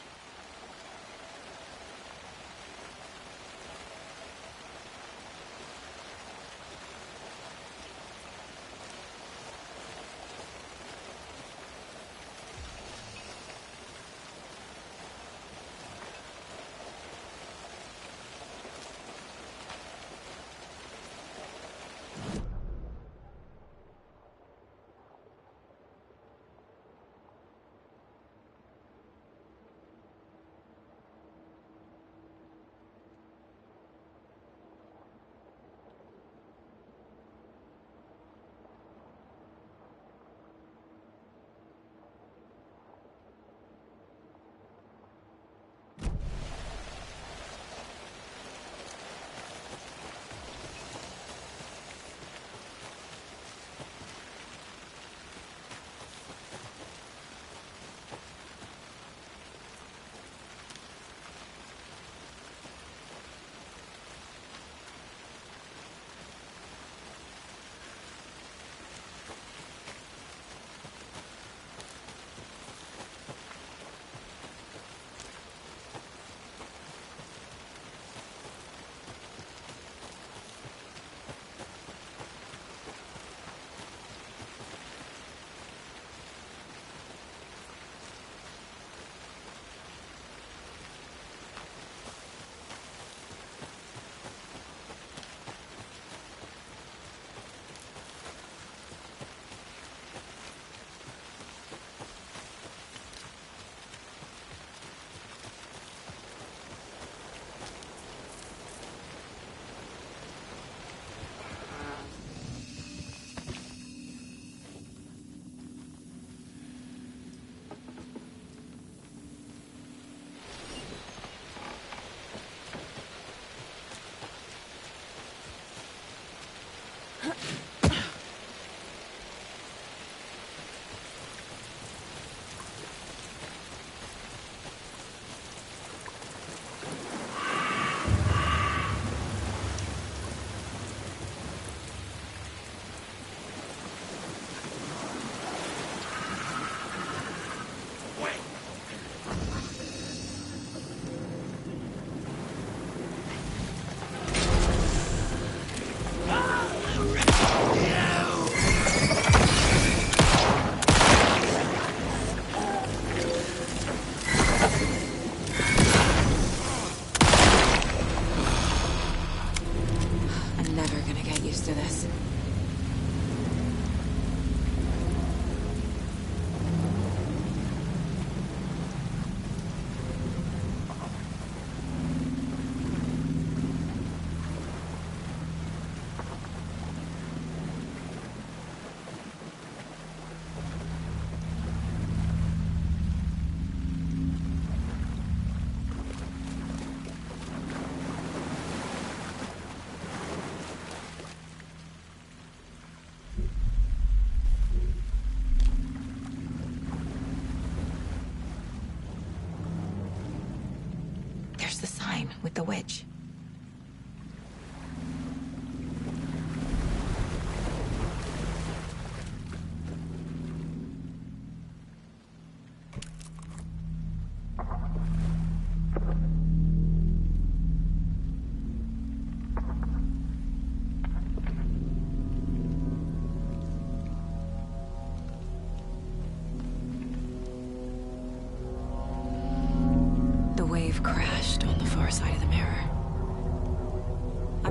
With the witch.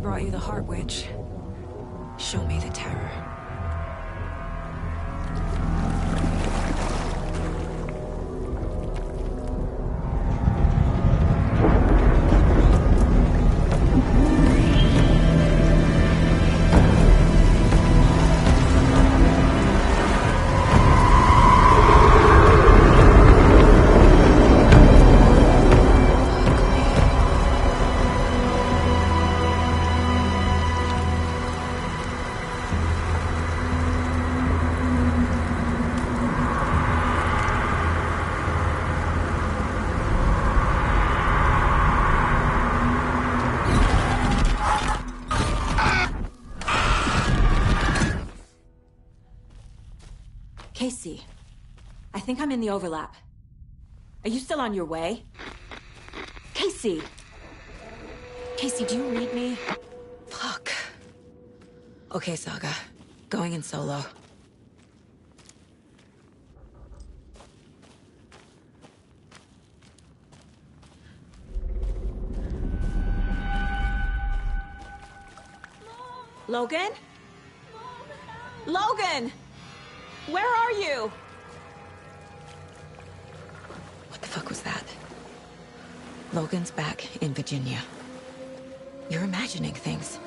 brought you the Heart Witch. Show me the terror. Casey, I think I'm in the overlap. Are you still on your way? Casey! Casey, do you read me? Fuck. Okay, Saga. Going in solo. Logan? Logan! Where are you? What the fuck was that? Logan's back in Virginia. You're imagining things.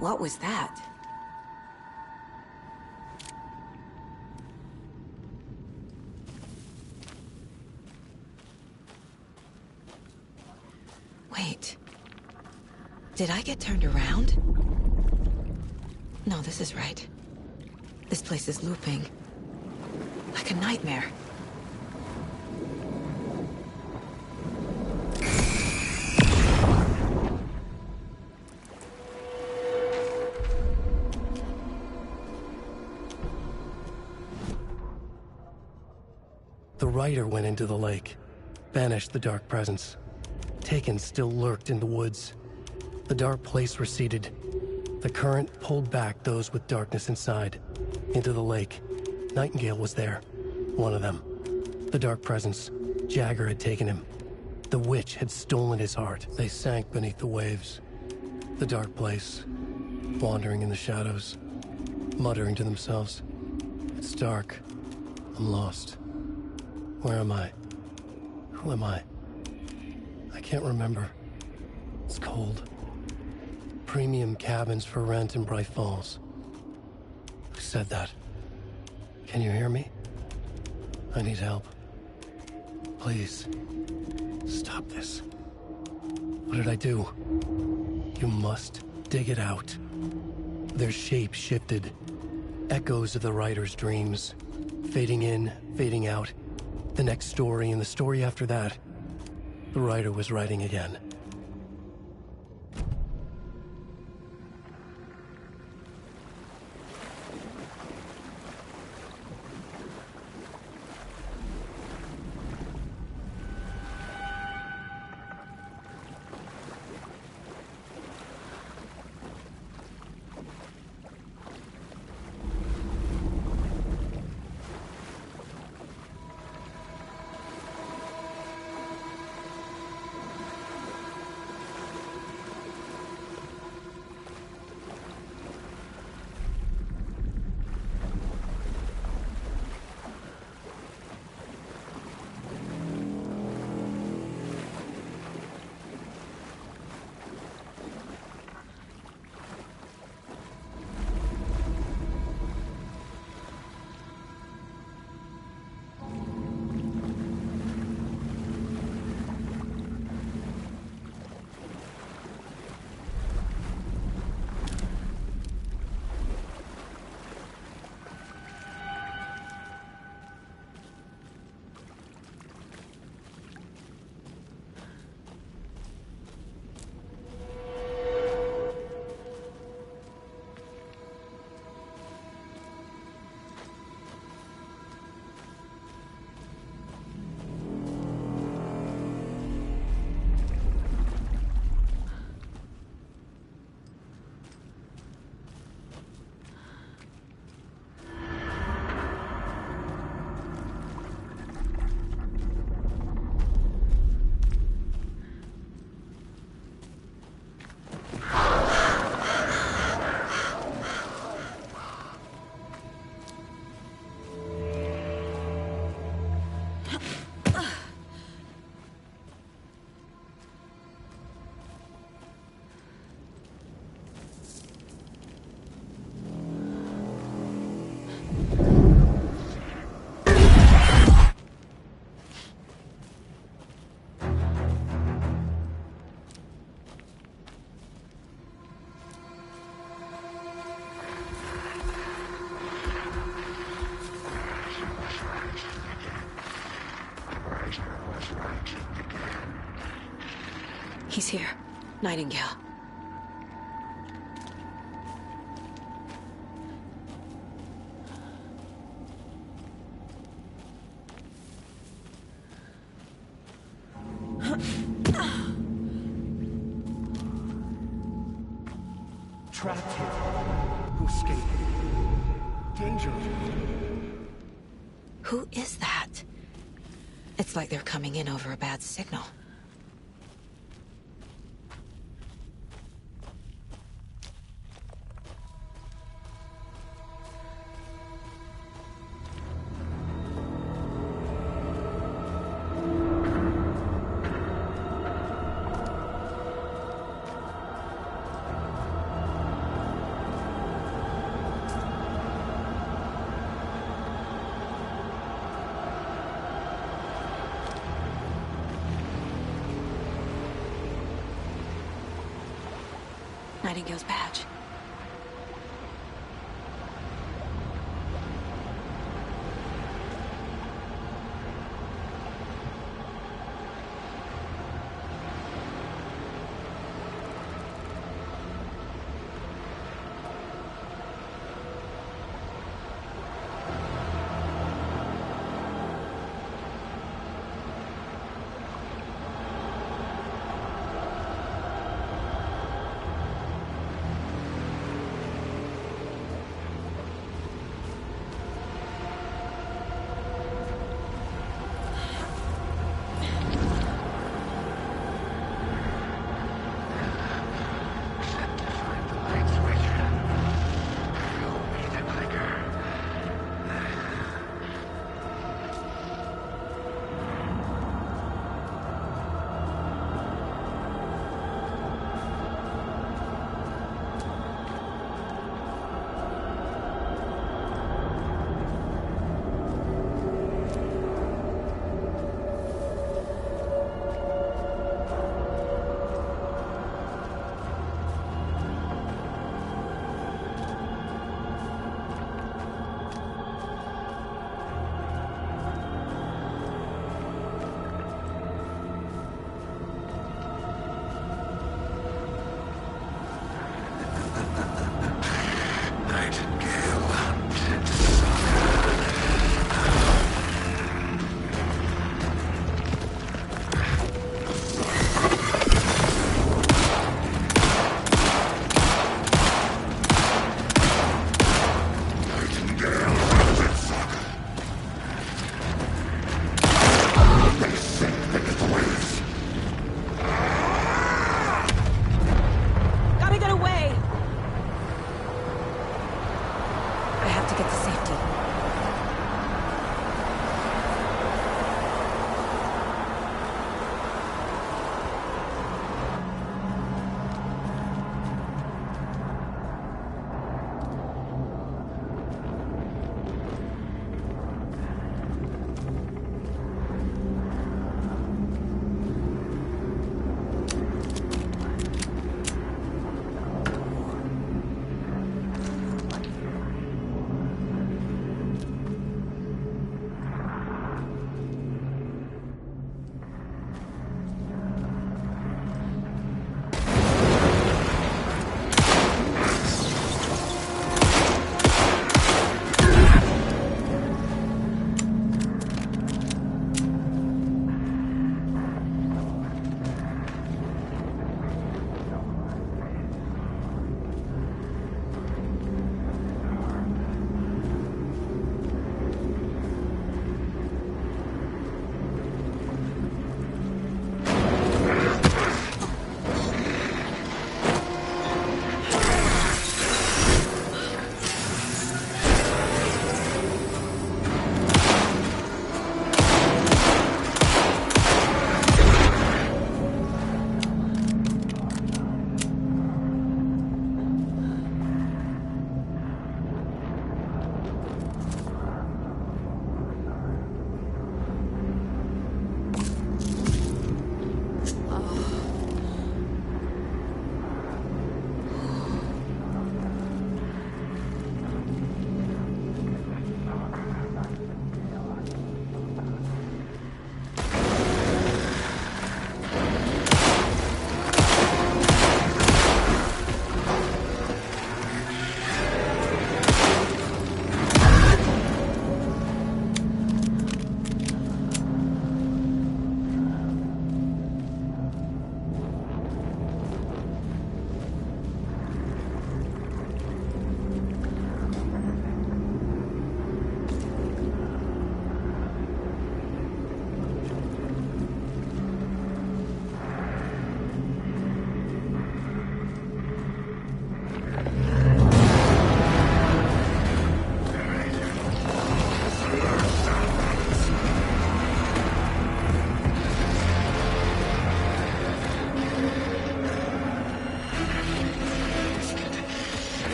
What was that? Wait. Did I get turned around? No, this is right. This place is looping. Like a nightmare. The Rider went into the lake, banished the dark presence. Taken still lurked in the woods. The dark place receded. The current pulled back those with darkness inside, into the lake. Nightingale was there, one of them. The dark presence, Jagger had taken him. The witch had stolen his heart. They sank beneath the waves. The dark place, wandering in the shadows, muttering to themselves. It's dark. I'm lost. Where am I? Who am I? I can't remember. It's cold. Premium cabins for rent in Bright Falls. Who said that? Can you hear me? I need help. Please. Stop this. What did I do? You must dig it out. Their shape shifted. Echoes of the Rider's dreams. Fading in, fading out. The next story and the story after that. The Rider was writing again. He's here. Nightingale. Trapped here. Who escaped? Danger. Who is that? It's like they're coming in over a bad signal. Nightingale's badge.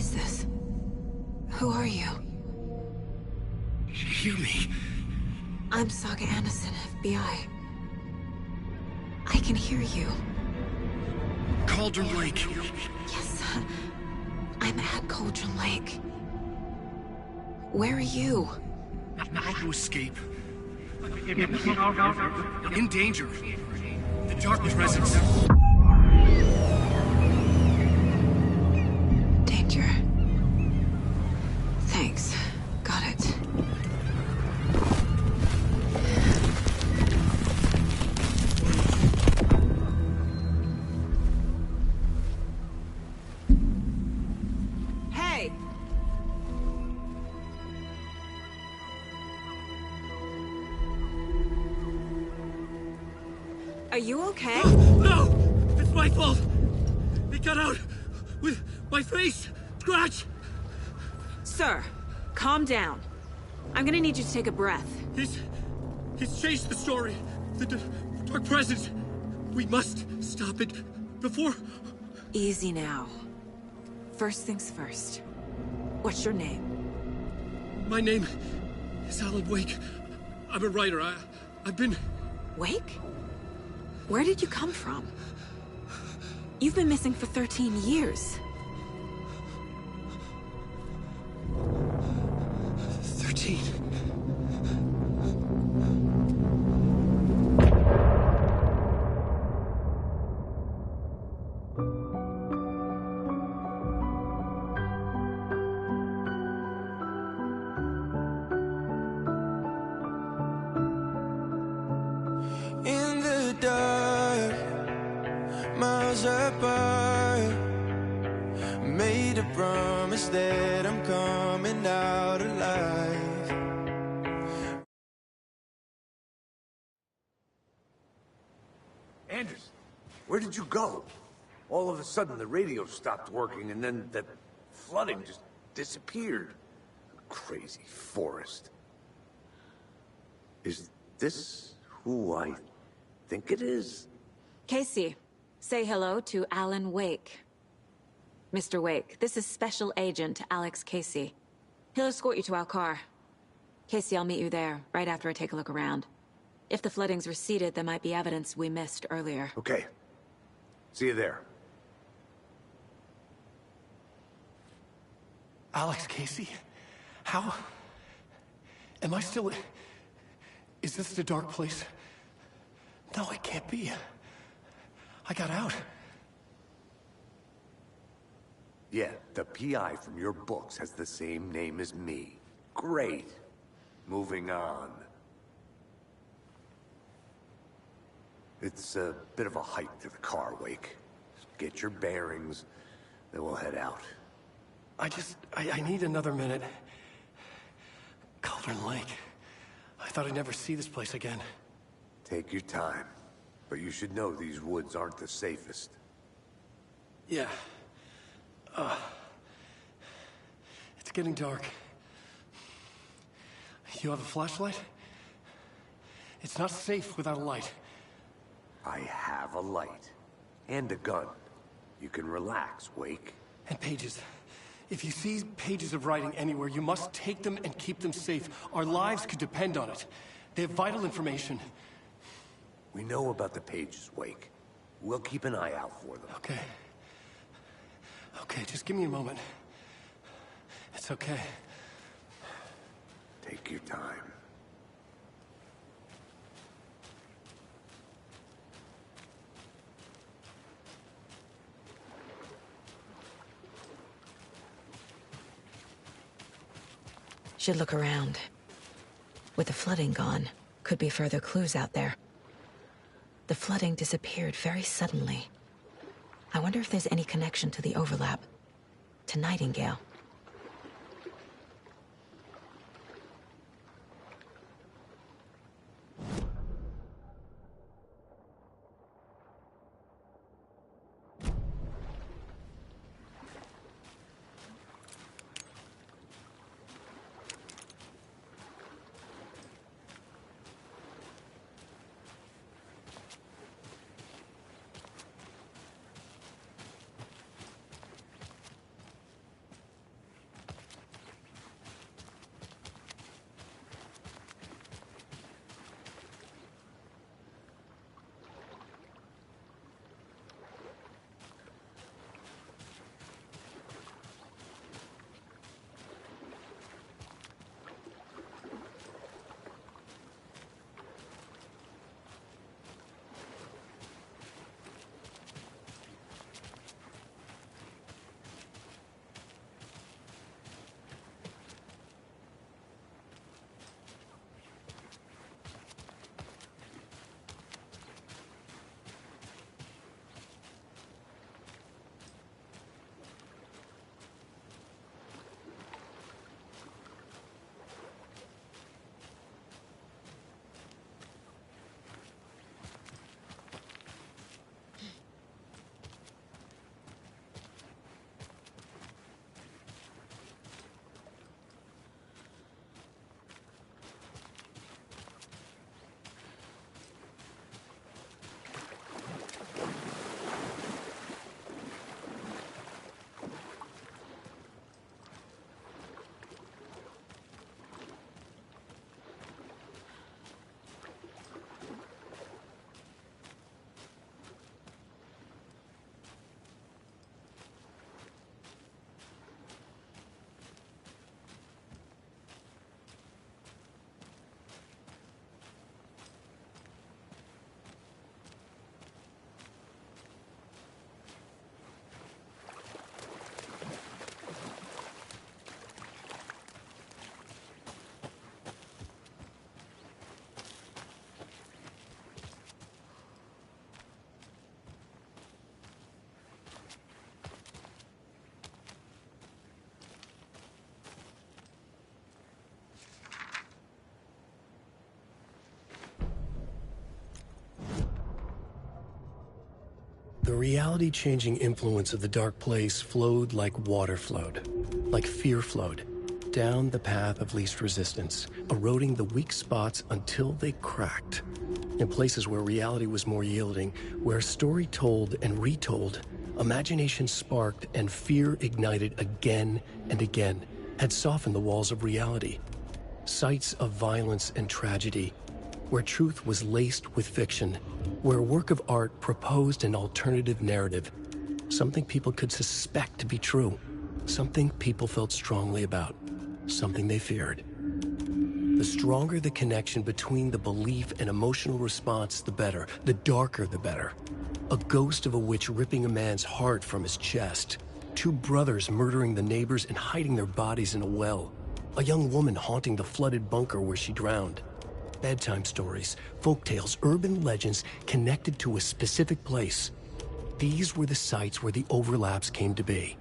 is this? Who are you? Hear me. I'm Saga Anderson, FBI. I can hear you. Cauldron Lake. Yes, I'm at Cauldron Lake. Where are you? How to escape. In danger. The Dark Presence. Danger. Thanks. Got it. Hey! Are you okay? No! It's my fault! It got out with my face! Scratch! Sir, calm down. I'm gonna need you to take a breath. He's changed the story. The Dark Presence. We must stop it before... Easy now. First things first. What's your name? My name is Alan Wake. I'm a writer. I've been... Wake? Where did you come from? You've been missing for 13 years. 13. In the dark, miles apart, made a promise that I'm coming out alive. Anderson, where did you go? All of a sudden the radio stopped working and then the flooding just disappeared. Crazy forest. Is this who I think it is? Casey, say hello to Alan Wake. Mr. Wake, this is Special Agent Alex Casey. He'll escort you to our car. Casey, I'll meet you there, right after I take a look around. If the flooding's receded, there might be evidence we missed earlier. Okay. See you there. Alex Casey? How... Am I still... Is this the dark place? No, it can't be. I got out. Yeah, the PI from your books has the same name as me. Great. Moving on. It's a bit of a hike to the car, Wake. Get your bearings, then we'll head out. I need another minute. Cauldron Lake. I thought I'd never see this place again. Take your time. But you should know these woods aren't the safest. Yeah. It's getting dark. You have a flashlight? It's not safe without a light. I have a light. And a gun. You can relax, Wake. And pages. If you see pages of writing anywhere, you must take them and keep them safe. Our lives could depend on it. They have vital information. We know about the pages, Wake. We'll keep an eye out for them. Okay. Okay, just give me a moment. It's okay. Take your time. Should look around. With the flooding gone, could be further clues out there. The flooding disappeared very suddenly. I wonder if there's any connection to the overlap. To Nightingale. The reality-changing influence of the Dark Place flowed like water flowed, like fear flowed, down the path of least resistance, eroding the weak spots until they cracked. In places where reality was more yielding, where story told and retold, imagination sparked and fear ignited again and again, had softened the walls of reality. Sites of violence and tragedy, where truth was laced with fiction, where a work of art proposed an alternative narrative, something people could suspect to be true, something people felt strongly about, something they feared. The stronger the connection between the belief and emotional response, the better. The darker, the better. A ghost of a witch ripping a man's heart from his chest. Two brothers murdering the neighbors and hiding their bodies in a well. A young woman haunting the flooded bunker where she drowned. Bedtime stories, folktales, urban legends connected to a specific place. These were the sites where the overlaps came to be.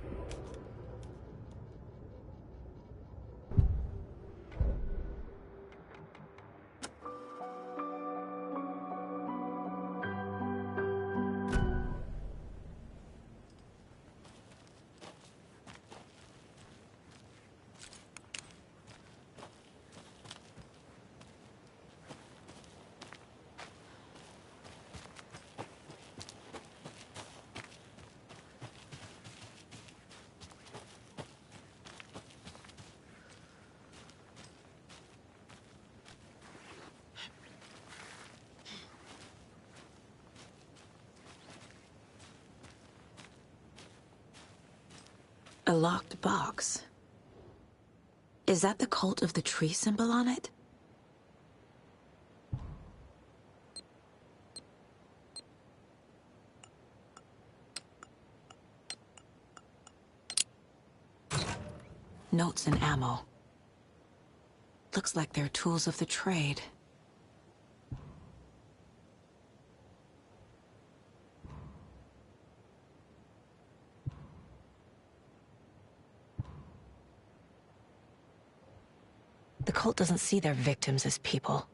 A locked box. Is that the cult of the tree symbol on it? Notes and ammo. Looks like they're tools of the trade. The cult doesn't see their victims as people.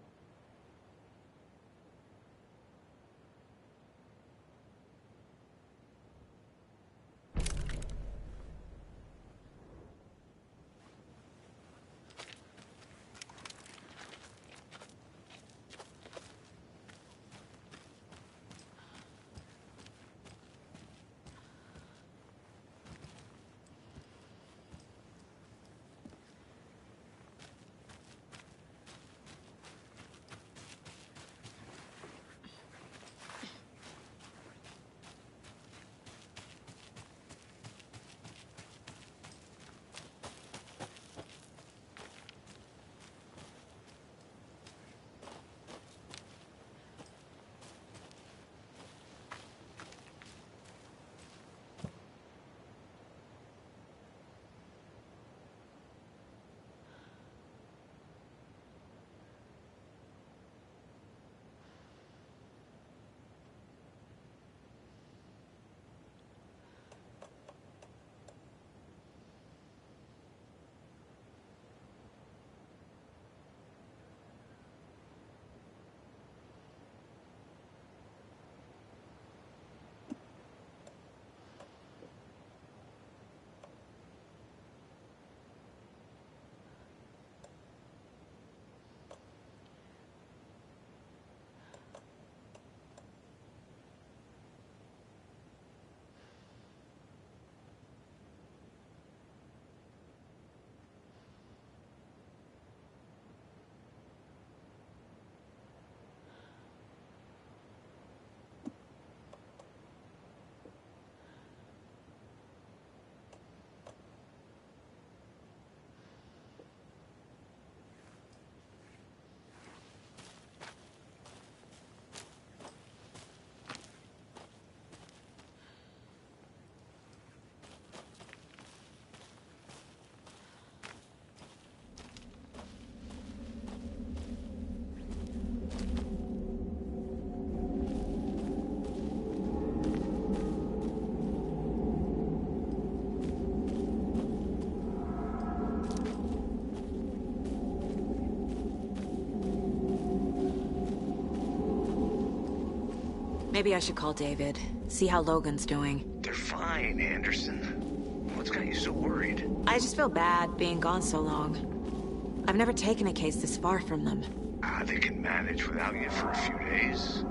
Maybe I should call David, see how Logan's doing. They're fine, Anderson. What's got you so worried? I just feel bad being gone so long. I've never taken a case this far from them. They can manage without you for a few days.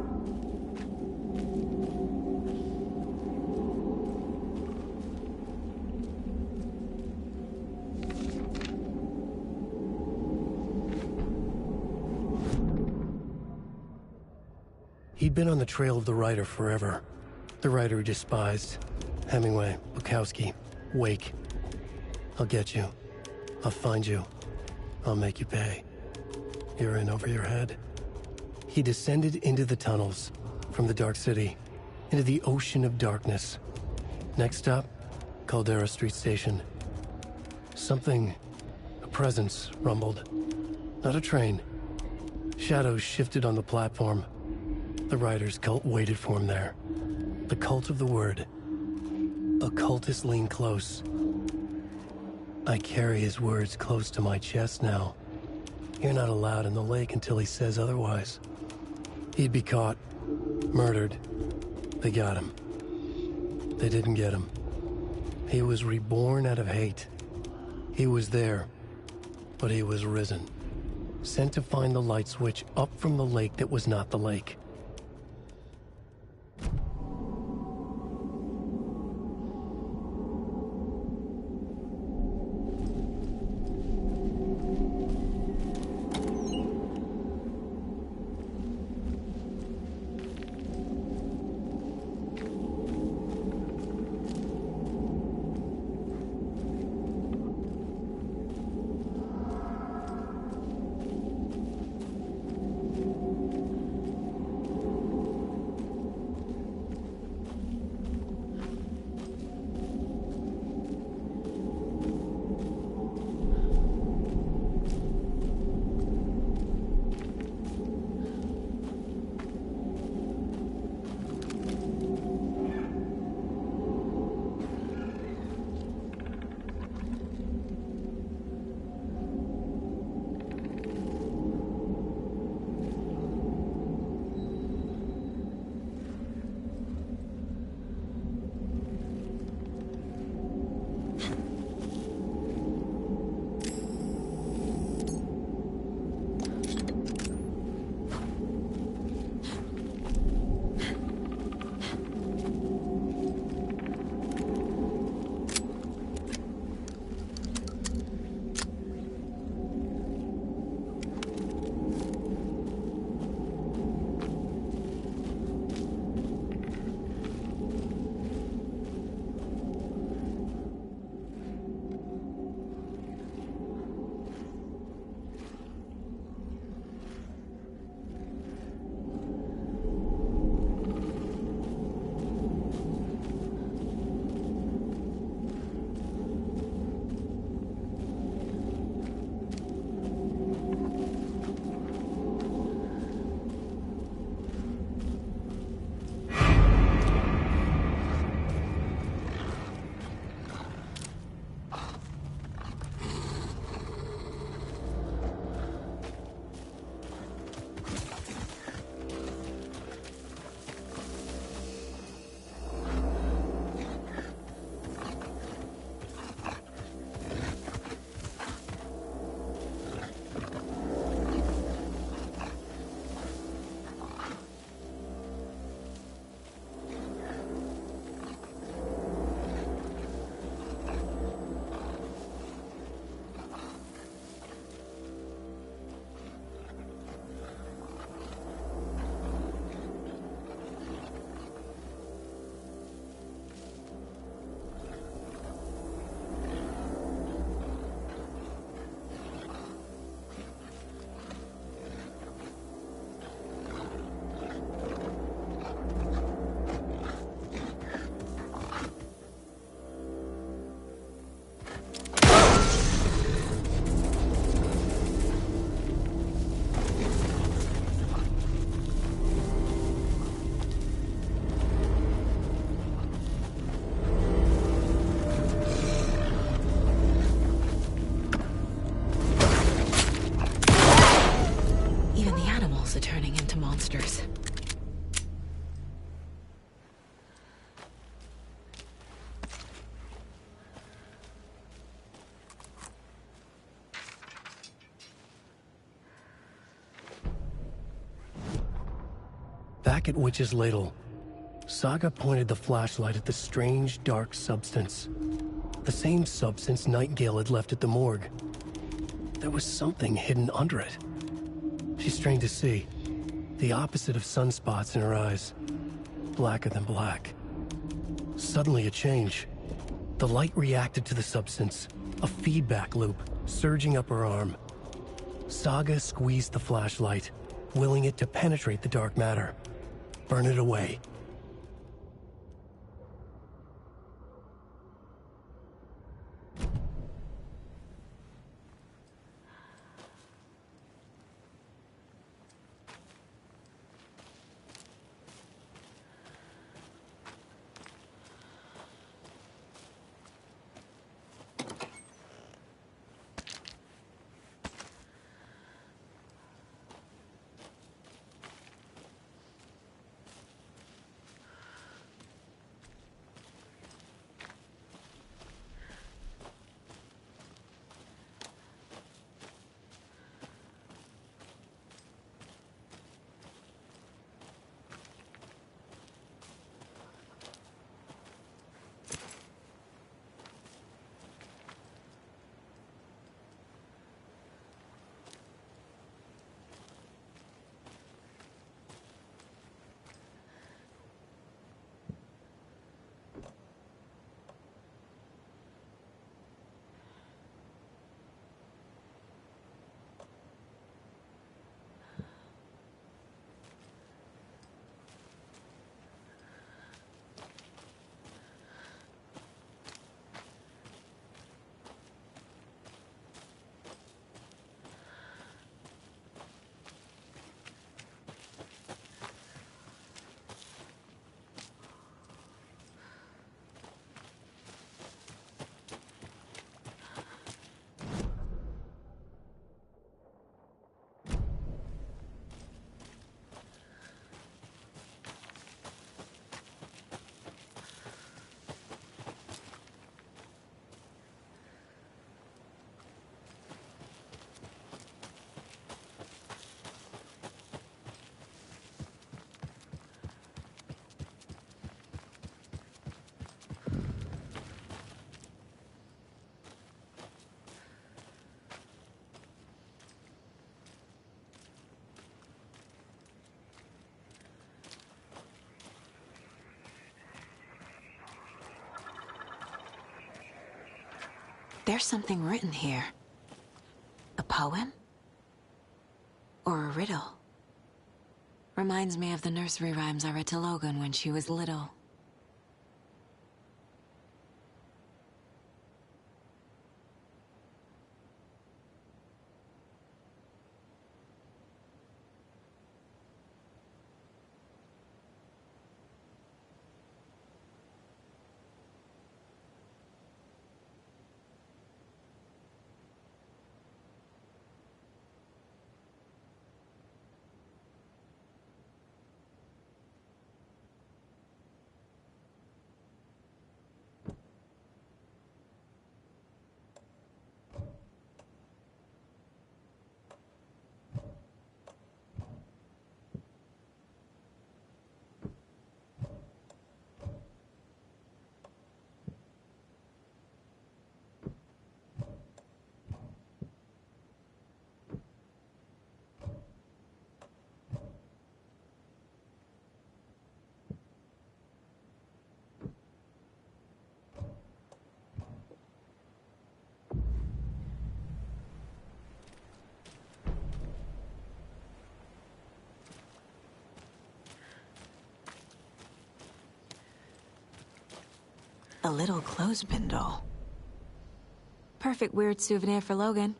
He'd been on the trail of the writer forever. The writer he despised. Hemingway, Bukowski, Wake. I'll get you. I'll find you. I'll make you pay. You're in over your head. He descended into the tunnels, from the Dark City, into the ocean of darkness. Next stop, Caldera Street Station. Something, a presence, rumbled. Not a train. Shadows shifted on the platform. The writer's cult waited for him there. The cult of the word. Occultists lean close. I carry his words close to my chest now. You're not allowed in the lake until he says otherwise. He'd be caught, murdered. They got him. They didn't get him. He was reborn out of hate. He was there, but he was risen. Sent to find the light switch up from the lake that was not the lake. Back at Witch's Ladle, Saga pointed the flashlight at the strange, dark substance. The same substance Nightingale had left at the morgue. There was something hidden under it. She strained to see. The opposite of sunspots in her eyes. Blacker than black. Suddenly a change. The light reacted to the substance. A feedback loop, surging up her arm. Saga squeezed the flashlight, willing it to penetrate the dark matter. Burn it away. There's something written here. A poem? Or a riddle? Reminds me of the nursery rhymes I read to Logan when she was little. A little clothespin doll. Perfect weird souvenir for Logan.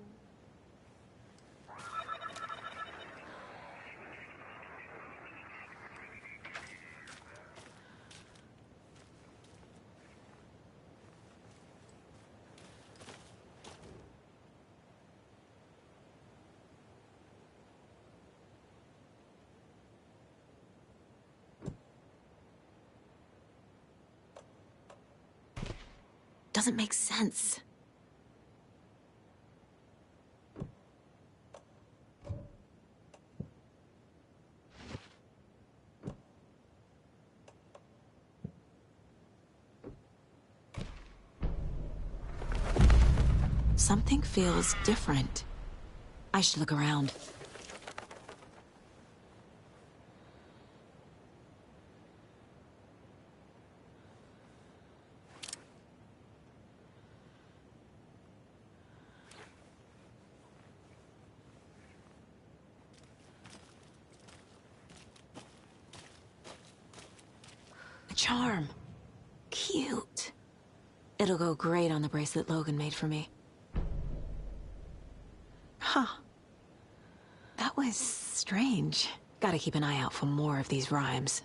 Doesn't make sense. Something feels different. I should look around. A charm. Cute. It'll go great on the bracelet Logan made for me. Huh. That was strange. Gotta keep an eye out for more of these rhymes.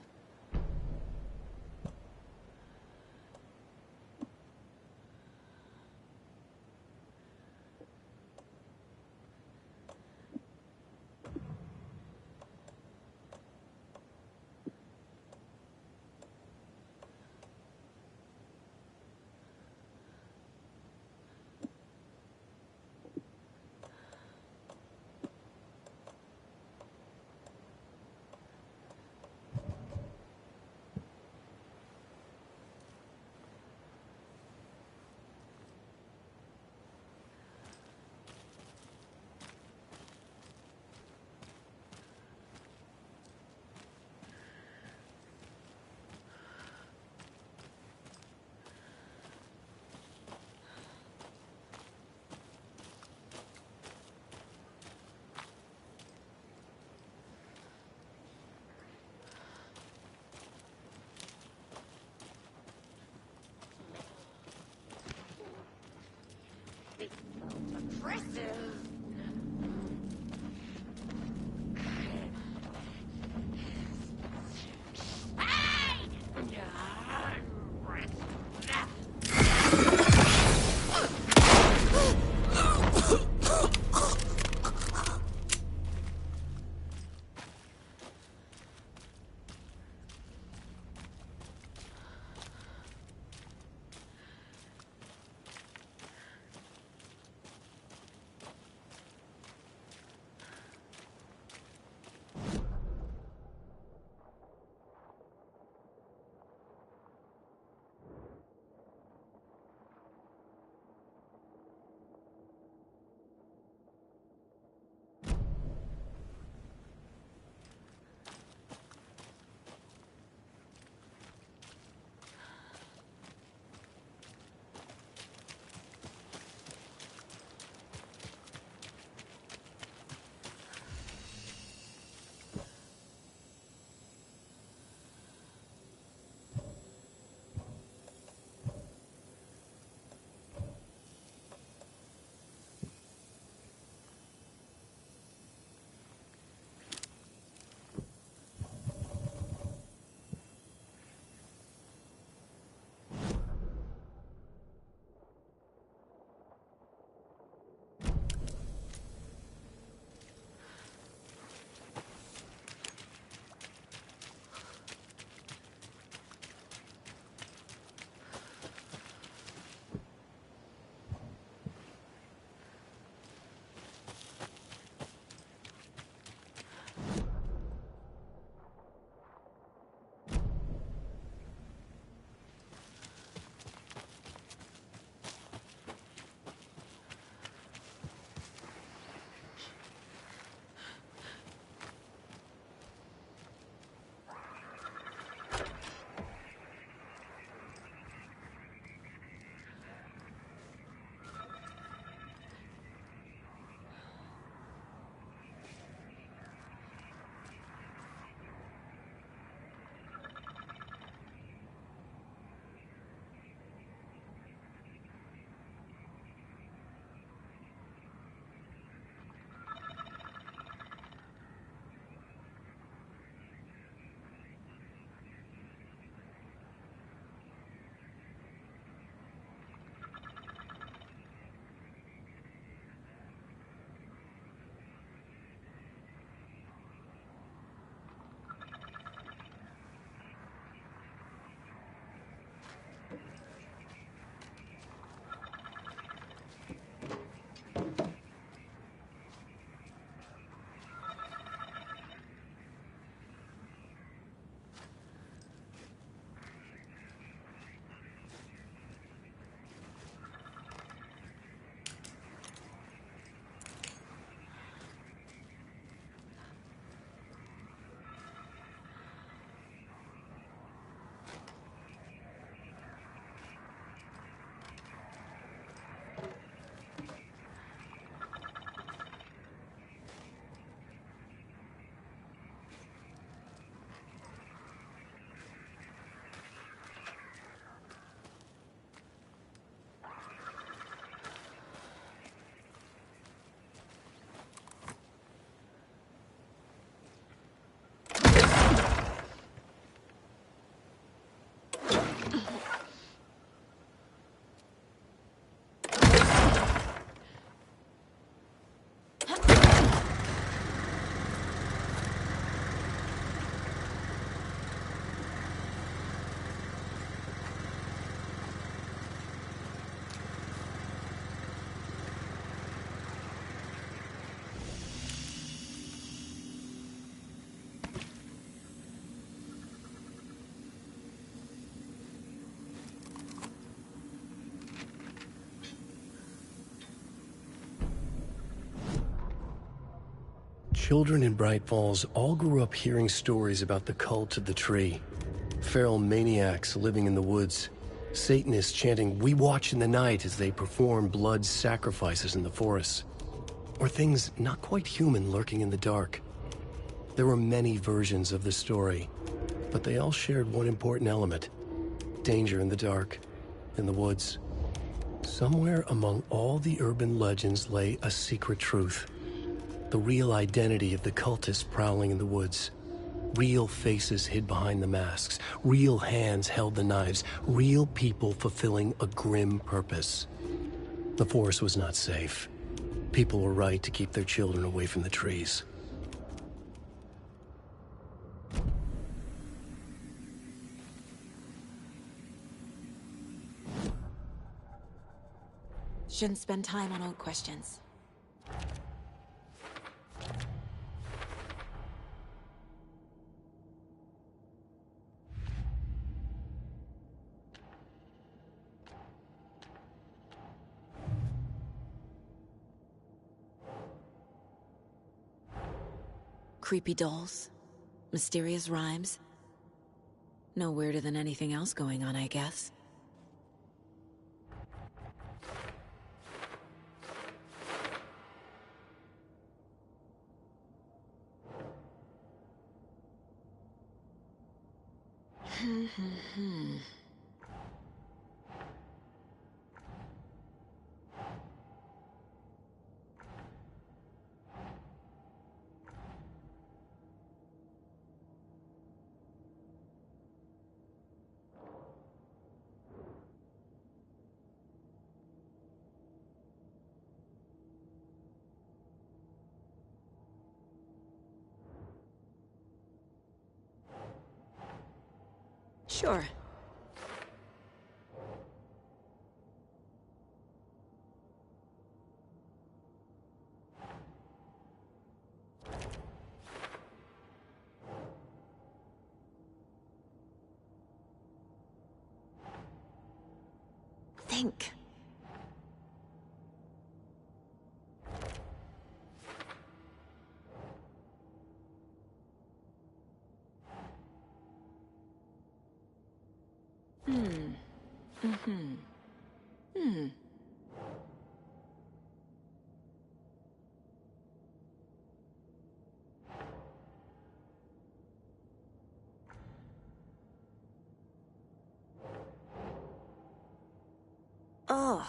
Children in Bright Falls all grew up hearing stories about the cult of the tree. Feral maniacs living in the woods. Satanists chanting, "We watch in the night," as they perform blood sacrifices in the forests. Or things not quite human lurking in the dark. There were many versions of the story, but they all shared one important element. Danger in the dark, in the woods. Somewhere among all the urban legends lay a secret truth. The real identity of the cultists prowling in the woods. Real faces hid behind the masks. Real hands held the knives. Real people fulfilling a grim purpose. The forest was not safe. People were right to keep their children away from the trees. Shouldn't spend time on old questions. Creepy dolls. Mysterious rhymes. No weirder than anything else going on, I guess. Sure. Think. Oh.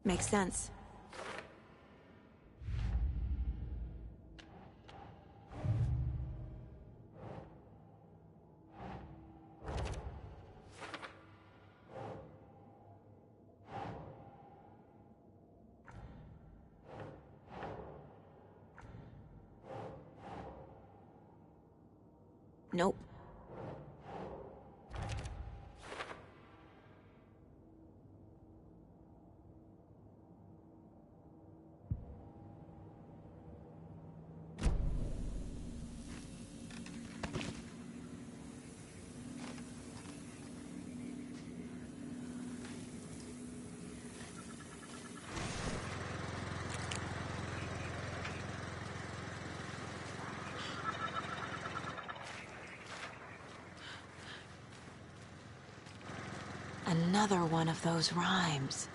Makes sense. Nope. Another one of those rhymes.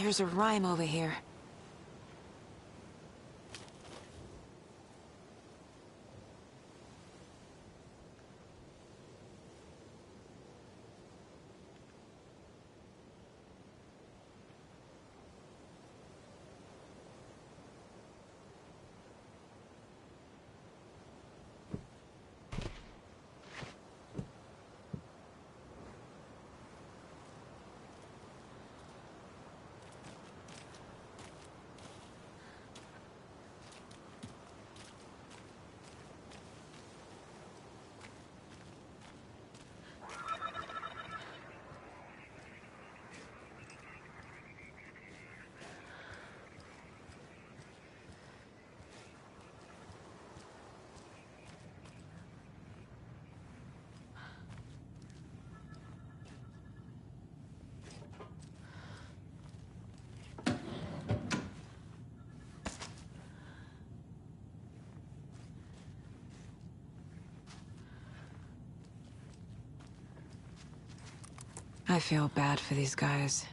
There's a rhyme over here. I feel bad for these guys.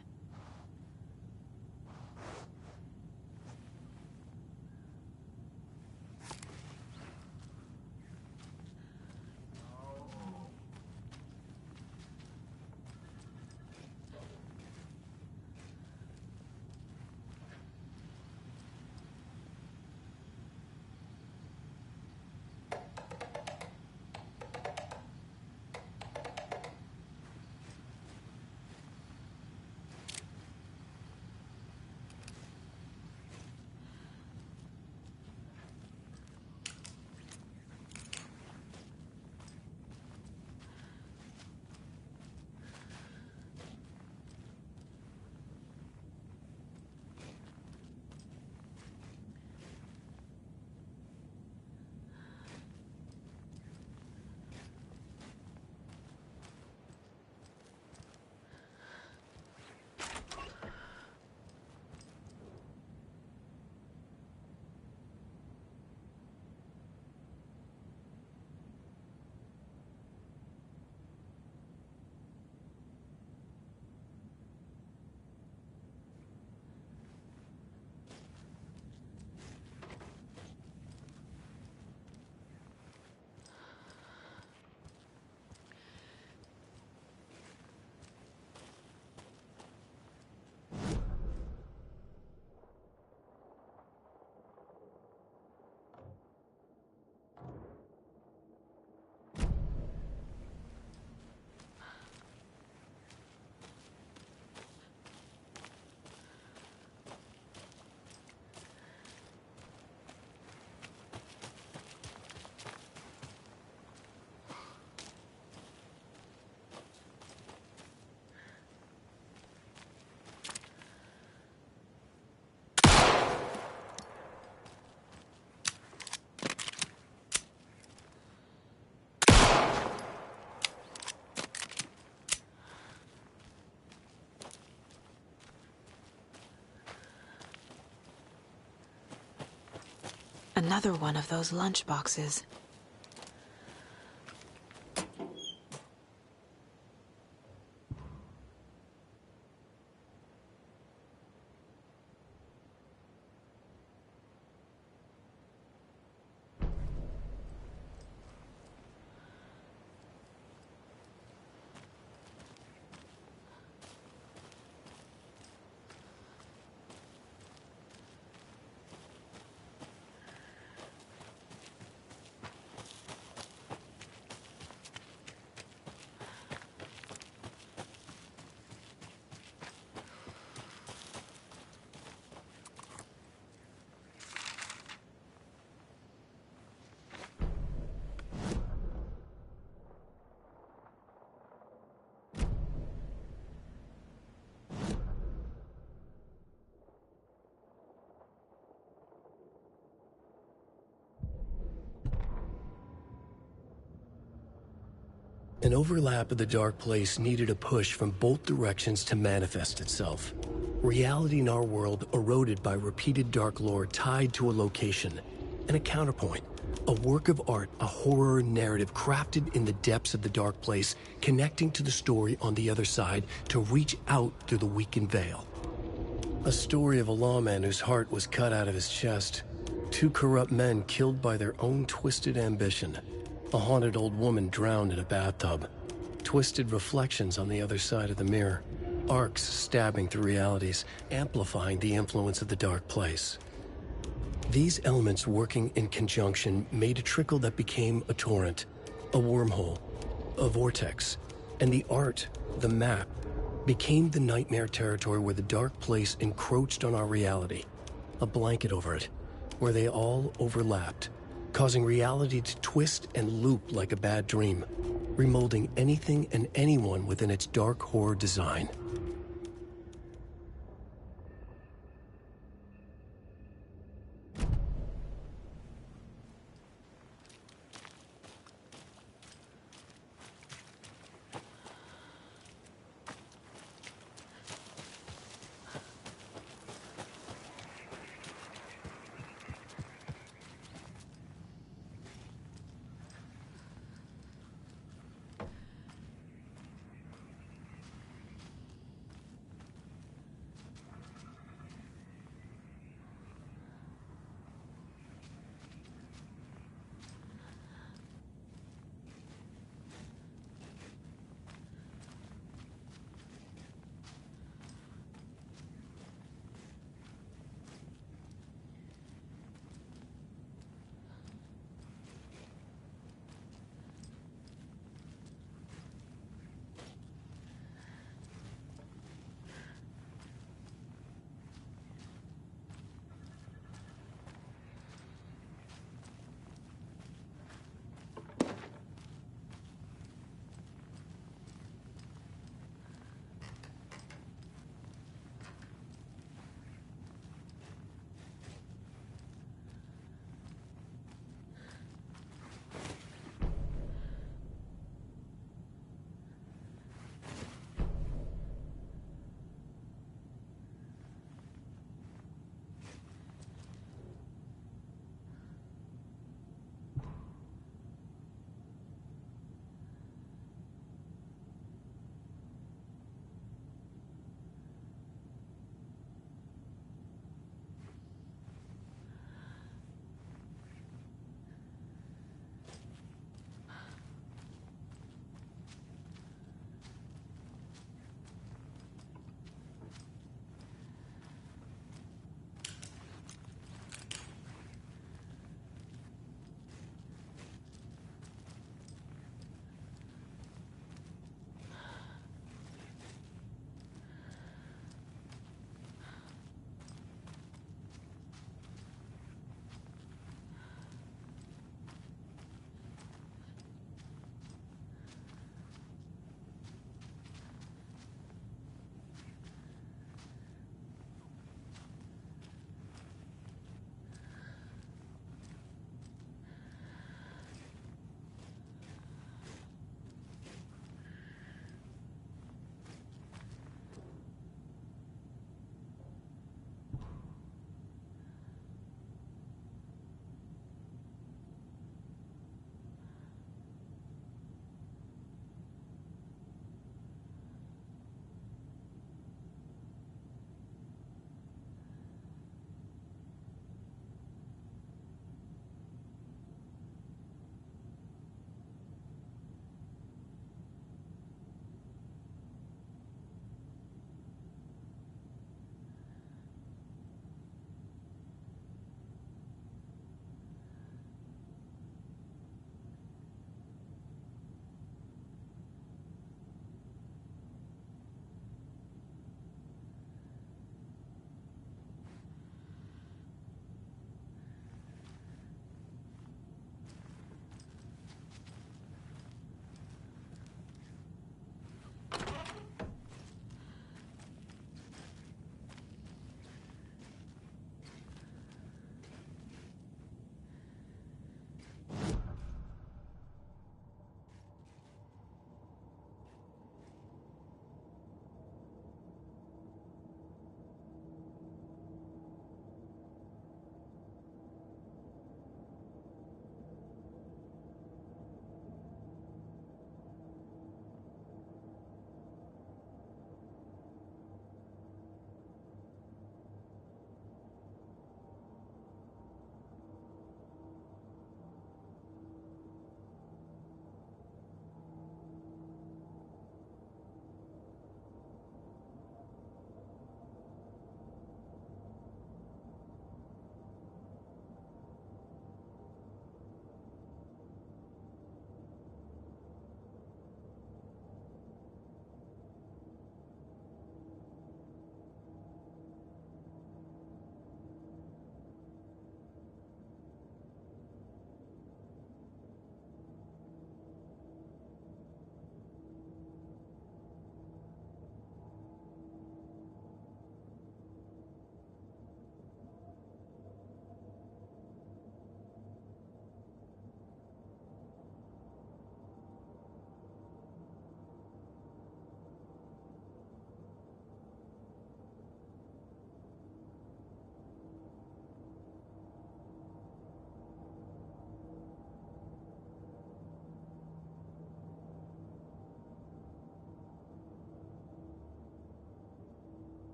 Another one of those lunch boxes. An overlap of the Dark Place needed a push from both directions to manifest itself. Reality in our world eroded by repeated Dark lore tied to a location, and a counterpoint, a work of art, a horror narrative crafted in the depths of the Dark Place, connecting to the story on the other side to reach out through the weakened veil. A story of a lawman whose heart was cut out of his chest. 2 corrupt men killed by their own twisted ambition. A haunted old woman drowned in a bathtub. Twisted reflections on the other side of the mirror. Arcs stabbing through realities, amplifying the influence of the dark place. These elements working in conjunction made a trickle that became a torrent, a wormhole, a vortex, and the art, the map, became the nightmare territory where the dark place encroached on our reality, a blanket over it, where they all overlapped, causing reality to twist and loop like a bad dream, remolding anything and anyone within its dark horror design.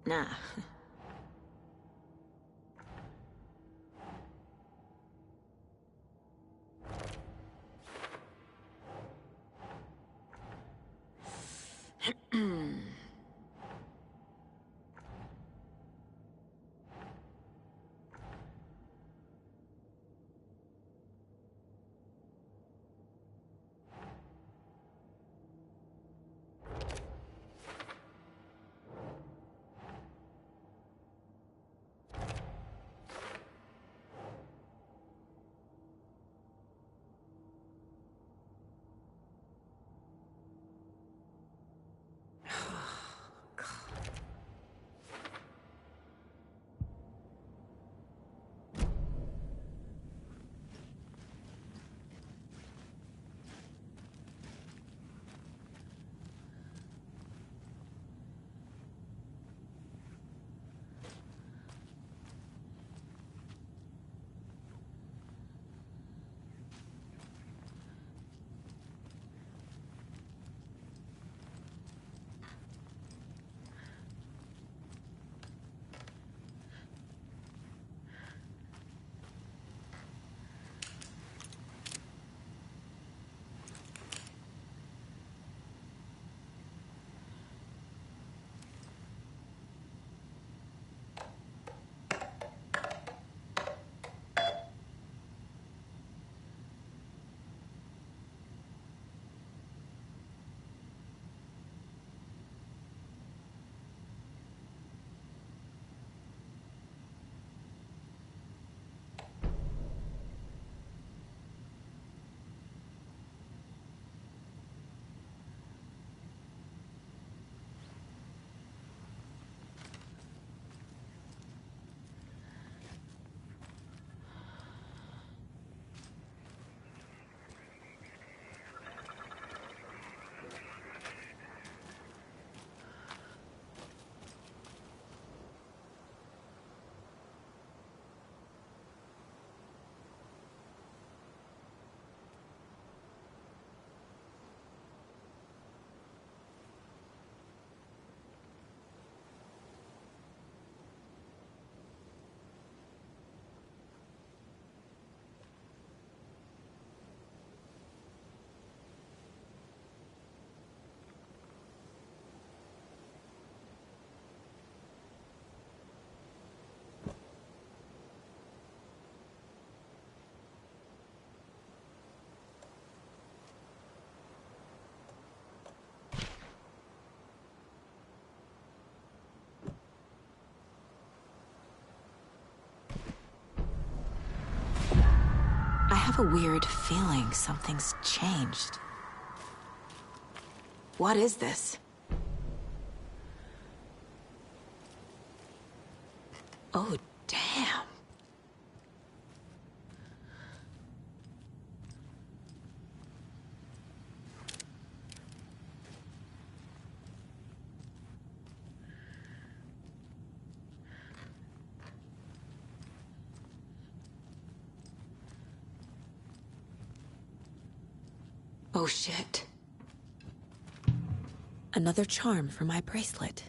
Nah. I have a weird feeling something's changed. What is this? Oh, damn. Oh, shit. Another charm for my bracelet.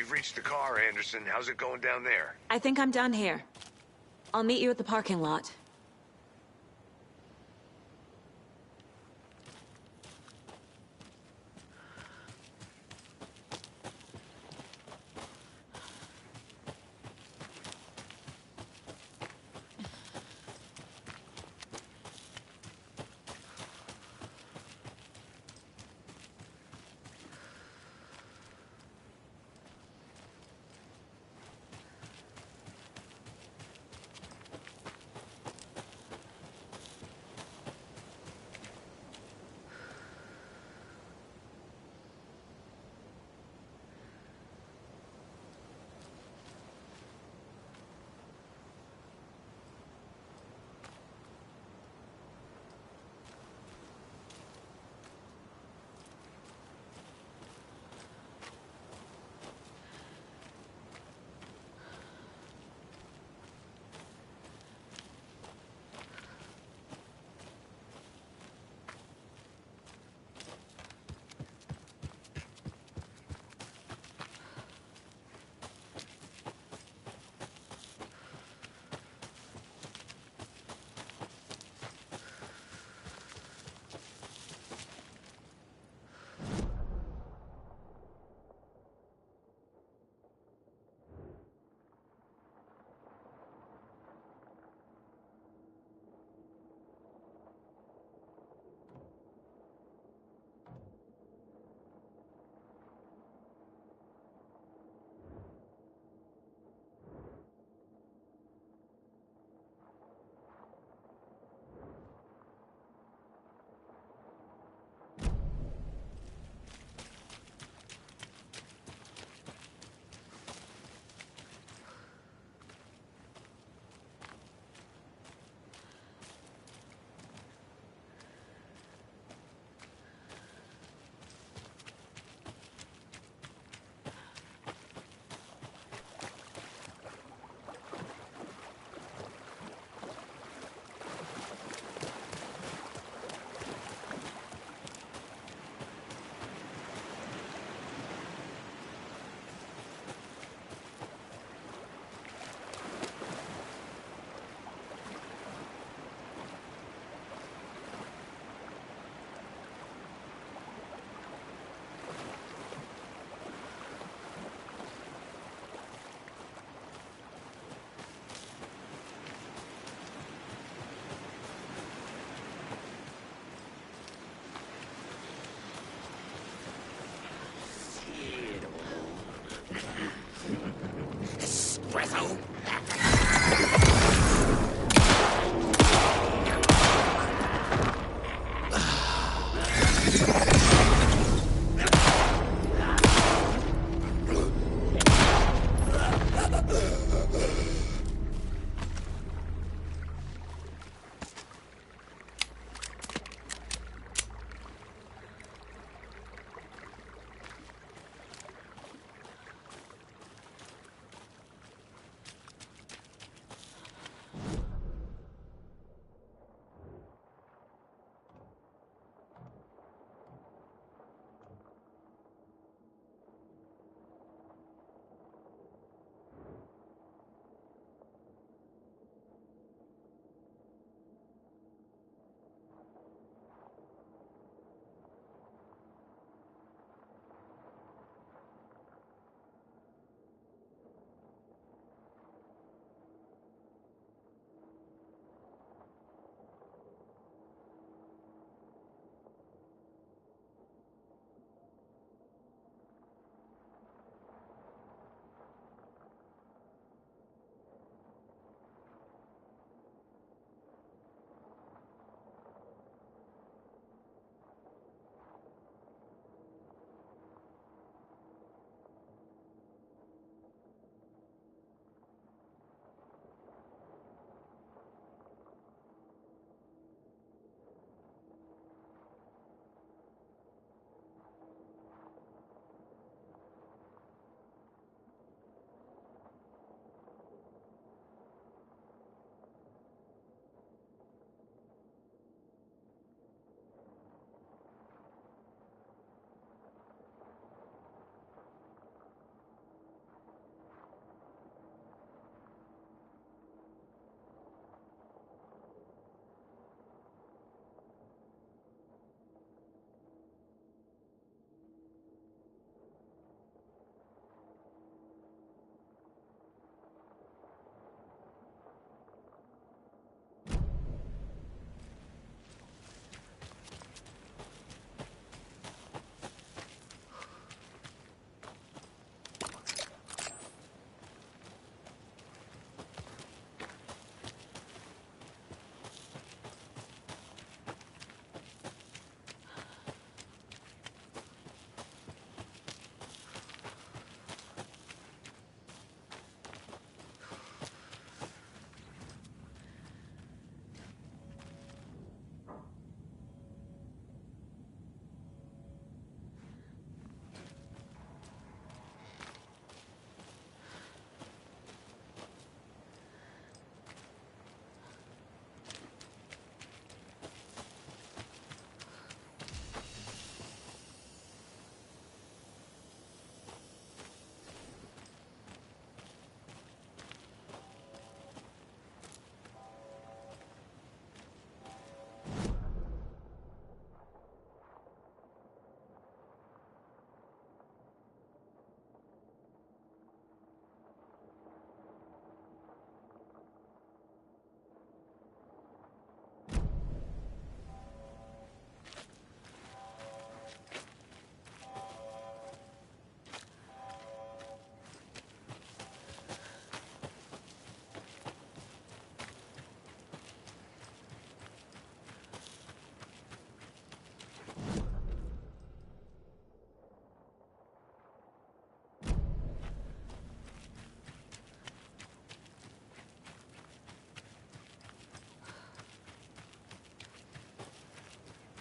We've reached the car, Anderson. How's it going down there? I think I'm done here. I'll meet you at the parking lot.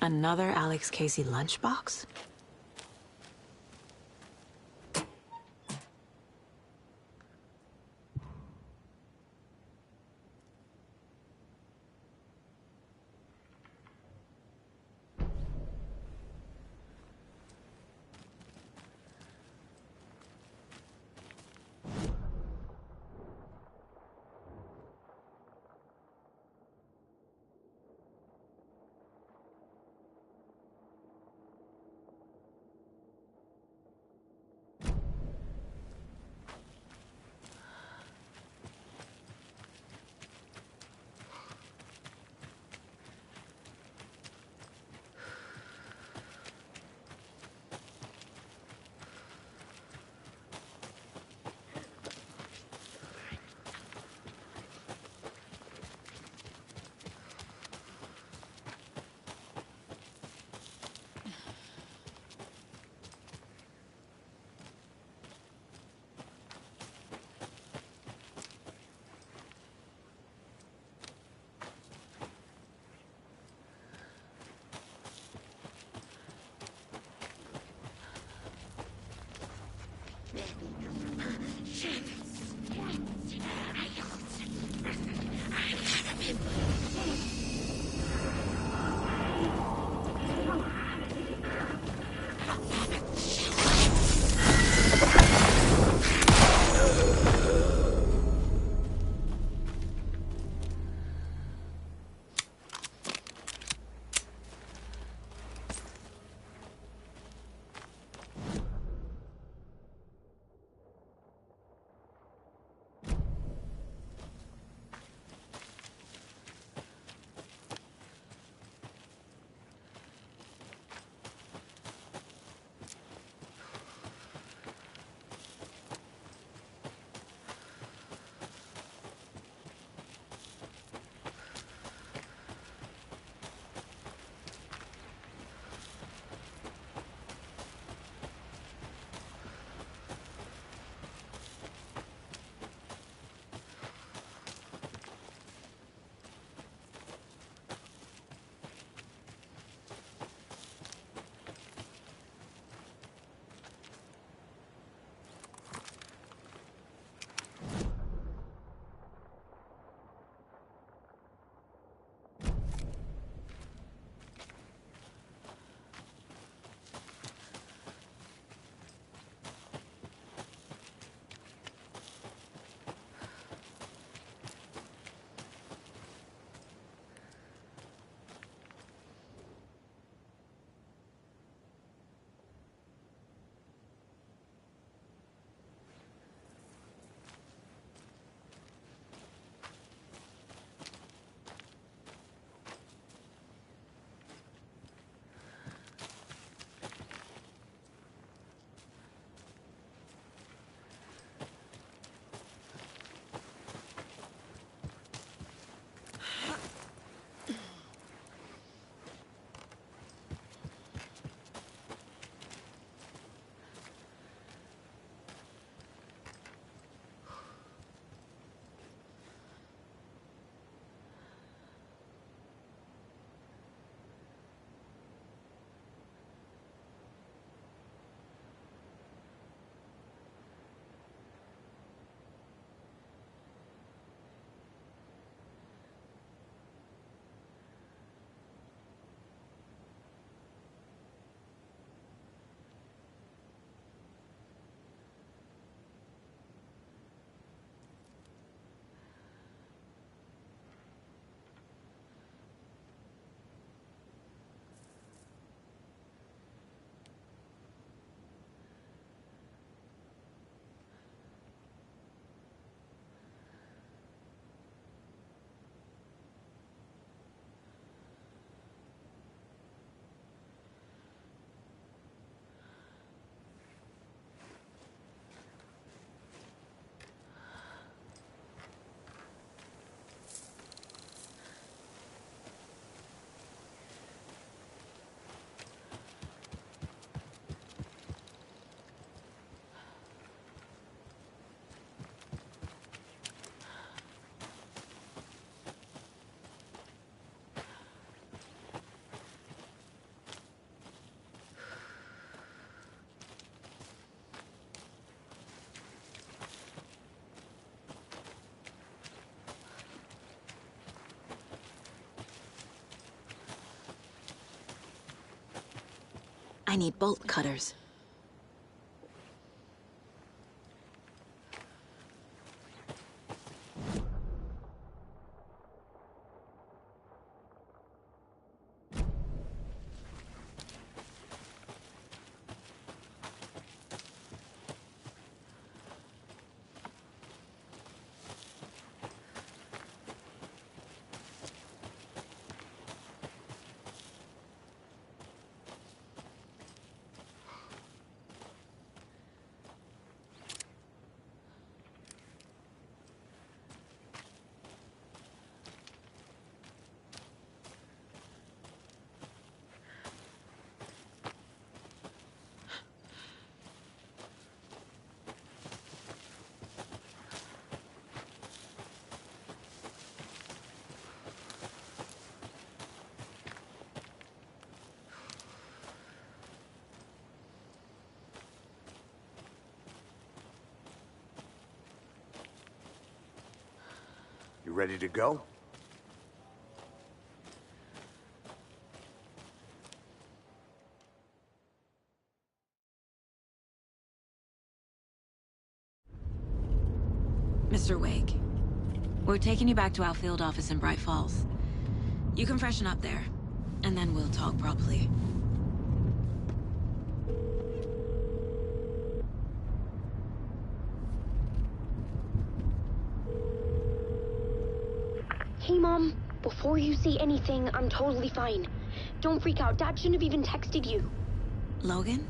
Another Alex Casey lunchbox? I need bolt cutters. You ready to go? Mr. Wake, we're taking you back to our field office in Bright Falls. You can freshen up there, and then we'll talk properly. Hey, Mom. Before you say anything, I'm totally fine. Don't freak out. Dad shouldn't have even texted you. Logan?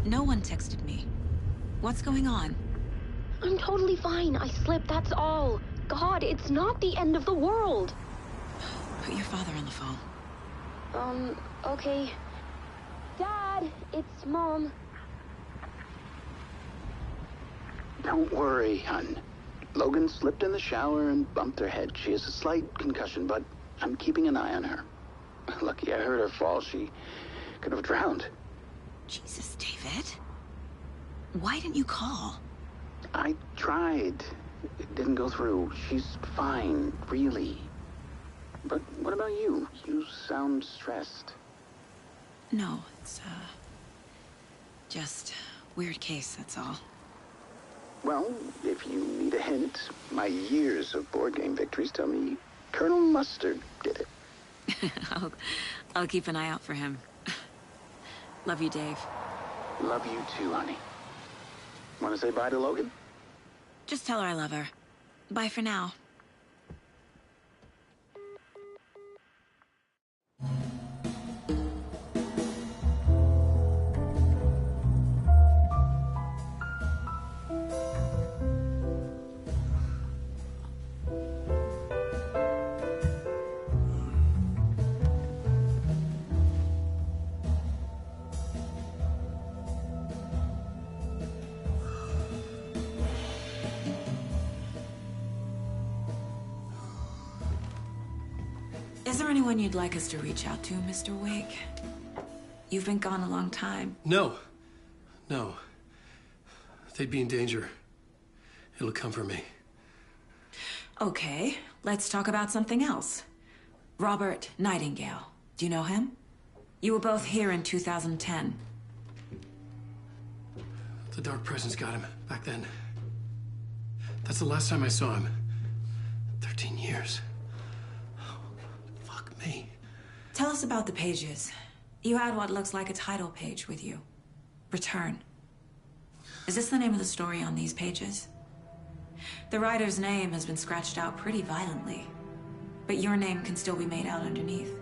No one texted me. What's going on? I'm totally fine. I slipped, that's all. God, it's not the end of the world. Put your father on the phone. Okay. Dad, it's Mom. Don't worry, hon. Logan slipped in the shower and bumped her head. She has a slight concussion, but I'm keeping an eye on her. Lucky I heard her fall. She could have drowned. Jesus, David. Why didn't you call? I tried. It didn't go through. She's fine, really. But what about you? You sound stressed. No, it's, just weird case, that's all. Well, if you need a hint, my years of board game victories tell me Colonel Mustard did it. I'll keep an eye out for him. Love you, Dave. Love you too, honey. Want to say bye to Logan? Just tell her I love her. Bye for now. Is there anyone you'd like us to reach out to, Mr. Wake? You've been gone a long time. No. They'd be in danger. It'll come for me. Okay, let's talk about something else. Robert Nightingale. Do you know him? You were both here in 2010. The Dark Presence got him back then. That's the last time I saw him. 13 years. Fuck me. Tell us about the pages. You had what looks like a title page with you. Return. Is this the name of the story on these pages? The writer's name has been scratched out pretty violently, but your name can still be made out underneath.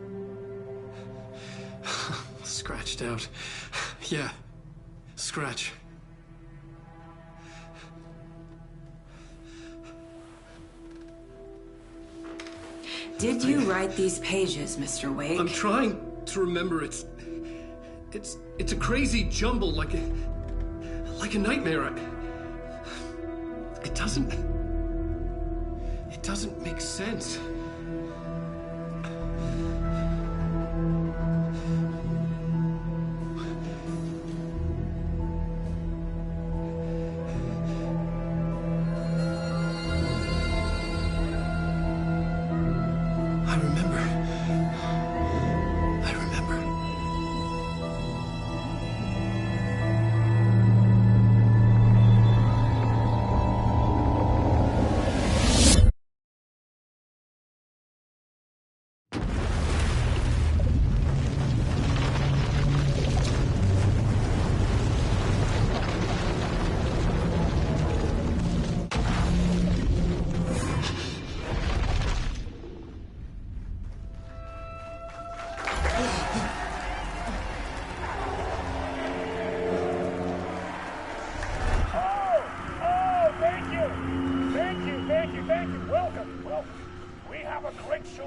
Scratched out. Yeah. Scratch. Did you write these pages, Mr. Wake? I'm trying to remember. It's a crazy jumble, like a nightmare. It doesn't make sense. I remember.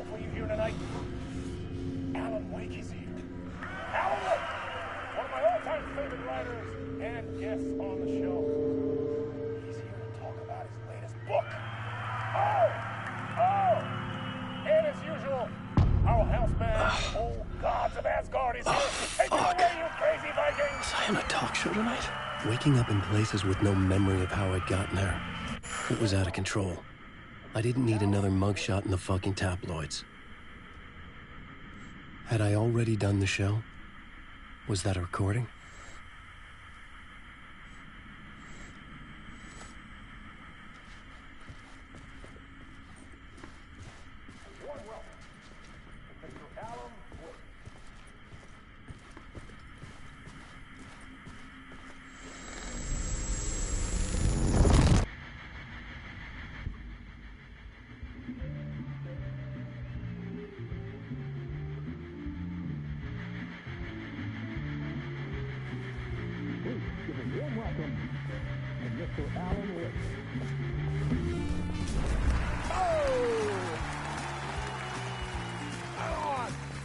for you here tonight. Alan Wake is here. Alan Wake, one of my all-time favorite writers and guests on the show. He's here to talk about his latest book. And as usual, our house band, Old Gods of Asgard, is here. Take it away, you crazy Vikings! Was I on a talk show tonight? Waking up in places with no memory of how I'd gotten there. It was out of control. I didn't need another mugshot in the fucking tabloids. Had I already done the show? Was that a recording?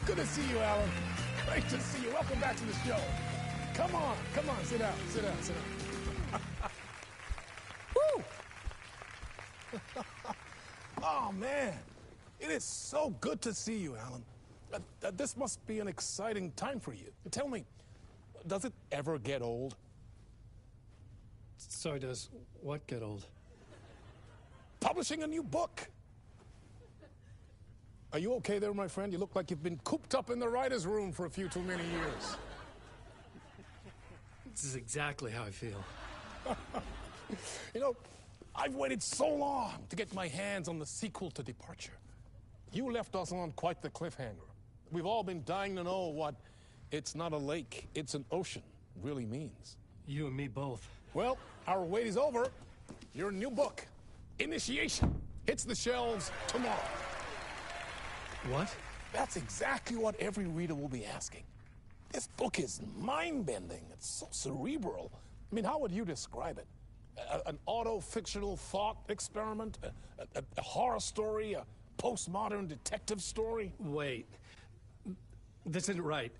Good to see you, Alan. Great to see you. Welcome back to the show. Come on, sit down. Woo! Oh, man. It is so good to see you, Alan. This must be an exciting time for you. Tell me, does it ever get old? Sorry, does what get old? Publishing a new book. Are you okay there, my friend? You look like you've been cooped up in the writer's room for a few too many years. This is exactly how I feel. You know, I've waited so long to get my hands on the sequel to Departure. You left us on quite the cliffhanger. We've all been dying to know what "it's not a lake, it's an ocean" really means. You and me both. Well, our wait is over. Your new book, Initiation, hits the shelves tomorrow. What? That's exactly what every reader will be asking. This book is mind-bending. It's so cerebral. I mean, how would you describe it? An auto-fictional thought experiment? A horror story? A postmodern detective story? Wait. This isn't right.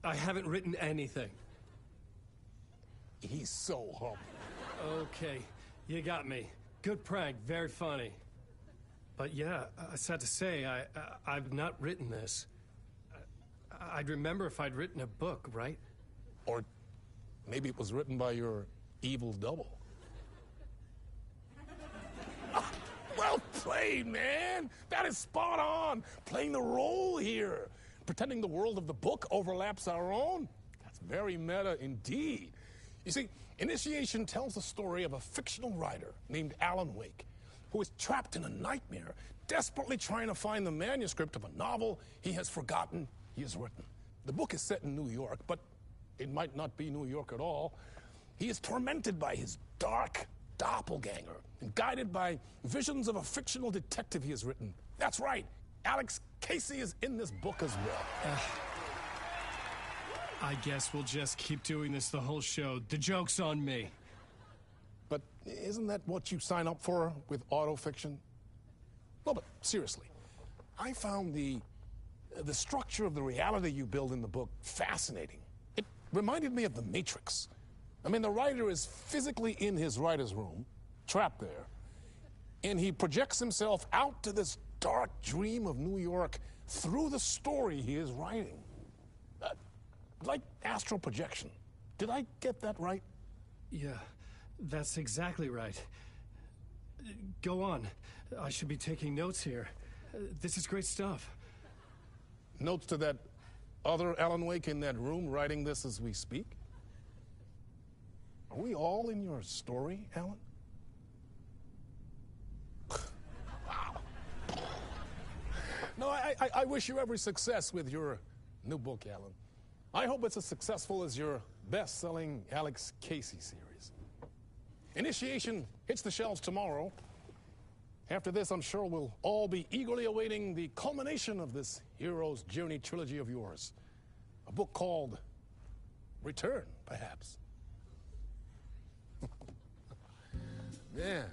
I haven't written anything. He's so humble. Okay, you got me. Good prank, very funny. But yeah, sad to say, I've not written this. I'd remember if I'd written a book, right? Or maybe it was written by your evil double. Well played, man! That is spot on! Playing the role here. Pretending the world of the book overlaps our own. That's very meta indeed. You see, Initiation tells the story of a fictional writer named Alan Wake, who is trapped in a nightmare, desperately trying to find the manuscript of a novel he has forgotten he has written. The book is set in New York, but it might not be New York at all. He is tormented by his dark doppelganger and guided by visions of a fictional detective he has written. That's right, Alex Casey is in this book as well. I guess we'll just keep doing this the whole show. The joke's on me. But isn't that what you sign up for with autofiction? No, but seriously, I found the structure of the reality you build in the book fascinating. It reminded me of The Matrix. I mean, the writer is physically in his writer's room, trapped there, and he projects himself out to this dark dream of New York through the story he is writing. Like astral projection. Did I get that right? Yeah, that's exactly right. Go on. I should be taking notes here. This is great stuff. Notes to that other Alan Wake in that room writing this as we speak? Are we all in your story, Alan? Wow. No, I wish you every success with your new book, Alan. I hope it's as successful as your best-selling Alex Casey series. Initiation hits the shelves tomorrow. After this, I'm sure we'll all be eagerly awaiting the culmination of this hero's journey trilogy of yours. A book called Return, perhaps. Man,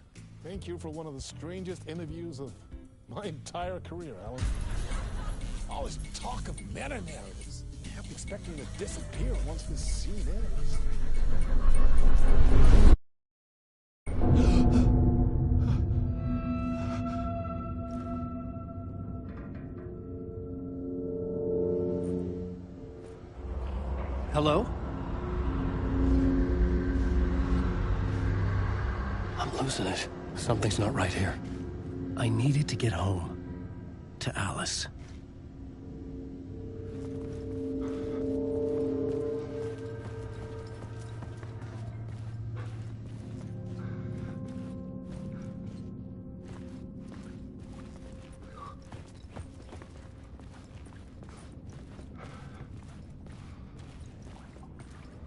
thank you for one of the strangest interviews of my entire career, Alan. all this talk of meta-narratives. I'm expecting to disappear once this scene ends. Hello? I'm losing it. Something's not right here. I needed to get home. To Alice.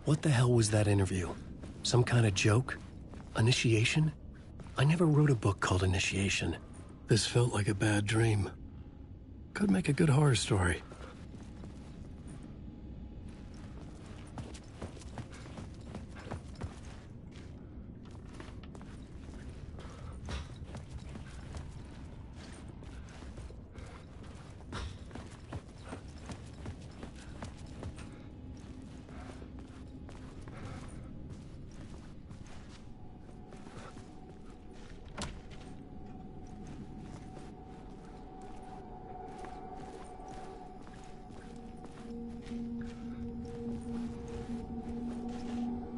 What the hell was that interview? Some kind of joke? Initiation? I never wrote a book called Initiation. This felt like a bad dream. Could make a good horror story.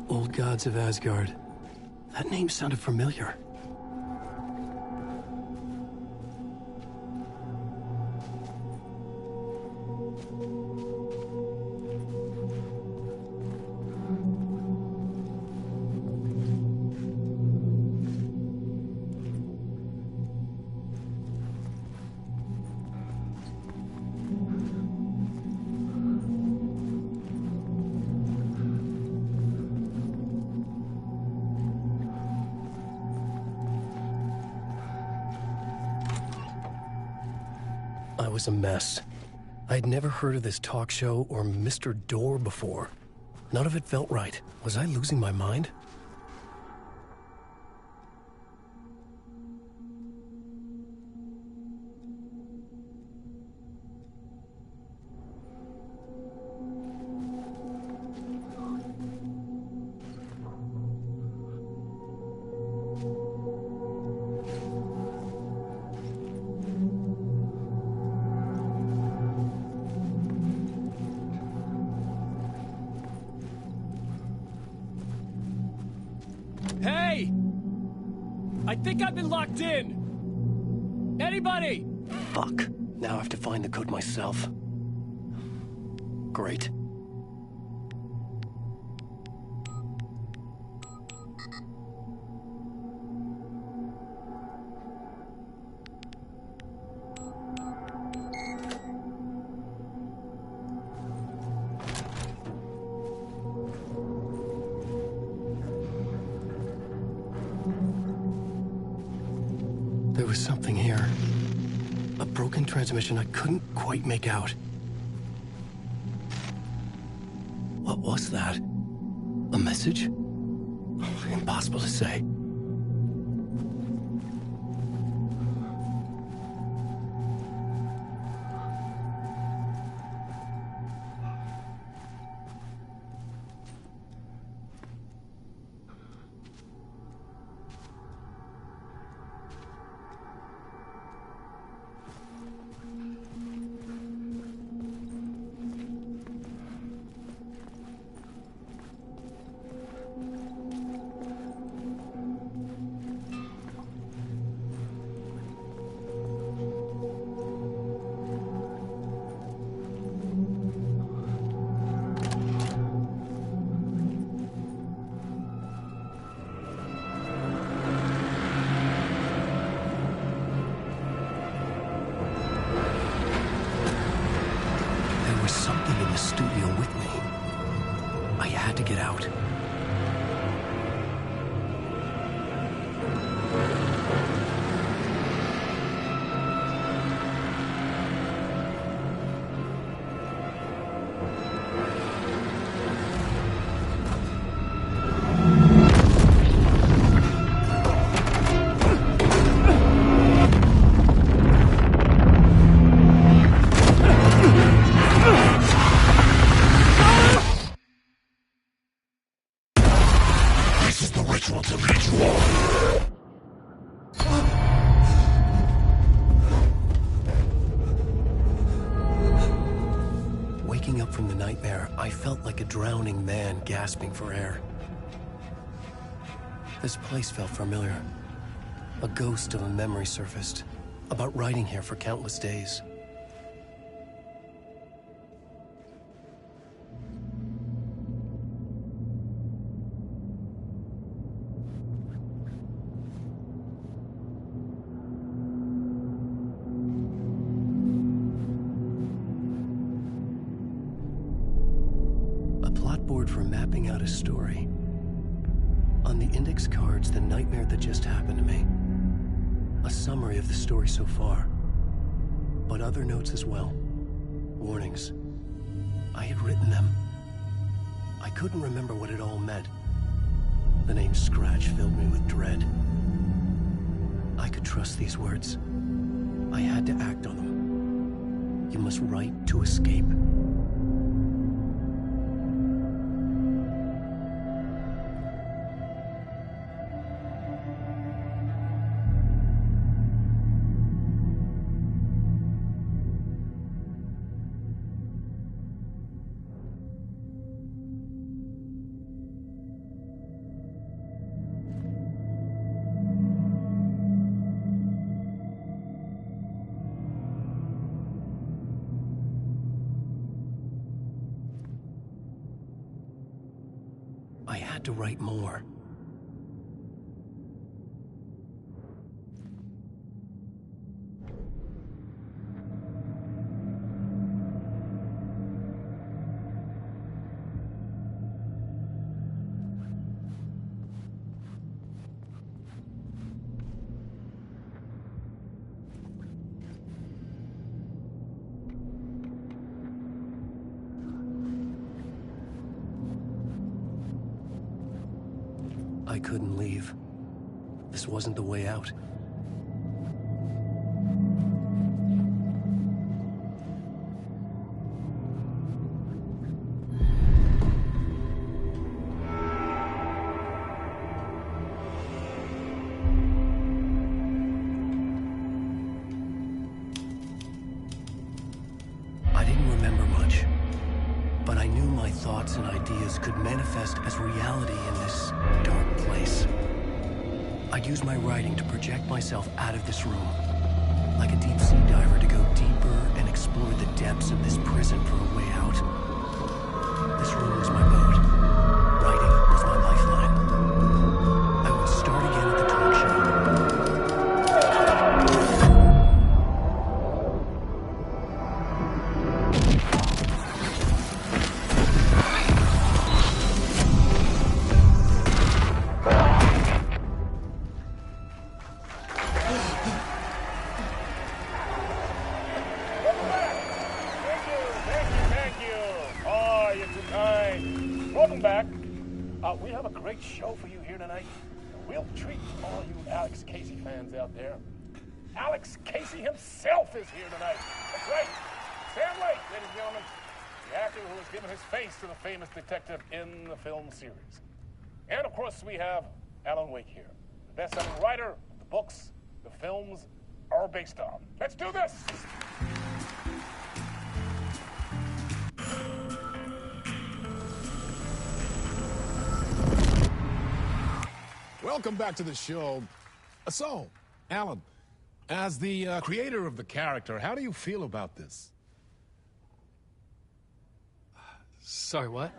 Old Gods of Asgard. That name sounded familiar. I was a mess. I had never heard of this talk show or Mr. Door before. None of it felt right. Was I losing my mind? Hey! I think I've been locked in! Anybody? Fuck. Now I have to find the code myself. Great. There was something here. A broken transmission I couldn't quite make out. What was that? A message? Impossible to say. Something in the studio with me. I had to get out. Waking up from the nightmare, I felt like a drowning man gasping for air. This place felt familiar. A ghost of a memory surfaced, about riding here for countless days. For mapping out a story. On the index cards, the nightmare that just happened to me. A summary of the story so far. But other notes as well. Warnings. I had written them. I couldn't remember what it all meant. The name Scratch filled me with dread. I could trust these words. I had to act on them. You must write to escape. I had to write more. I couldn't leave. This wasn't the way out. I didn't remember much, but I knew my thoughts and ideas could manifest as reality in this dark place. I'd use my writing to project myself out of this room, like a deep sea diver to go deeper and explore the depths of this prison for a way out. This room was my boat. Writing was my lifeline. I would start again at the talk show. Welcome back. We have a great show for you here tonight. We'll treat all you Alex Casey fans out there. Alex Casey himself is here tonight. That's right. Sam Lake, ladies and gentlemen. The actor who has given his face to the famous detective in the film series. And of course, we have Alan Wake here. The best-selling writer, the books, the films are based on. Let's do this! Welcome back to the show. So, Alan, as the creator of the character, how do you feel about this? Sorry, what?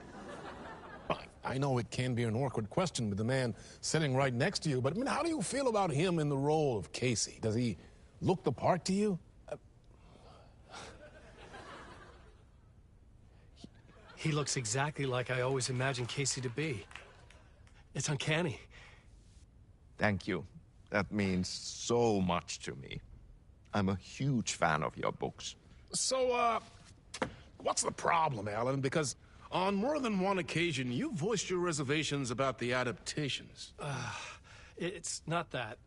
I know it can be an awkward question with the man sitting right next to you, but I mean, how do you feel about him in the role of Casey? Does he look the part to you? He looks exactly like I always imagined Casey to be. It's uncanny. Thank you. That means so much to me. I'm a huge fan of your books. So, what's the problem, Alan? Because on more than one occasion, you voiced your reservations about the adaptations. It's not that.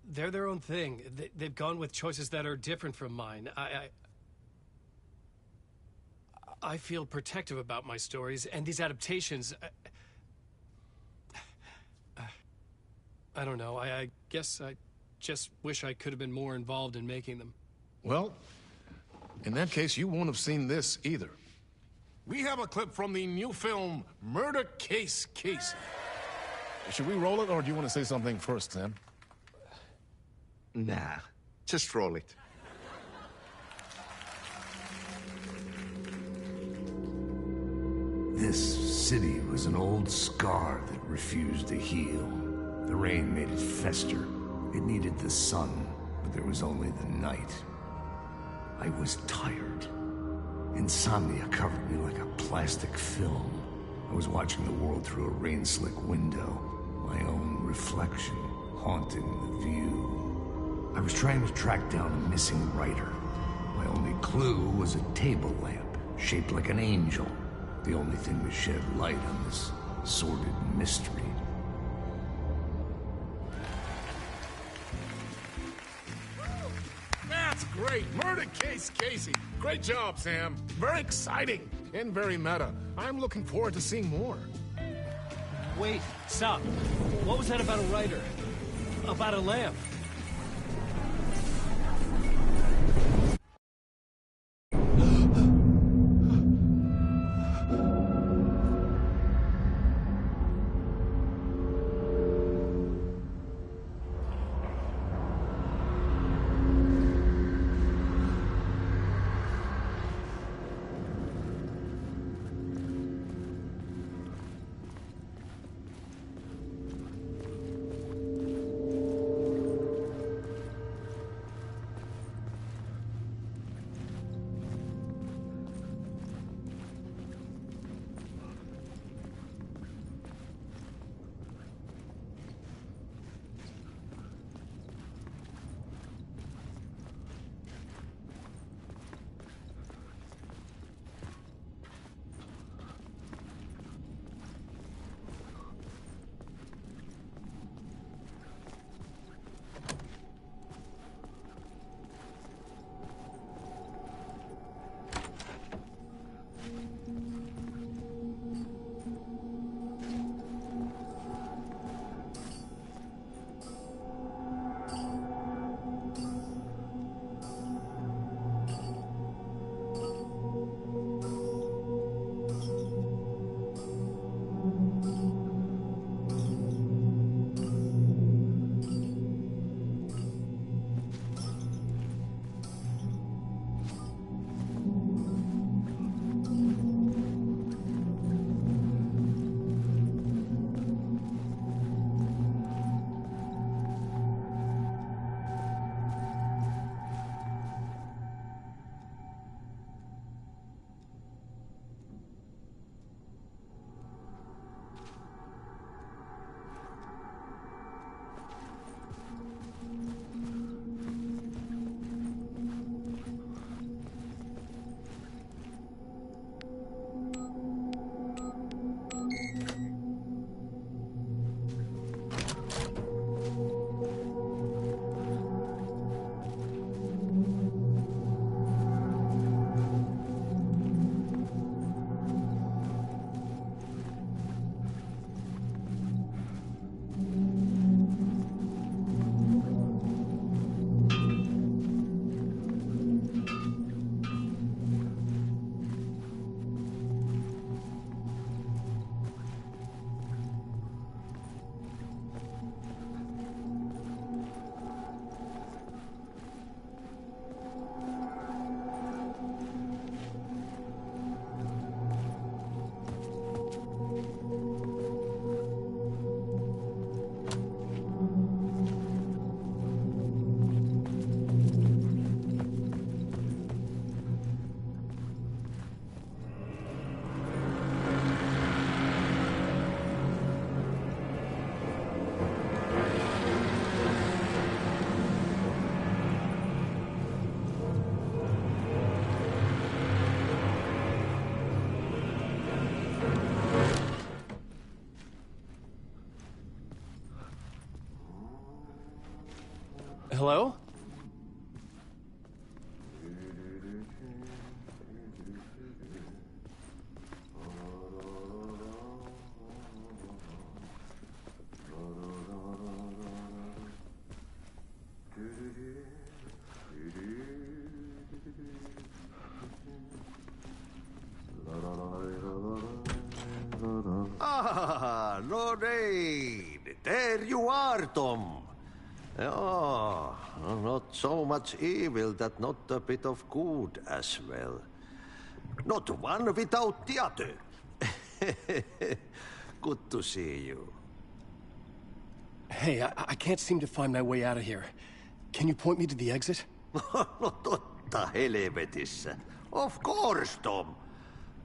They're their own thing. They've gone with choices that are different from mine. I feel protective about my stories, and these adaptations... I don't know. I guess I just wish I could have been more involved in making them. Well, In that case, you won't have seen this either. We have a clip from the new film, Murder Case Casey. Should we roll it, or do you want to say something first, Sam? Nah, just roll it. This city was an old scar that refused to heal. The rain made it fester. It needed the sun, but there was only the night. I was tired. Insomnia covered me like a plastic film. I was watching the world through a rain-slick window, my own reflection haunting the view. I was trying to track down a missing writer. My only clue was a table lamp, shaped like an angel. The only thing to shed light on this sordid mystery. That's great! Murder Case Casey! Great job, Sam. Very exciting and very meta. I'm looking forward to seeing more. Wait, stop. What was that about a writer? About a lamp? Hello? there you are, Tom. Oh, not so much evil that not a bit of good as well. Not one without the other. Good to see you. Hey, I can't seem to find my way out of here. Can you point me to the exit? No, totta helvetissä. Of course, Tom.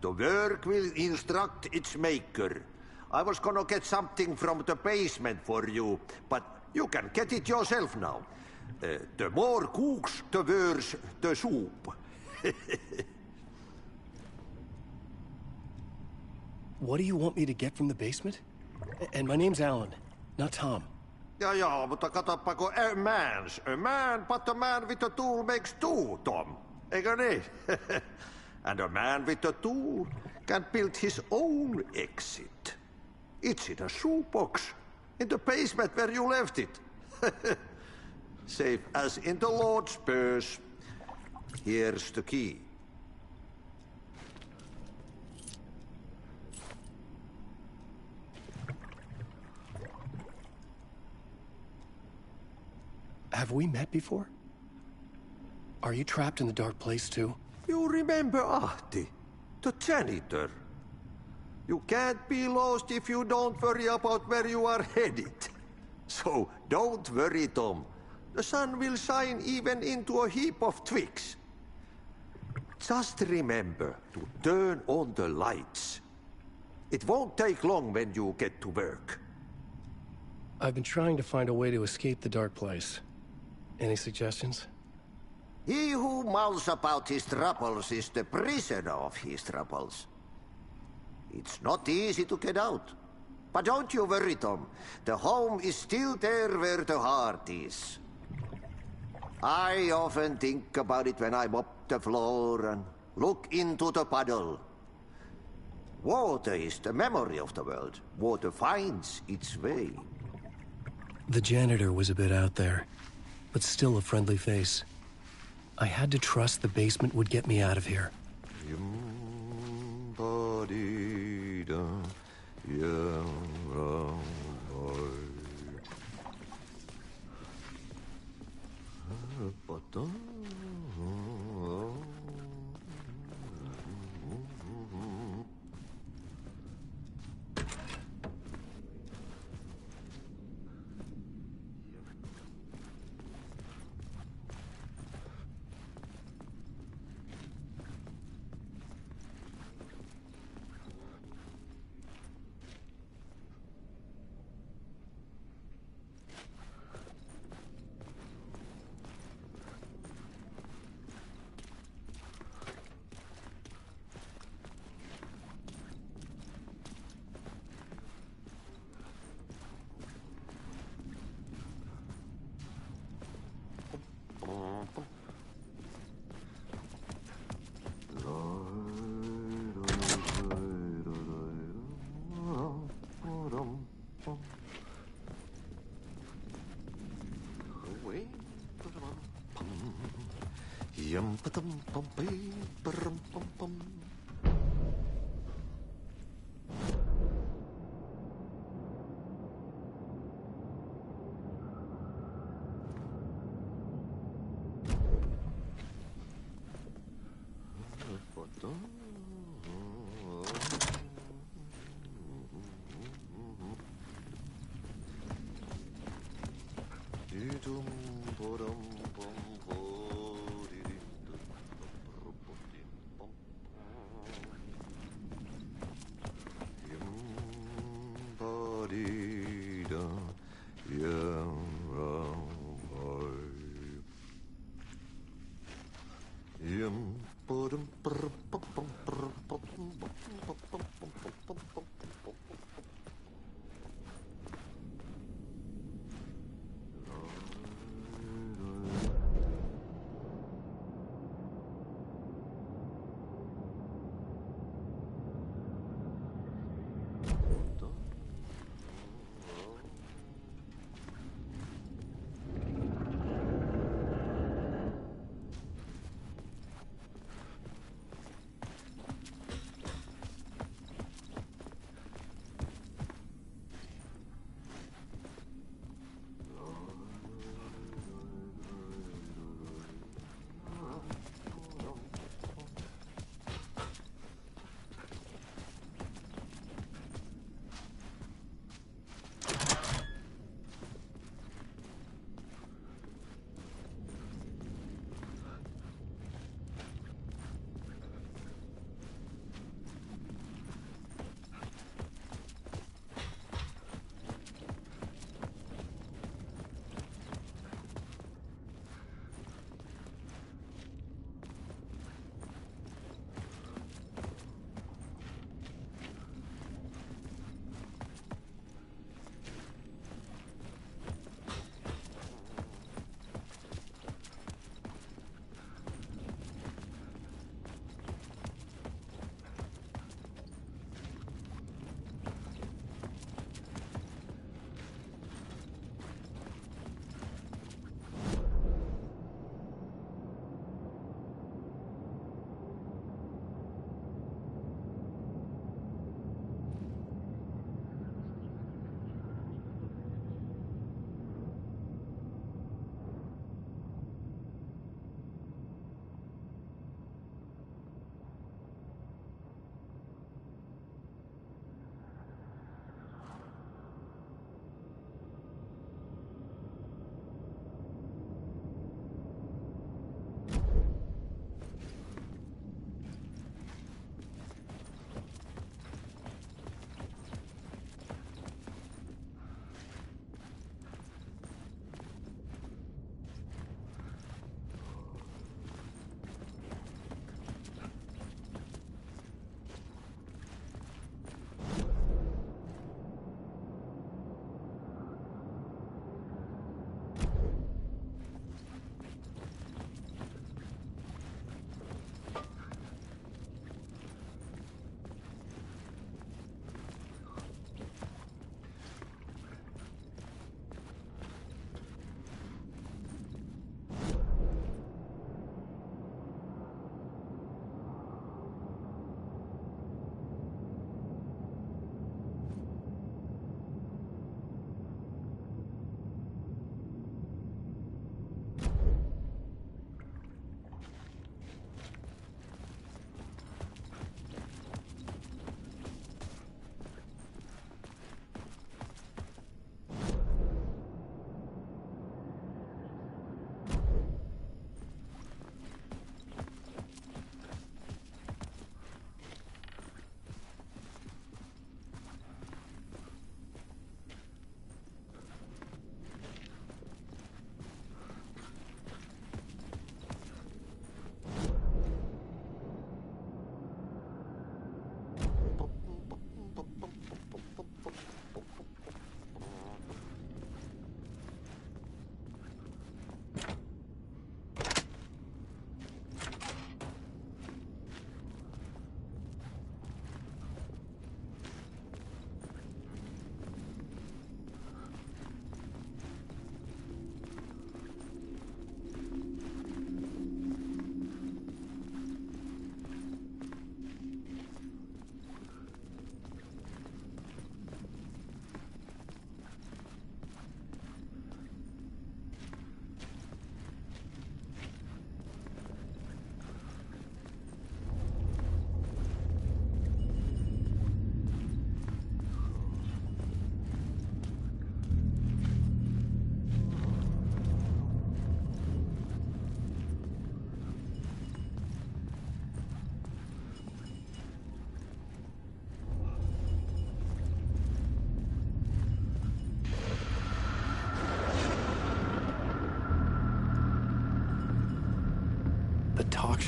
The work will instruct its maker. I was gonna get something from the basement for you, but you can get it yourself now. The more cooks, the worse the soup. What do you want me to get from the basement? And my name's Alan, not Tom. Ja, mutta katoppa, kun a man, but a man with a tool makes two, Tom. Eikö niin? And a man with a tool can build his own exit. It's in a shoebox, in the basement where you left it. Safe as in the Lord's purse. Here's the key. Have we met before? Are you trapped in the dark place too? You remember Ahti, the janitor. You can't be lost if you don't worry about where you are headed. So don't worry, Tom. The sun will shine even into a heap of twigs. Just remember to turn on the lights. It won't take long when you get to work. I've been trying to find a way to escape the dark place. Any suggestions? He who mouths about his troubles is the prisoner of his troubles. It's not easy to get out. But don't you worry, Tom. The home is still there where the heart is. I often think about it when I mop the floor and look into the puddle. Water is the memory of the world. Water finds its way. The janitor was a bit out there, but still a friendly face. I had to trust the basement would get me out of here.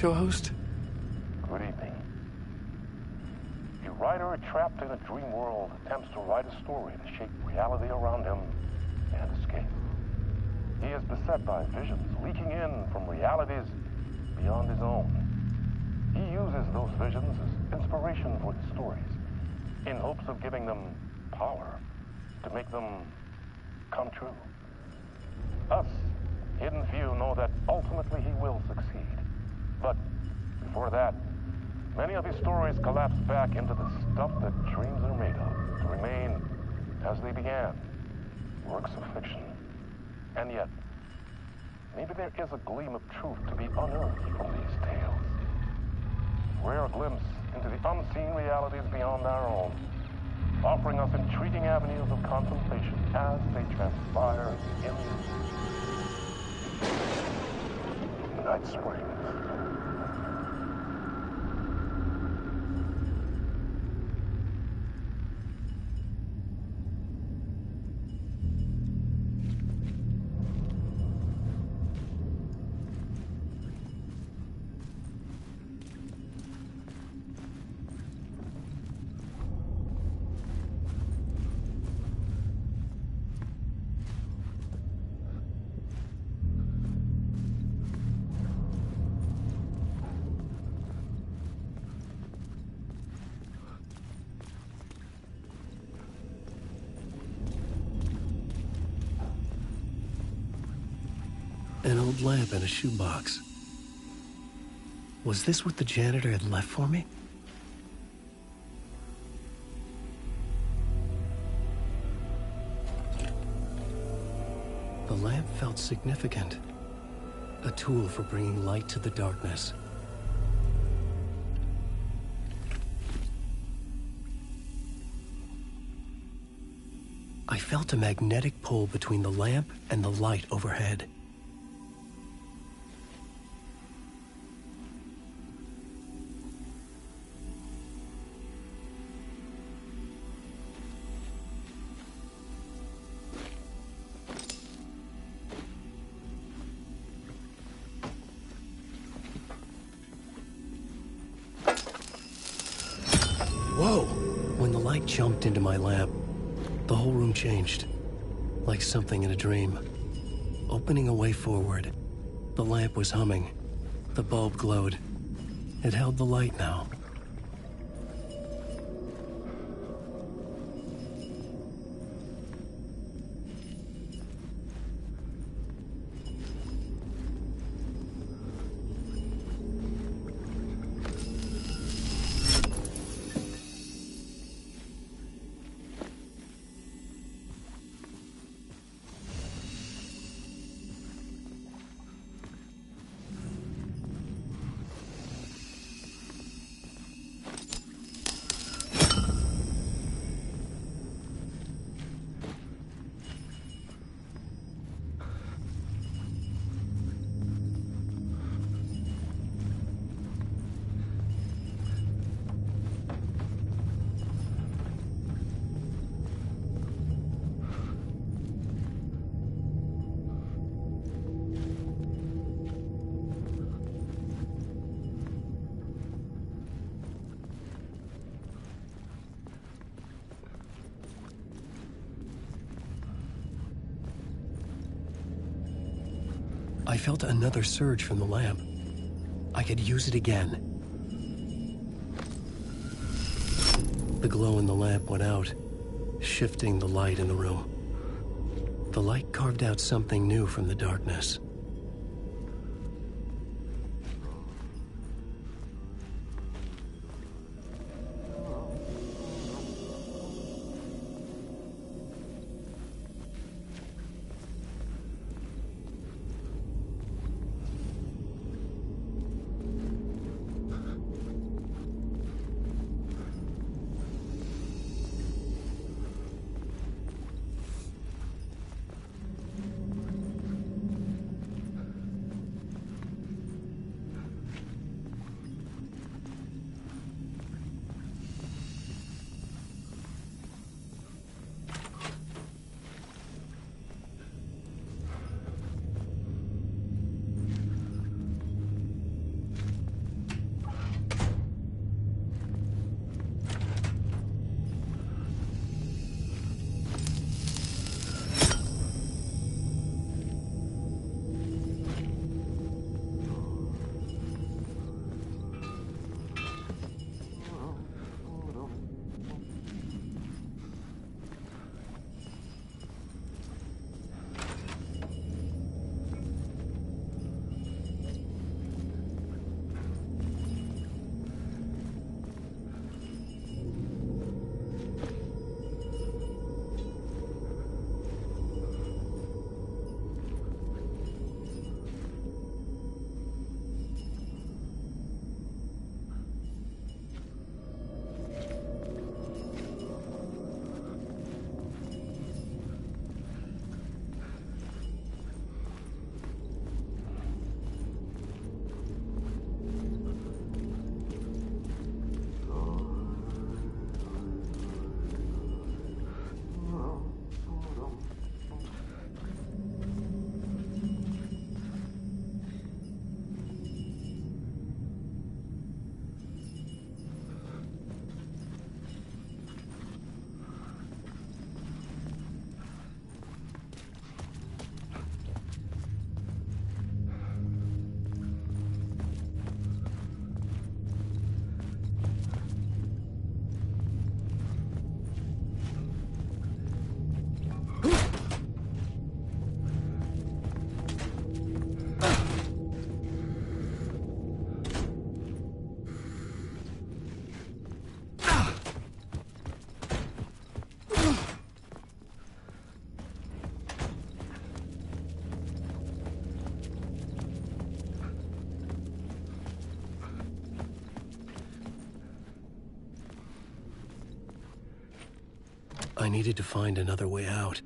show host? Good evening. A writer trapped in a dream world attempts to write a story to shape reality around him and escape. He is beset by visions leaking in from realities beyond his own. He uses those visions as inspiration for his stories, in hopes of giving them power, to make them come true. Us, Hidden Few, know that ultimately he will succeed. But before that, many of his stories collapse back into the stuff that dreams are made of, to remain as they began, works of fiction. And yet, maybe there is a gleam of truth to be unearthed from these tales. Rare glimpse into the unseen realities beyond our own, offering us intriguing avenues of contemplation as they transpire in Night Springs. An old lamp in a shoebox. Was this what the janitor had left for me? The lamp felt significant. A tool for bringing light to the darkness. I felt a magnetic pull between the lamp and the light overhead. Whoa! When the light jumped into my lamp, the whole room changed, like something in a dream. Opening a way forward, the lamp was humming. The bulb glowed. It held the light now. I felt another surge from the lamp. I could use it again. The glow in the lamp went out, shifting the light in the room. The light carved out something new from the darkness. I needed to find another way out.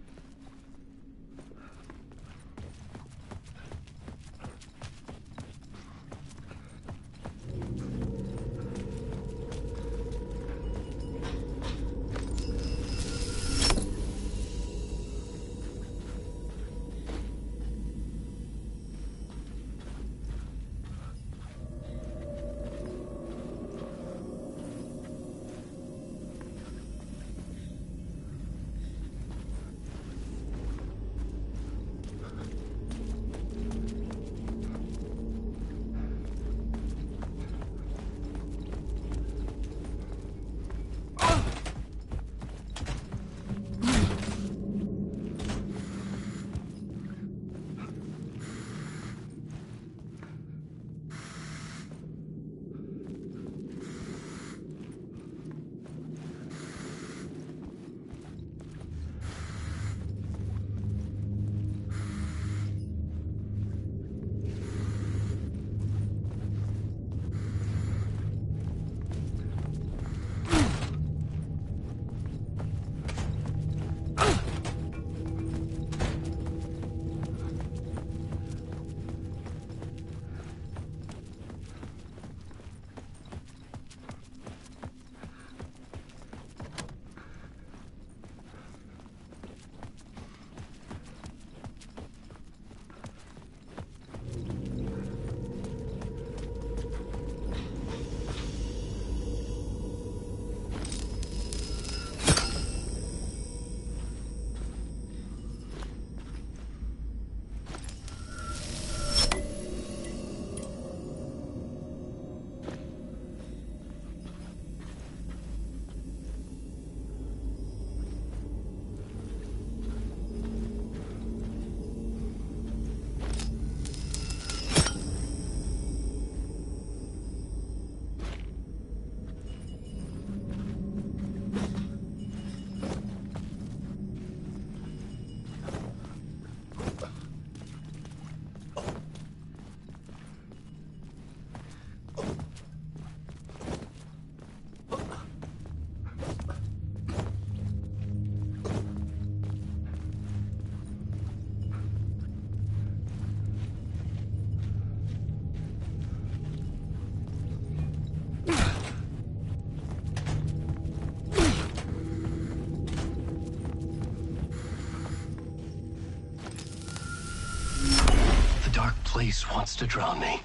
Place wants to drown me.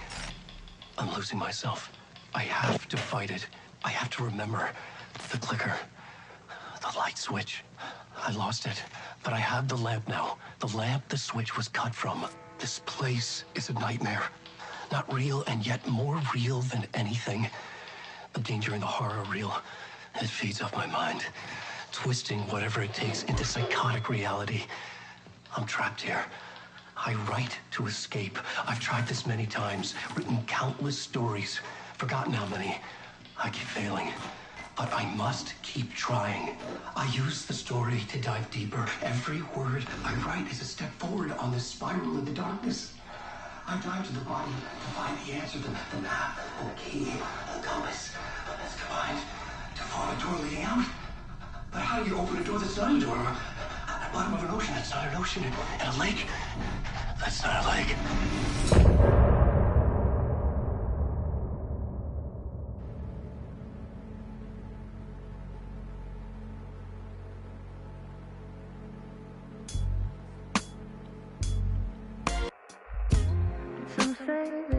I'm losing myself. I have to fight it. I have to remember. The clicker. The light switch. I lost it. But I have the lamp now. The lamp the switch was cut from. This place is a nightmare. Not real, and yet more real than anything. The danger and the horror are real. It feeds off my mind. Twisting whatever it takes into psychotic reality. I'm trapped here. I write to escape. I've tried this many times, written countless stories, forgotten how many. I keep failing, but I must keep trying. I use the story to dive deeper. Every word I write is a step forward on this spiral in the darkness. I dive to the body to find the answer, the map, the key, the compass. It's combined to form a door leading out. But how do you open a door that's not a door? At the bottom of an ocean that's not an ocean, and a lake that's not a lake. Some say